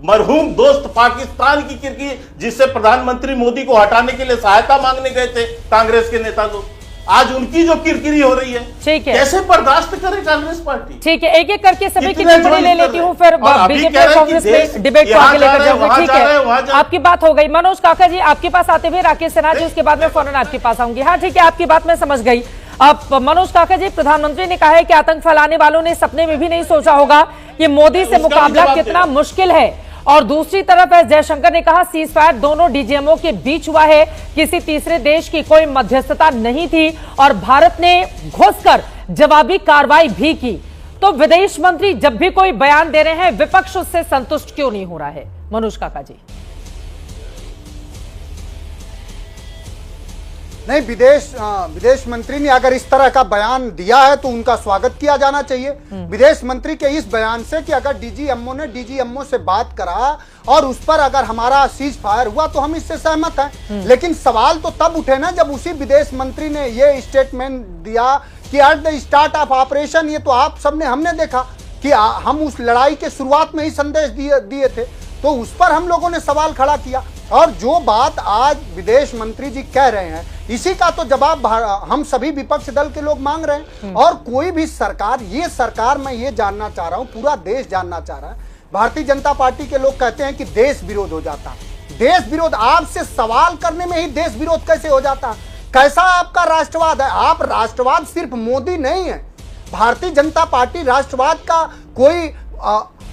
मरहूम दोस्त पाकिस्तान की किरकिरी, जिससे प्रधानमंत्री मोदी को हटाने के लिए सहायता मांगने गए थे कांग्रेस के नेता लोग, आज उनकी जो किरकिरी हो रही है, ठीक है, कैसे बर्दाश्त करे कांग्रेस पार्टी? ठीक है, एक एक करके सभी की टिप्पणी ले लेती हूँ, फिर बीजेपी और कांग्रेस में डिबेट को आगे लेकर जाऊंगी। ठीक है, आपकी बात हो गई। मनोज काका जी आपके पास आते हुए, राकेश सिन्हा जी उसके बाद में फौरन आपके पास आऊंगी। हाँ ठीक है, आपकी बात मैं समझ गई। अब मनोज काका जी, प्रधानमंत्री ने कहा है कि आतंक फैलाने वालों ने सपने में भी नहीं सोचा होगा कि मोदी से मुकाबला कितना मुश्किल है, और दूसरी तरफ एस जयशंकर ने कहा सीज फायर दोनों डीजीएमओ के बीच हुआ है, किसी तीसरे देश की कोई मध्यस्थता नहीं थी और भारत ने घुसकर जवाबी कार्रवाई भी की। तो विदेश मंत्री जब भी कोई बयान दे रहे हैं, विपक्ष उससे संतुष्ट क्यों नहीं हो रहा है? मनोज काका जी। नहीं, विदेश मंत्री ने अगर इस तरह का बयान दिया है तो उनका स्वागत किया जाना चाहिए। विदेश मंत्री के इस बयान से कि अगर डीजीएमओ ने डीजीएमओ से बात करा और उस पर अगर हमारा सीज फायर हुआ तो हम इससे सहमत हैं, लेकिन सवाल तो तब उठे ना जब उसी विदेश मंत्री ने ये स्टेटमेंट दिया कि at the start of operation, ये तो आप सबने हमने देखा कि हम उस लड़ाई के शुरुआत में ही संदेश दिए थे, तो उस पर हम लोगों ने सवाल खड़ा किया। और जो बात आज विदेश मंत्री जी कह रहे हैं, इसी का तो जवाब हम सभी विपक्ष दल के लोग मांग रहे हैं। और कोई भी सरकार, ये सरकार, मैं ये जानना चाह रहा हूं, पूरा देश जानना चाह रहा है, भारतीय जनता पार्टी के लोग कहते हैं कि देश विरोध हो जाता है। देश विरोध, आपसे सवाल करने में ही देश विरोध कैसे हो जाता है? कैसा आपका राष्ट्रवाद है? आप राष्ट्रवाद सिर्फ मोदी नहीं है, भारतीय जनता पार्टी राष्ट्रवाद का कोई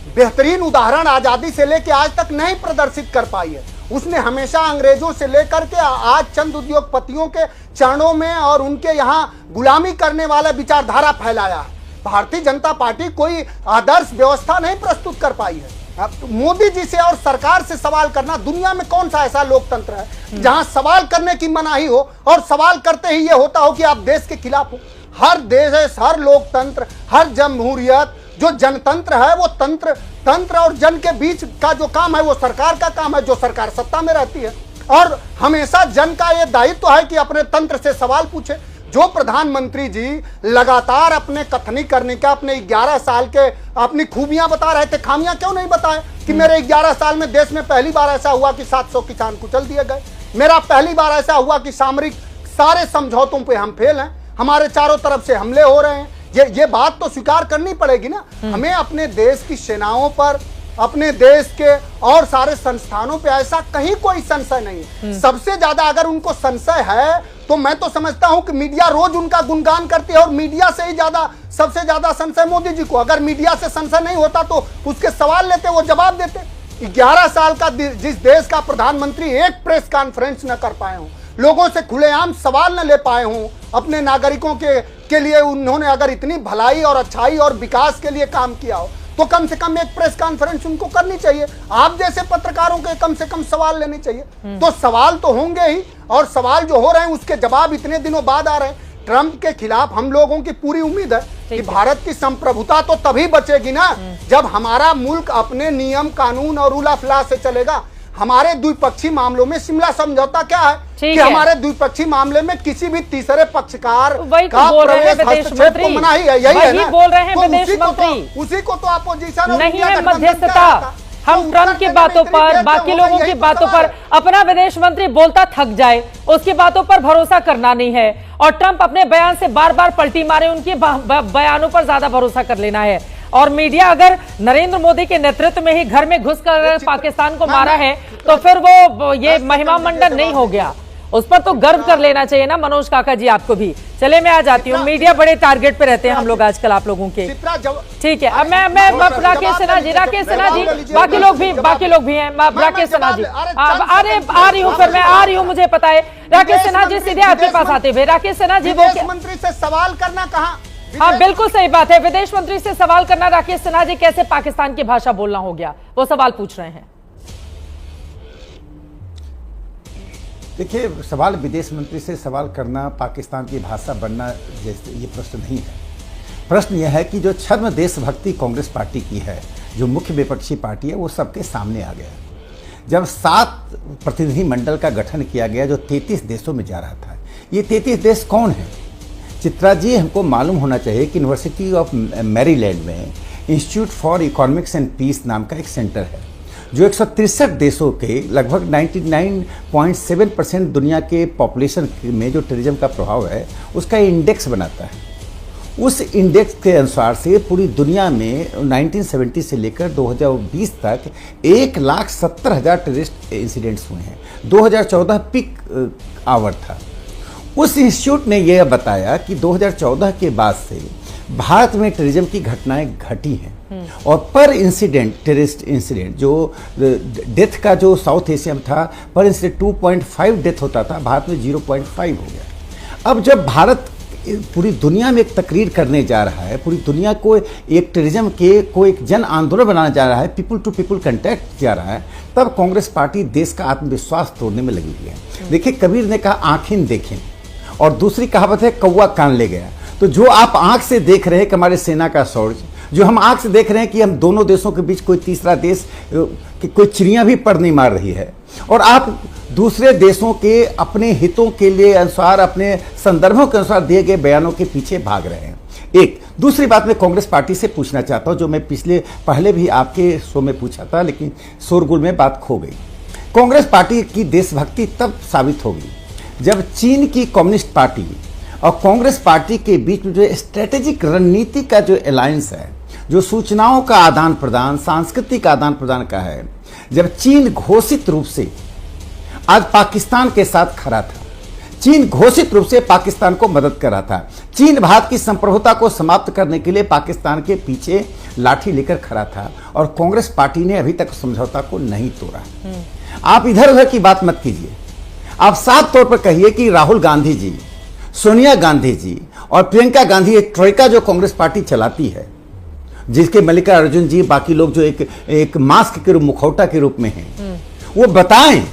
बेहतरीन उदाहरण आजादी से लेकर आज तक नहीं प्रदर्शित कर पाई है। उसने हमेशा अंग्रेजों से लेकर के आज चंद उद्योगपतियों के चरणों में और उनके यहाँ गुलामी करने वाला विचारधारा फैलाया है। भारतीय जनता पार्टी कोई आदर्श व्यवस्था नहीं प्रस्तुत कर पाई है। मोदी जी से और सरकार से सवाल करना, दुनिया में कौन सा ऐसा लोकतंत्र है जहां सवाल करने की मनाही हो और सवाल करते ही ये होता हो कि आप देश के खिलाफ हो? हर देश, हर लोकतंत्र, हर जमहूरियत, जो जनतंत्र है वो तंत्र और जन के बीच का जो काम है वो सरकार का काम है, जो सरकार सत्ता में रहती है। और हमेशा जन का ये दायित्व है कि अपने तंत्र से सवाल पूछे। जो प्रधानमंत्री जी लगातार अपने कथनी करने का, अपने 11 साल के अपनी खूबियां बता रहे थे, खामियां क्यों नहीं बताए कि मेरे 11 साल में देश में पहली बार ऐसा हुआ कि 700 किसान कुचल दिए गए, मेरा पहली बार ऐसा हुआ कि सामरिक सारे समझौतों पे हम फेल हैं, हमारे चारों तरफ से हमले हो रहे हैं। ये बात तो स्वीकार करनी पड़ेगी ना। हमें अपने देश की सेनाओं पर, अपने देश के और सारे संस्थानों पे ऐसा कहीं कोई संशय नहीं है। सबसे ज्यादा अगर उनको संशय है तो मैं तो समझता हूं कि मीडिया रोज उनका गुणगान करती है, और मीडिया से ही ज्यादा, सबसे ज्यादा संशय मोदी जी को। अगर मीडिया से संशय नहीं होता तो उसके सवाल लेते, वो जवाब देते। 11 साल का जिस देश का प्रधानमंत्री एक प्रेस कॉन्फ्रेंस न कर पाए हों, लोगों से खुलेआम सवाल न ले पाए हों, अपने नागरिकों के लिए उन्होंने अगर इतनी भलाई और अच्छाई और विकास के लिए काम किया हो, तो कम से कम एक प्रेस कॉन्फ्रेंस उनको करनी चाहिए, आप जैसे पत्रकारों के कम से कम सवाल लेने चाहिए। तो सवाल तो होंगे ही, और सवाल जो हो रहे हैं उसके जवाब इतने दिनों बाद आ रहे हैं। ट्रंप के खिलाफ हम लोगों की पूरी उम्मीद है कि भारत की संप्रभुता तो तभी बचेगी ना जब हमारा मुल्क अपने नियम कानून और रूल ऑफ लॉ से चलेगा। हमारे द्विपक्षीय मामलों में शिमला समझौता क्या है कि हमारे द्विपक्षीय मामले में किसी भी तीसरे पक्षकार का प्रवेश हस्तक्षेप को मनाही है, यही है ना। बोल रहे हैं विदेश मंत्री, उसी को तो अपोजिशन नहीं है मध्यस्थता। हम ट्रंप की बातों पर, बाकी लोगों की बातों पर, अपना विदेश मंत्री बोलता थक जाए, उसकी बातों पर भरोसा करना नहीं है, और ट्रंप अपने बयान से बार बार पलटी मारे, उनके बयानों पर ज्यादा भरोसा कर लेना है। और मीडिया अगर नरेंद्र मोदी के नेतृत्व में ही घर में घुसकर पाकिस्तान को मारा है तो फिर वो ये महिमा मंडन नहीं हो गया, उस पर तो गर्व कर लेना चाहिए ना मनोज काका जी, आपको भी। चले मैं आ जाती हूँ, मीडिया बड़े टारगेट पे रहते हैं हम लोग आजकल आप लोगों के। ठीक है, अब मैं राकेश सिन्हा जी, बाकी लोग भी हैं, राकेश सिन्हा जी अरे आ रही हूँ, फिर मैं आ रही हूँ, मुझे पता है। राकेश सिन्हा जी सीधे आपके पास आते हुए, राकेश सिन्हा जी विदेश मंत्री से सवाल करना कहाँ? हाँ बिल्कुल सही बात है, विदेश मंत्री से सवाल करना। राकेश सिन्हा जी कैसे पाकिस्तान की भाषा बोलना हो गया, वो सवाल पूछ रहे हैं। देखिए, सवाल विदेश मंत्री से सवाल करना, पाकिस्तान की भाषा बनना, जैसे ये प्रश्न नहीं है। प्रश्न यह है कि जो छद्म देशभक्ति कांग्रेस पार्टी की है, जो मुख्य विपक्षी पार्टी है, वो सबके सामने आ गया। जब 7 प्रतिनिधि मंडल का गठन किया गया जो 33 देशों में जा रहा था, ये 33 देश कौन है? चित्रा जी, हमको मालूम होना चाहिए कि यूनिवर्सिटी ऑफ मैरीलैंड में Institute for Economics and Peace नाम का एक सेंटर है जो 163 देशों के लगभग 99.7% दुनिया के पॉपुलेशन में जो टूरिज्म का प्रभाव है उसका इंडेक्स बनाता है। उस इंडेक्स के अनुसार से पूरी दुनिया में 1970 से लेकर 2020 तक 1,70,000 टूरिस्ट इंसिडेंट्स हुए हैं। 2014 पीक आवर था। उस इंस्टीट्यूट ने यह बताया कि 2014 के बाद से भारत में टूरिज्म की घटनाएं घटी हैं और पर इंसिडेंट टेररिस्ट इंसिडेंट जो डेथ का जो साउथ एशिया में था पर इंसिडेंट 2.5 डेथ होता था, भारत में 0.5 हो गया। अब जब भारत पूरी दुनिया में एक तकरीर करने जा रहा है, पूरी दुनिया को एक टूरिज्म के को एक जन आंदोलन बनाने जा रहा है, पीपल टू पीपल कंटैक्ट जा रहा है, तब कांग्रेस पार्टी देश का आत्मविश्वास तोड़ने में लगी हुई है। देखिए, कबीर ने कहा आंखें देखें, और दूसरी कहावत है कौवा कान ले गया। तो जो आप आंख से देख रहे हैं कि हमारे सेना का शौर्य, जो हम आंख से देख रहे हैं कि हम दोनों देशों के बीच कोई तीसरा देश कि कोई चिड़िया भी पर नहीं मार रही है, और आप दूसरे देशों के अपने हितों के लिए अनुसार, अपने संदर्भों के अनुसार दिए गए बयानों के पीछे भाग रहे हैं। एक दूसरी बात मैं कांग्रेस पार्टी से पूछना चाहता हूं, जो मैं पहले भी आपके शो में पूछा था, लेकिन शोरगुल में बात खो गई। कांग्रेस पार्टी की देशभक्ति तब साबित होगी जब चीन की कम्युनिस्ट पार्टी और कांग्रेस पार्टी के बीच में जो स्ट्रेटेजिक रणनीति का जो अलायंस है, जो सूचनाओं का आदान प्रदान, सांस्कृतिक आदान प्रदान का है, जब चीन घोषित रूप से आज पाकिस्तान के साथ खड़ा था, चीन घोषित रूप से पाकिस्तान को मदद कर रहा था, चीन भारत की संप्रभुता को समाप्त करने के लिए पाकिस्तान के पीछे लाठी लेकर खड़ा था, और कांग्रेस पार्टी ने अभी तक समझौता को नहीं तोड़ा। आप इधर उधर की बात मत कीजिए, आप साफ तौर पर कहिए कि राहुल गांधी जी, सोनिया गांधी जी और प्रियंका गांधी, एक ट्रोइका जो कांग्रेस पार्टी चलाती है, जिसके मल्लिकार्जुन जी, बाकी लोग जो एक मास्क के रूप, मुखौटा के रूप में हैं, वो बताएं।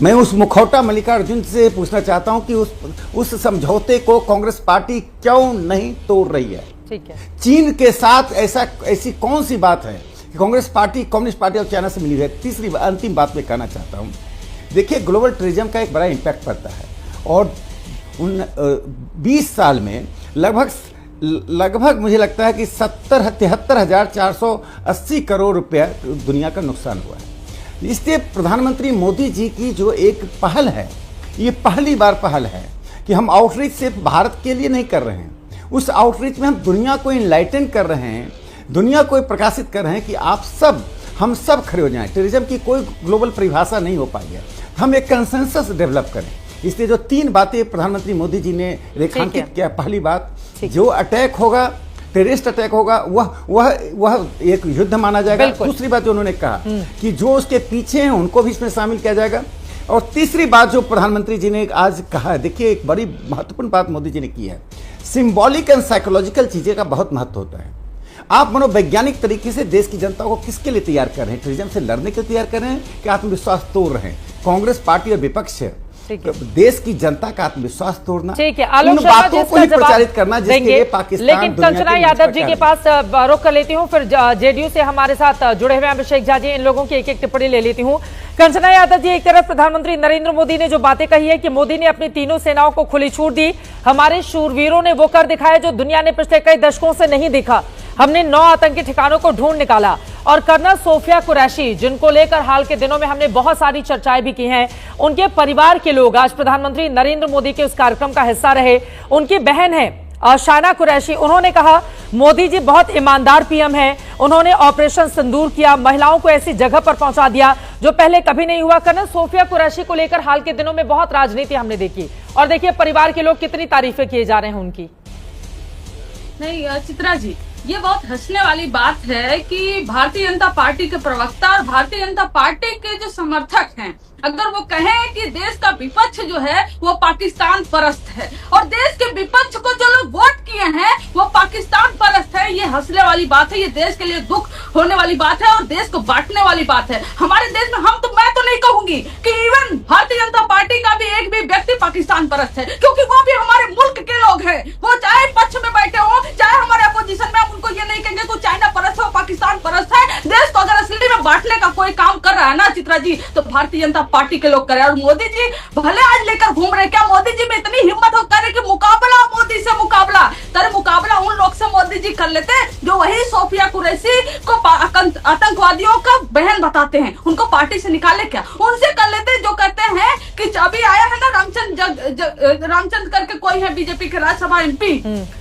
मैं उस मुखौटा मल्लिकार्जुन से पूछना चाहता हूं कि उस समझौते को कांग्रेस पार्टी क्यों नहीं तोड़ रही है? ठीक है, चीन के साथ ऐसी कौन सी बात है कि कांग्रेस पार्टी कम्युनिस्ट पार्टी और चाइना से मिली है? तीसरी अंतिम बात मैं कहना चाहता हूं, देखिए, ग्लोबल टूरिज्म का एक बड़ा इम्पैक्ट पड़ता है, और 20 साल में लगभग मुझे लगता है कि 73,480 करोड़ रुपया दुनिया का नुकसान हुआ है। इसलिए प्रधानमंत्री मोदी जी की जो एक पहल है, ये पहली बार पहल है कि हम आउटरीच सिर्फ भारत के लिए नहीं कर रहे हैं, उस आउटरीच में हम दुनिया को इनलाइटन कर रहे हैं, दुनिया को प्रकाशित कर रहे हैं कि हम सब खड़े हो जाएं। टूरिज्म की कोई ग्लोबल परिभाषा नहीं हो पाई है, हम एक कंसेंसस डेवलप करें। इसलिए जो 3 बातें प्रधानमंत्री मोदी जी ने रेखांकित किया, पहली बात, जो अटैक होगा, टेररिस्ट अटैक होगा, वह एक युद्ध माना जाएगा। दूसरी बात जो उन्होंने कहा कि जो उसके पीछे हैं उनको भी इसमें शामिल किया जाएगा। और तीसरी बात जो प्रधानमंत्री जी ने आज कहा है, देखिए, एक बड़ी महत्वपूर्ण बात मोदी जी ने की है, सिंबॉलिक एंड साइकोलॉजिकल चीजें का बहुत महत्व होता है। आप मनोवैज्ञानिक तरीके से देश की जनता को किसके लिए तैयार कर रहे हैं? टेररिज्म से लड़ने के लिए तैयार कर रहे हैं कि आत्मविश्वास तोड़ रहे हैं? कांग्रेस पार्टी और विपक्ष देश की जनता का आत्मविश्वास तोड़ना, ठीक है, आलोक उन शर्मा बातों को ही प्रचारित करना जिसके लिए पाकिस्तान लेकिन कंचना यादव जी के पास रुख कर लेती हूँ, फिर जेडीयू से हमारे साथ जुड़े हुए अभिषेक झा जी, इन लोगों की एक एक टिप्पणी ले लेती हूँ। कंचना यादव जी, एक तरफ प्रधानमंत्री नरेंद्र मोदी ने जो बातें कही है कि मोदी ने अपनी तीनों सेनाओं को खुली छूट दी, हमारे शूरवीरों ने वो कर दिखाया जो दुनिया ने पिछले कई दशकों से नहीं देखा, हमने 9 आतंकी ठिकानों को ढूंढ निकाला, और कर्नल सोफिया कुरैशी जिनको लेकर हाल के दिनों में हमने बहुत सारी चर्चाएं भी की हैं, उनके परिवार के लोग आज प्रधानमंत्री नरेंद्र मोदी के उस कार्यक्रम का हिस्सा रहे। उनकी बहन है शाना कुरैशी, उन्होंने कहा मोदी जी बहुत ईमानदार पीएम हैं, उन्होंने ऑपरेशन सिंदूर किया, महिलाओं को ऐसी जगह पर पहुंचा दिया जो पहले कभी नहीं हुआ। कर्नल सोफिया कुरैशी को लेकर हाल के दिनों में बहुत राजनीति हमने देखी, और देखिए परिवार के लोग कितनी तारीफें किए जा रहे हैं उनकी। नहीं चित्रा जी, ये बहुत हंसने वाली बात है कि भारतीय जनता पार्टी के प्रवक्ता और भारतीय जनता पार्टी के जो समर्थक हैं, अगर वो कहें कि देश का विपक्ष जो है वो पाकिस्तान परस्त है और देश के विपक्ष को जो लोग वोट किए हैं वो पाकिस्तान परस्त है, ये हंसने वाली बात है, ये देश के लिए दुख होने वाली बात है और देश को बांटने वाली बात है। हमारे देश में मैं तो नहीं कहूंगी कि इवन भारतीय जनता पार्टी का भी एक भी व्यक्ति पाकिस्तान परस्त है, क्योंकि वो भी हमारे मुल्क के लोग हैं। वो चाहे पक्ष में बैठे हो, चाहे हमारे अपोजिशन में, हम उनको ये नहीं कहेंगे कि चाइना परस्त है, पाकिस्तान परस्त है। देश को अगर असली में बांटने का कोई काम कर रहा है ना चित्रा जी, तो भारतीय जनता पार्टी के लोग करे। और मोदी जी भले आज लेकर घूम रहे, क्या मोदी जी में इतनी हिम्मत हो करे कि मुकाबला मोदी से मुकाबला तेरे मुकाबला उन लोग से मोदी जी कर लेते जो वही सोफिया कुरैशी को आतंकवादियों का बहन बताते हैं, उनको पार्टी से निकाले, क्या उनसे कर लेते जो कहते हैं कि अभी आया है ना रामचंद्र करके कोई है बीजेपी के राज्यसभा एमपी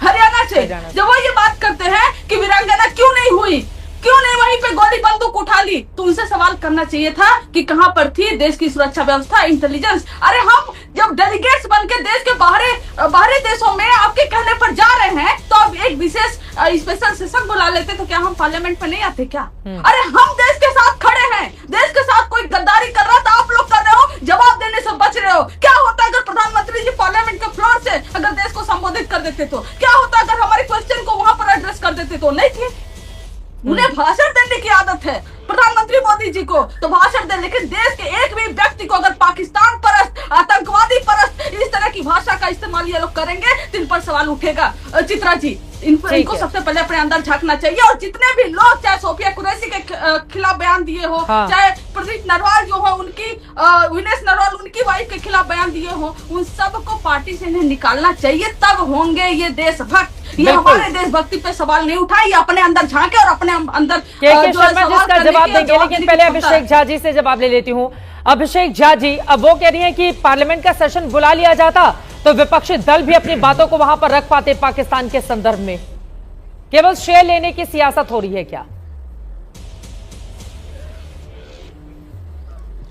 हरियाणा से, जब वो ये बात करते हैं कि वीरांगना क्यों नहीं हुई, क्यों नहीं वहीं पे गोली बंदूक उठा ली, तो उनसे सवाल करना चाहिए था कि कहां पर थी देश की सुरक्षा व्यवस्था, इंटेलिजेंस। अरे हम जब डेलीगेट्स बनके देश के बाहरी देशों में आपके कहने पर जा रहे हैं, तो अब एक विशेष स्पेशल सेशन बुला लेते, तो क्या हम पार्लियामेंट में नहीं आते क्या? अरे हम देश के साथ खड़े हैं, देश के साथ कोई गद्दारी कर रहा था, आप लोग कर रहे हो, जवाब देने से बच रहे हो। क्या होता अगर प्रधानमंत्री जी पार्लियामेंट के फ्लोर से अगर देश को संबोधित कर देते, तो क्या होता अगर हमारे क्वेश्चन को वहां पर एड्रेस कर देते? तो नहीं थे, उन्हें भाषण देने की आदत है प्रधानमंत्री मोदी जी को, तो भाषण दे, लेकिन देश के एक भी व्यक्ति को अगर पाकिस्तान परस्त, आतंकवादी परस्त, इस तरह की भाषा का इस्तेमाल ये लोग करेंगे तो इन पर सवाल उठेगा। चित्रा जी, इनको सबसे पहले अपने अंदर झांकना चाहिए, और जितने भी लोग चाहे सोफिया कुरैशी के खिलाफ बयान दिए हो, चाहे प्रदीप नरवाल जो हो उनकी विनेश नरवाल उनकी वाइफ के खिलाफ बयान दिए हो, उन सबको पार्टी से इन्हें निकालना चाहिए, तब होंगे ये देशभक्त। ये हमारे देशभक्ति पे सवाल नहीं उठाए, ये अपने अंदर झांके और अपने अंदर जिसका जवाब देंगे। लेकिन पहले अभिषेक झा जी से जवाब ले लेती हूँ। अभिषेक झा जी, अब वो कह रही हैं कि पार्लियामेंट का सेशन बुला लिया जाता तो विपक्षी दल भी अपनी बातों को वहां पर रख पाते पाकिस्तान के संदर्भ में, केवल शेयर लेने की सियासत हो रही है क्या?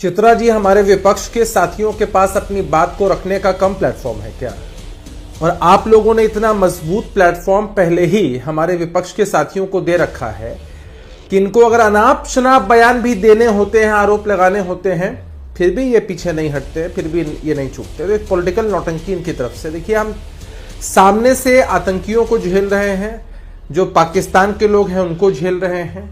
चित्रा जी, हमारे विपक्ष के साथियों के पास अपनी बात को रखने का कम प्लेटफॉर्म है क्या? और आप लोगों ने इतना मजबूत प्लेटफॉर्म पहले ही हमारे विपक्ष के साथियों को दे रखा है कि इनको अगर अनाप शनाप बयान भी देने होते हैं, आरोप लगाने होते हैं, फिर भी ये पीछे नहीं हटते, फिर भी ये नहीं चूकते। तो एक पॉलिटिकल नौटंकी इनकी तरफ से। देखिए, हम सामने से आतंकियों को झेल रहे हैं, जो पाकिस्तान के लोग हैं उनको झेल रहे हैं,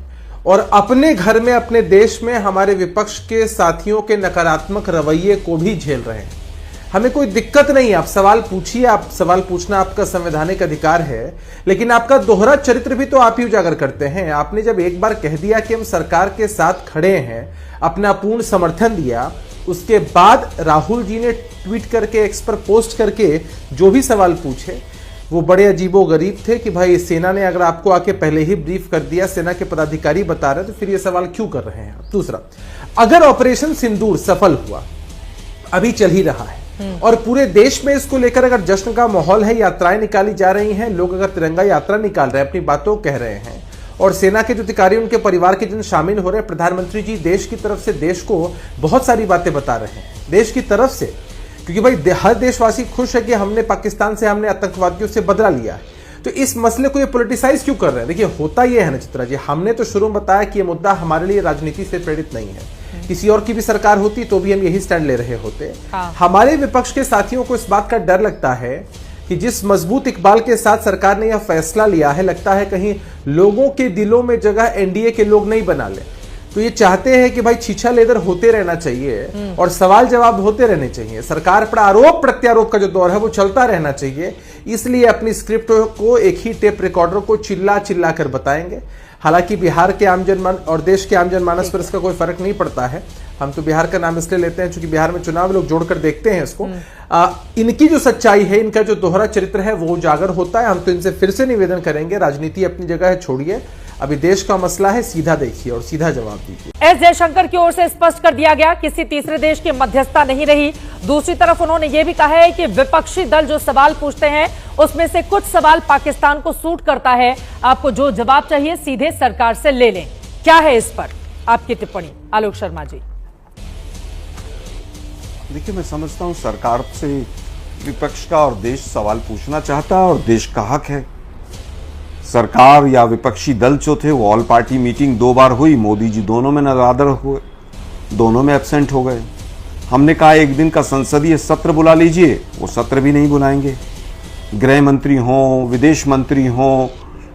और अपने घर में, अपने देश में हमारे विपक्ष के साथियों के नकारात्मक रवैये को भी झेल रहे हैं। हमें कोई दिक्कत नहीं है, आप सवाल पूछिए, आप सवाल पूछना आपका संवैधानिक अधिकार है, लेकिन आपका दोहरा चरित्र भी तो आप ही उजागर करते हैं। आपने जब एक बार कह दिया कि हम सरकार के साथ खड़े हैं, अपना पूर्ण समर्थन दिया, उसके बाद राहुल जी ने ट्वीट करके, एक्स पर पोस्ट करके जो भी सवाल पूछे वो बड़े अजीबो गरीब थे कि भाई सेना ने अगर आपको आके पहले ही ब्रीफ कर दिया, सेना के पदाधिकारी बता रहे, तो फिर ये सवाल क्यों कर रहे हैं? दूसरा, अगर ऑपरेशन सिंदूर सफल हुआ, अभी चल ही रहा है और पूरे देश में इसको लेकर अगर जश्न का माहौल है, यात्राएं निकाली जा रही हैं, लोग अगर तिरंगा यात्रा निकाल रहे हैं, अपनी बातों कह रहे हैं, और सेना के जो अधिकारी, उनके परिवार के जन शामिल हो रहे हैं, प्रधानमंत्री जी देश की तरफ से देश को बहुत सारी बातें बता रहे हैं, देश की तरफ से, क्योंकि भाई हर देशवासी खुश है कि हमने पाकिस्तान से, हमने आतंकवादियों से बदला लिया है। तो इस मसले को ये पॉलिटिसाइज क्यों कर रहे हैं? देखिए, होता यह है ना चित्रा जी, हमने तो शुरू में बताया कि ये मुद्दा हमारे लिए राजनीति से प्रेरित नहीं है, किसी और की भी सरकार होती तो भी हम यही स्टैंड ले रहे होते। हमारे विपक्ष के साथियों को इस बात का डर लगता है कि जिस मजबूत इकबाल के साथ सरकार ने यह फैसला लिया है, लगता है कहीं लोगों के दिलों में जगह एनडीए के लोग नहीं बना ले। तो ये चाहते हैं कि भाई छीछा लेदर होते रहना चाहिए और सवाल जवाब होते रहने चाहिए, सरकार पर आरोप प्रत्यारोप का जो दौर है वो चलता रहना चाहिए। इसलिए अपनी स्क्रिप्ट को एक ही टेप रिकॉर्डर को चिल्ला चिल्ला कर बताएंगे। हालांकि बिहार के आम जनमान और देश के आम जनमानस पर इसका कोई फर्क नहीं पड़ता है। हम तो बिहार का नाम इसलिए लेते हैं क्योंकि बिहार में चुनाव लोग जोड़कर देखते हैं इसको। इनकी जो सच्चाई है, इनका जो दोहरा चरित्र है वो उजागर होता है। हम तो इनसे फिर से निवेदन करेंगे, राजनीति अपनी जगह है, छोड़िए, अभी देश का मसला है, सीधा देखिए और सीधा जवाब दीजिए। एस जयशंकर की ओर से स्पष्ट कर दिया गया, किसी तीसरे देश की मध्यस्थता नहीं रही। दूसरी तरफ उन्होंने यह भी कहा है कि विपक्षी दल जो सवाल पूछते हैं उसमें से कुछ सवाल पाकिस्तान को सूट करता है, आपको जो जवाब चाहिए सीधे सरकार से ले लें। क्या है इस पर आपकी टिप्पणी, आलोक शर्मा जी? देखिए, मैं समझता हूं सरकार से विपक्ष का और देश सवाल पूछना चाहता है और देश का हक है। सरकार या विपक्षी दल जो थे वो ऑल पार्टी मीटिंग 2 बार हुई, मोदी जी दोनों में नदारद हुए, दोनों में एब्सेंट हो गए। हमने कहा एक दिन का संसदीय सत्र बुला लीजिए, वो सत्र भी नहीं बुलाएंगे। गृह मंत्री हों, विदेश मंत्री हों,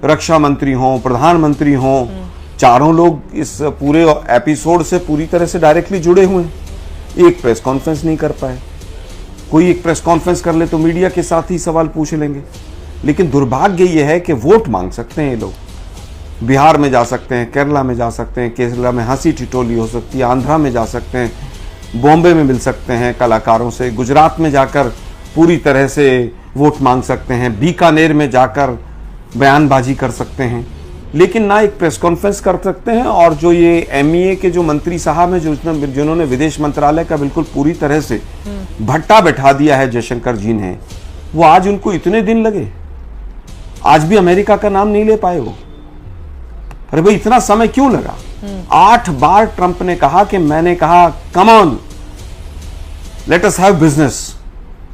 रक्षा मंत्री हों, प्रधानमंत्री हों, चारों लोग इस पूरे एपिसोड से पूरी तरह से डायरेक्टली जुड़े हुए हैं। एक प्रेस कॉन्फ्रेंस नहीं कर पाए। कोई एक प्रेस कॉन्फ्रेंस कर ले तो मीडिया के साथ ही सवाल पूछ लेंगे। लेकिन दुर्भाग्य यह है कि वोट मांग सकते हैं ये लोग। बिहार में जा सकते हैं, केरला में जा सकते हैं, केरला में हंसी ठिठोली हो सकती है, आंध्रा में जा सकते हैं, बॉम्बे में मिल सकते हैं कलाकारों से, गुजरात में जाकर पूरी तरह से वोट मांग सकते हैं, बीकानेर में जाकर बयानबाजी कर सकते हैं, लेकिन ना एक प्रेस कॉन्फ्रेंस कर सकते हैं। और जो ये एमईए के जो मंत्री साहब हैं, जिन्होंने विदेश मंत्रालय का बिल्कुल पूरी तरह से भट्टा बैठा दिया है जयशंकर जी ने, वो आज उनको इतने दिन लगे, आज भी अमेरिका का नाम नहीं ले पाए वो। अरे भाई, इतना समय क्यों लगा? 8 बार ट्रंप ने कहा कि मैंने कहा come on let us have business.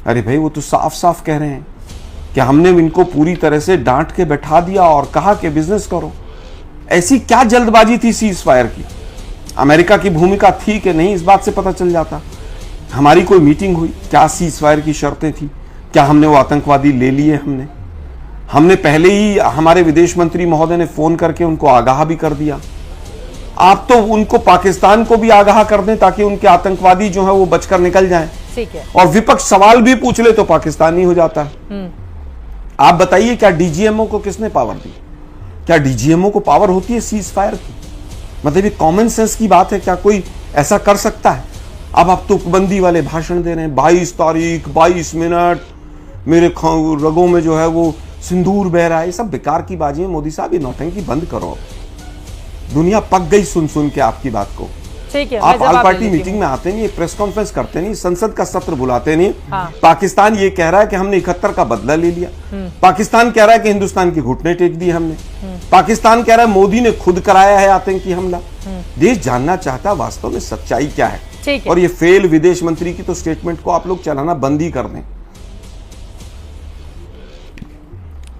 अरे भाई, वो तो साफ साफ कह रहे हैं कि हमने इनको पूरी तरह से डांट के बैठा दिया और कहा कि बिजनेस करो। ऐसी क्या जल्दबाजी थी सीज फायर की? अमेरिका की भूमिका थी कि नहीं, इस बात से पता चल जाता। हमारी कोई मीटिंग हुई, क्या सीज फायर की शर्तें थी? क्या हमने वो आतंकवादी ले लिए? हमने पहले ही हमारे विदेश मंत्री महोदय ने फोन करके उनको आगाह भी कर दिया। आप तो उनको पाकिस्तान को भी आगाह कर दें ताकि उनके आतंकवादी जो है वो बचकर निकल जाएं। ठीक है। और विपक्ष सवाल भी पूछ ले तो पाकिस्तानी हो जाता है। आप बताइए, क्या डीजीएमओ को किसने पावर दी? क्या डीजीएमओ को पावर होती है सीज फायर की? मतलब ये कॉमन सेंस की बात है, क्या कोई ऐसा कर सकता है? अब आप तुकबंदी वाले भाषण दे रहे हैं, 22 तारीख 22 मिनट मेरे रगों में जो है वो सिंदूर बह रहा है। ये सब बेकार की बाजी है। मोदी साहब, ये नौटंकी बंद करो। दुनिया पक गई सुन सुन के आपकी बात को। ठीक है, आप ऑल पार्टी मीटिंग में आते नहीं, प्रेस कॉन्फ्रेंस करते नहीं, संसद का सत्र बुलाते नहीं। पाकिस्तान ये कह रहा है कि हमने 71 का बदला ले लिया। पाकिस्तान कह रहा है कि हिंदुस्तान की घुटने टेक दी हमने। पाकिस्तान कह रहा है मोदी ने खुद कराया है आतंकी हमला। देश जानना चाहता है वास्तव में सच्चाई क्या है। और ये फेल विदेश मंत्री की तो स्टेटमेंट को आप लोग चलाना बंद ही कर दें।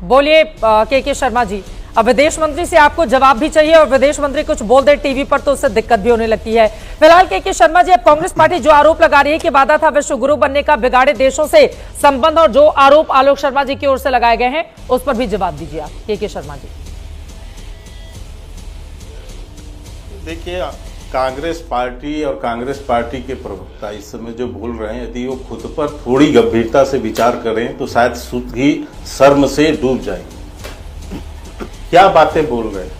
बोलिए के शर्मा जी, अब विदेश मंत्री से आपको जवाब भी चाहिए और विदेश मंत्री कुछ बोल दे टीवी पर तो उससे दिक्कत भी होने लगती है। फिलहाल के शर्मा जी, अब कांग्रेस पार्टी जो आरोप लगा रही है कि वादा था विश्व गुरु बनने का, बिगाड़े देशों से संबंध, और जो आरोप आलोक शर्मा जी की ओर से लगाए गए हैं उस पर भी जवाब दीजिए आप के शर्मा जी। देखिए, कांग्रेस पार्टी और कांग्रेस पार्टी के प्रवक्ता इस समय जो बोल रहे हैं, यदि वो खुद पर थोड़ी गंभीरता से विचार करें तो शायद खुद ही शर्म से डूब जाएंगे। क्या बातें बोल रहे हैं?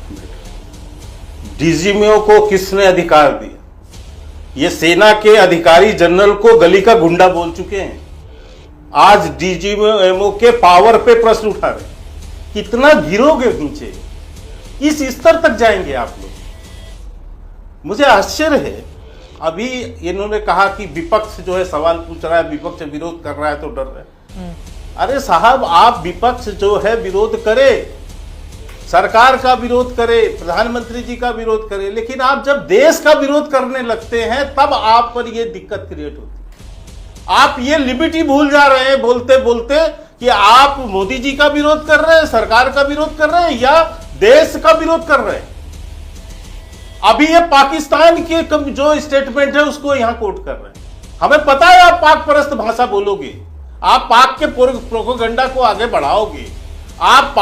डीजीएमओ को किसने अधिकार दिया? ये सेना के अधिकारी जनरल को गली का गुंडा बोल चुके हैं। आज डीजीएमओ के पावर पे प्रश्न उठा रहे। कितना गिरोगे नीचे? इस स्तर तक जाएंगे आप लोग? मुझे आश्चर्य है। अभी इन्होंने कहा कि विपक्ष जो है सवाल पूछ रहा है, विपक्ष विरोध कर रहा है तो डर रहे हैं। अरे साहब, आप विपक्ष जो है विरोध करे, सरकार का विरोध करे, प्रधानमंत्री जी का विरोध करे, लेकिन आप जब देश का विरोध करने लगते हैं तब आप पर यह दिक्कत क्रिएट होती है। आप ये लिमिट ही भूल जा रहे हैं बोलते बोलते कि आप मोदी जी का विरोध कर रहे हैं, सरकार का विरोध कर रहे हैं या देश का विरोध कर रहे हैं। अभी ये पाकिस्तान के जो स्टेटमेंट है उसको यहां कोट कर रहे हैं। हमें पता है आप पाक परस्त भाषा बोलोगे, आप पाक के प्रोपेगेंडा को आगे बढ़ाओगे, आप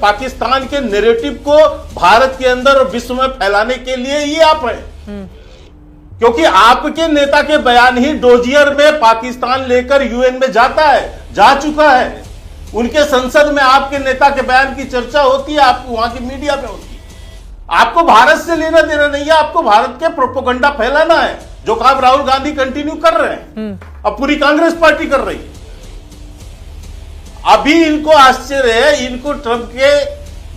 पाकिस्तान के नैरेटिव को भारत के अंदर और विश्व में फैलाने के लिए ही आप हैं। क्योंकि आपके नेता के बयान ही डोजियर में पाकिस्तान लेकर यूएन में जाता है, जा चुका है। उनके संसद में आपके नेता के बयान की चर्चा होती है, आपको वहां की मीडिया में होती है। आपको भारत से लेना देना नहीं है, आपको भारत के प्रोपेगेंडा फैलाना है, जो काम राहुल गांधी कंटिन्यू कर रहे हैं, अब पूरी कांग्रेस पार्टी कर रही है। अभी इनको आश्चर्य है, इनको ट्रंप के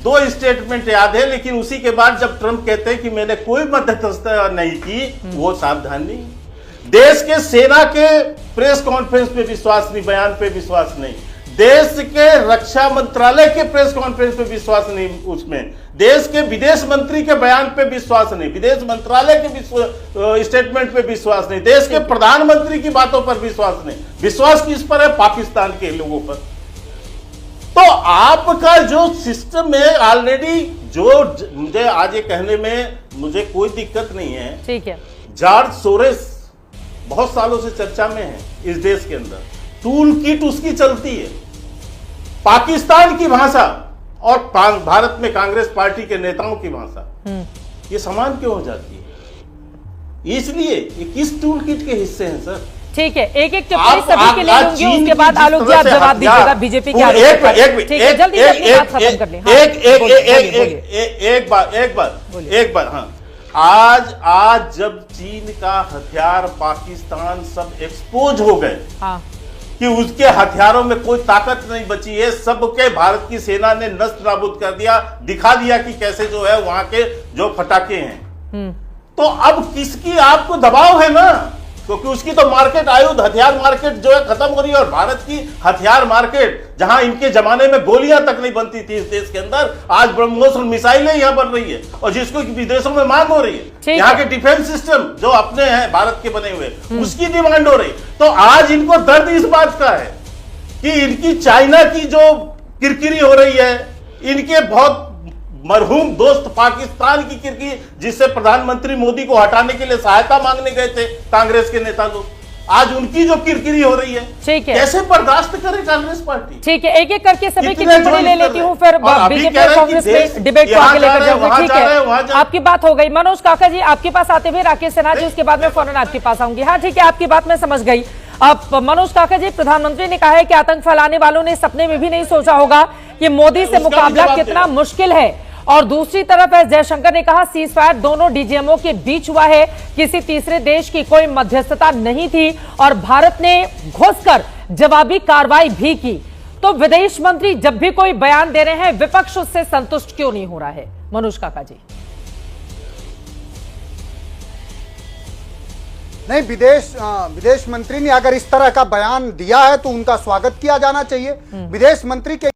2 स्टेटमेंट याद है, लेकिन उसी के बाद जब ट्रंप कहते हैं कि मैंने कोई मध्यस्थता नहीं की, वो सावधान नहीं। देश के सेना के प्रेस कॉन्फ्रेंस पे विश्वास नहीं, बयान पे विश्वास नहीं, देश के रक्षा मंत्रालय के प्रेस कॉन्फ्रेंस पे विश्वास नहीं, उसमें देश के विदेश मंत्री के बयान पे विश्वास नहीं, विदेश मंत्रालय के स्टेटमेंट पे विश्वास नहीं, देश के प्रधानमंत्री की बातों पर विश्वास नहीं। विश्वास किस पर है? पाकिस्तान के लोगों पर। तो आपका जो सिस्टम है ऑलरेडी, जो मुझे आज ये कहने में मुझे कोई दिक्कत नहीं है, ठीक है, जॉर्ज सोरेस बहुत सालों से चर्चा में है इस देश के अंदर, टूल किट उसकी चलती है, पाकिस्तान की भाषा और भारत में कांग्रेस पार्टी के नेताओं की भाषा ये समान क्यों हो जाती है? इसलिए ये किस टूल किट के हिस्से हैं सर? ठीक है, एक एक टिप्पणी सभी के लिए लूंगी, उसके बाद आलोक जी आप जवाब दीजिएगा बीजेपी के आरोप पर। ठीक है, जल्दी जल्दी बात खत्म कर लें। एक बार हाँ, आज जब चीन का हथियार पाकिस्तान सब एक्सपोज हो गए, हाँ, कि उसके हथियारों में कोई ताकत नहीं बची है, सबके भारत की सेना ने नष्ट नाबूद कर दिया, दिखा दिया कि कैसे जो है वहां के जो फटाके हैं। तो अब किसकी आपको दबाव है ना, क्योंकि उसकी तो मार्केट, आयुध हथियार मार्केट जो है खत्म हो रही है, और भारत की हथियार मार्केट, जहां इनके जमाने में गोलियां तक नहीं बनती थी इस देश के अंदर, आज ब्रह्मोस और मिसाइलें यहां बन रही है, और जिसको विदेशों में मांग हो रही है। यहाँ के डिफेंस सिस्टम जो अपने हैं भारत के बने हुए, उसकी डिमांड हो रही। तो आज इनको दर्द इस बात का है कि इनकी चाइना की जो किरकिरी हो रही है, इनके बहुत मरहूम दोस्त पाकिस्तान की किरकिरी, जिससे प्रधानमंत्री मोदी को हटाने के लिए सहायता मांगने गए थे कांग्रेस के नेता लोग, आज उनकी जो किरकिरी हो रही है, ठीक है, कैसे बर्दाश्त करे कांग्रेस पार्टी? ठीक है, एक एक करके सभी की टिप्पणी ले लेती हूँ, फिर बीजेपी और कांग्रेस में डिबेट को आगे लेकर जाऊंगी। ठीक है, आपकी बात हो गई। मनोज काका जी आपके पास आते हुए, राकेश सिन्हा जी उसके बाद में फौरन आपके पास आऊंगी। हाँ ठीक है, आपकी बात मैं समझ गई। अब मनोज काका जी, प्रधानमंत्री ने कहा है कि आतंक फैलाने वालों ने सपने में भी नहीं सोचा होगा कि मोदी से मुकाबला कितना मुश्किल है, और दूसरी तरफ एस जयशंकर ने कहा सीज फायर दोनों डीजीएमओ के बीच हुआ है, किसी तीसरे देश की कोई मध्यस्थता नहीं थी, और भारत ने घुसकर जवाबी कार्रवाई भी की। तो विदेश मंत्री जब भी कोई बयान दे रहे हैं, विपक्ष उससे संतुष्ट क्यों नहीं हो रहा है? मनोज काका जी। नहीं, विदेश मंत्री ने अगर इस तरह का बयान दिया है तो उनका स्वागत किया जाना चाहिए। विदेश मंत्री के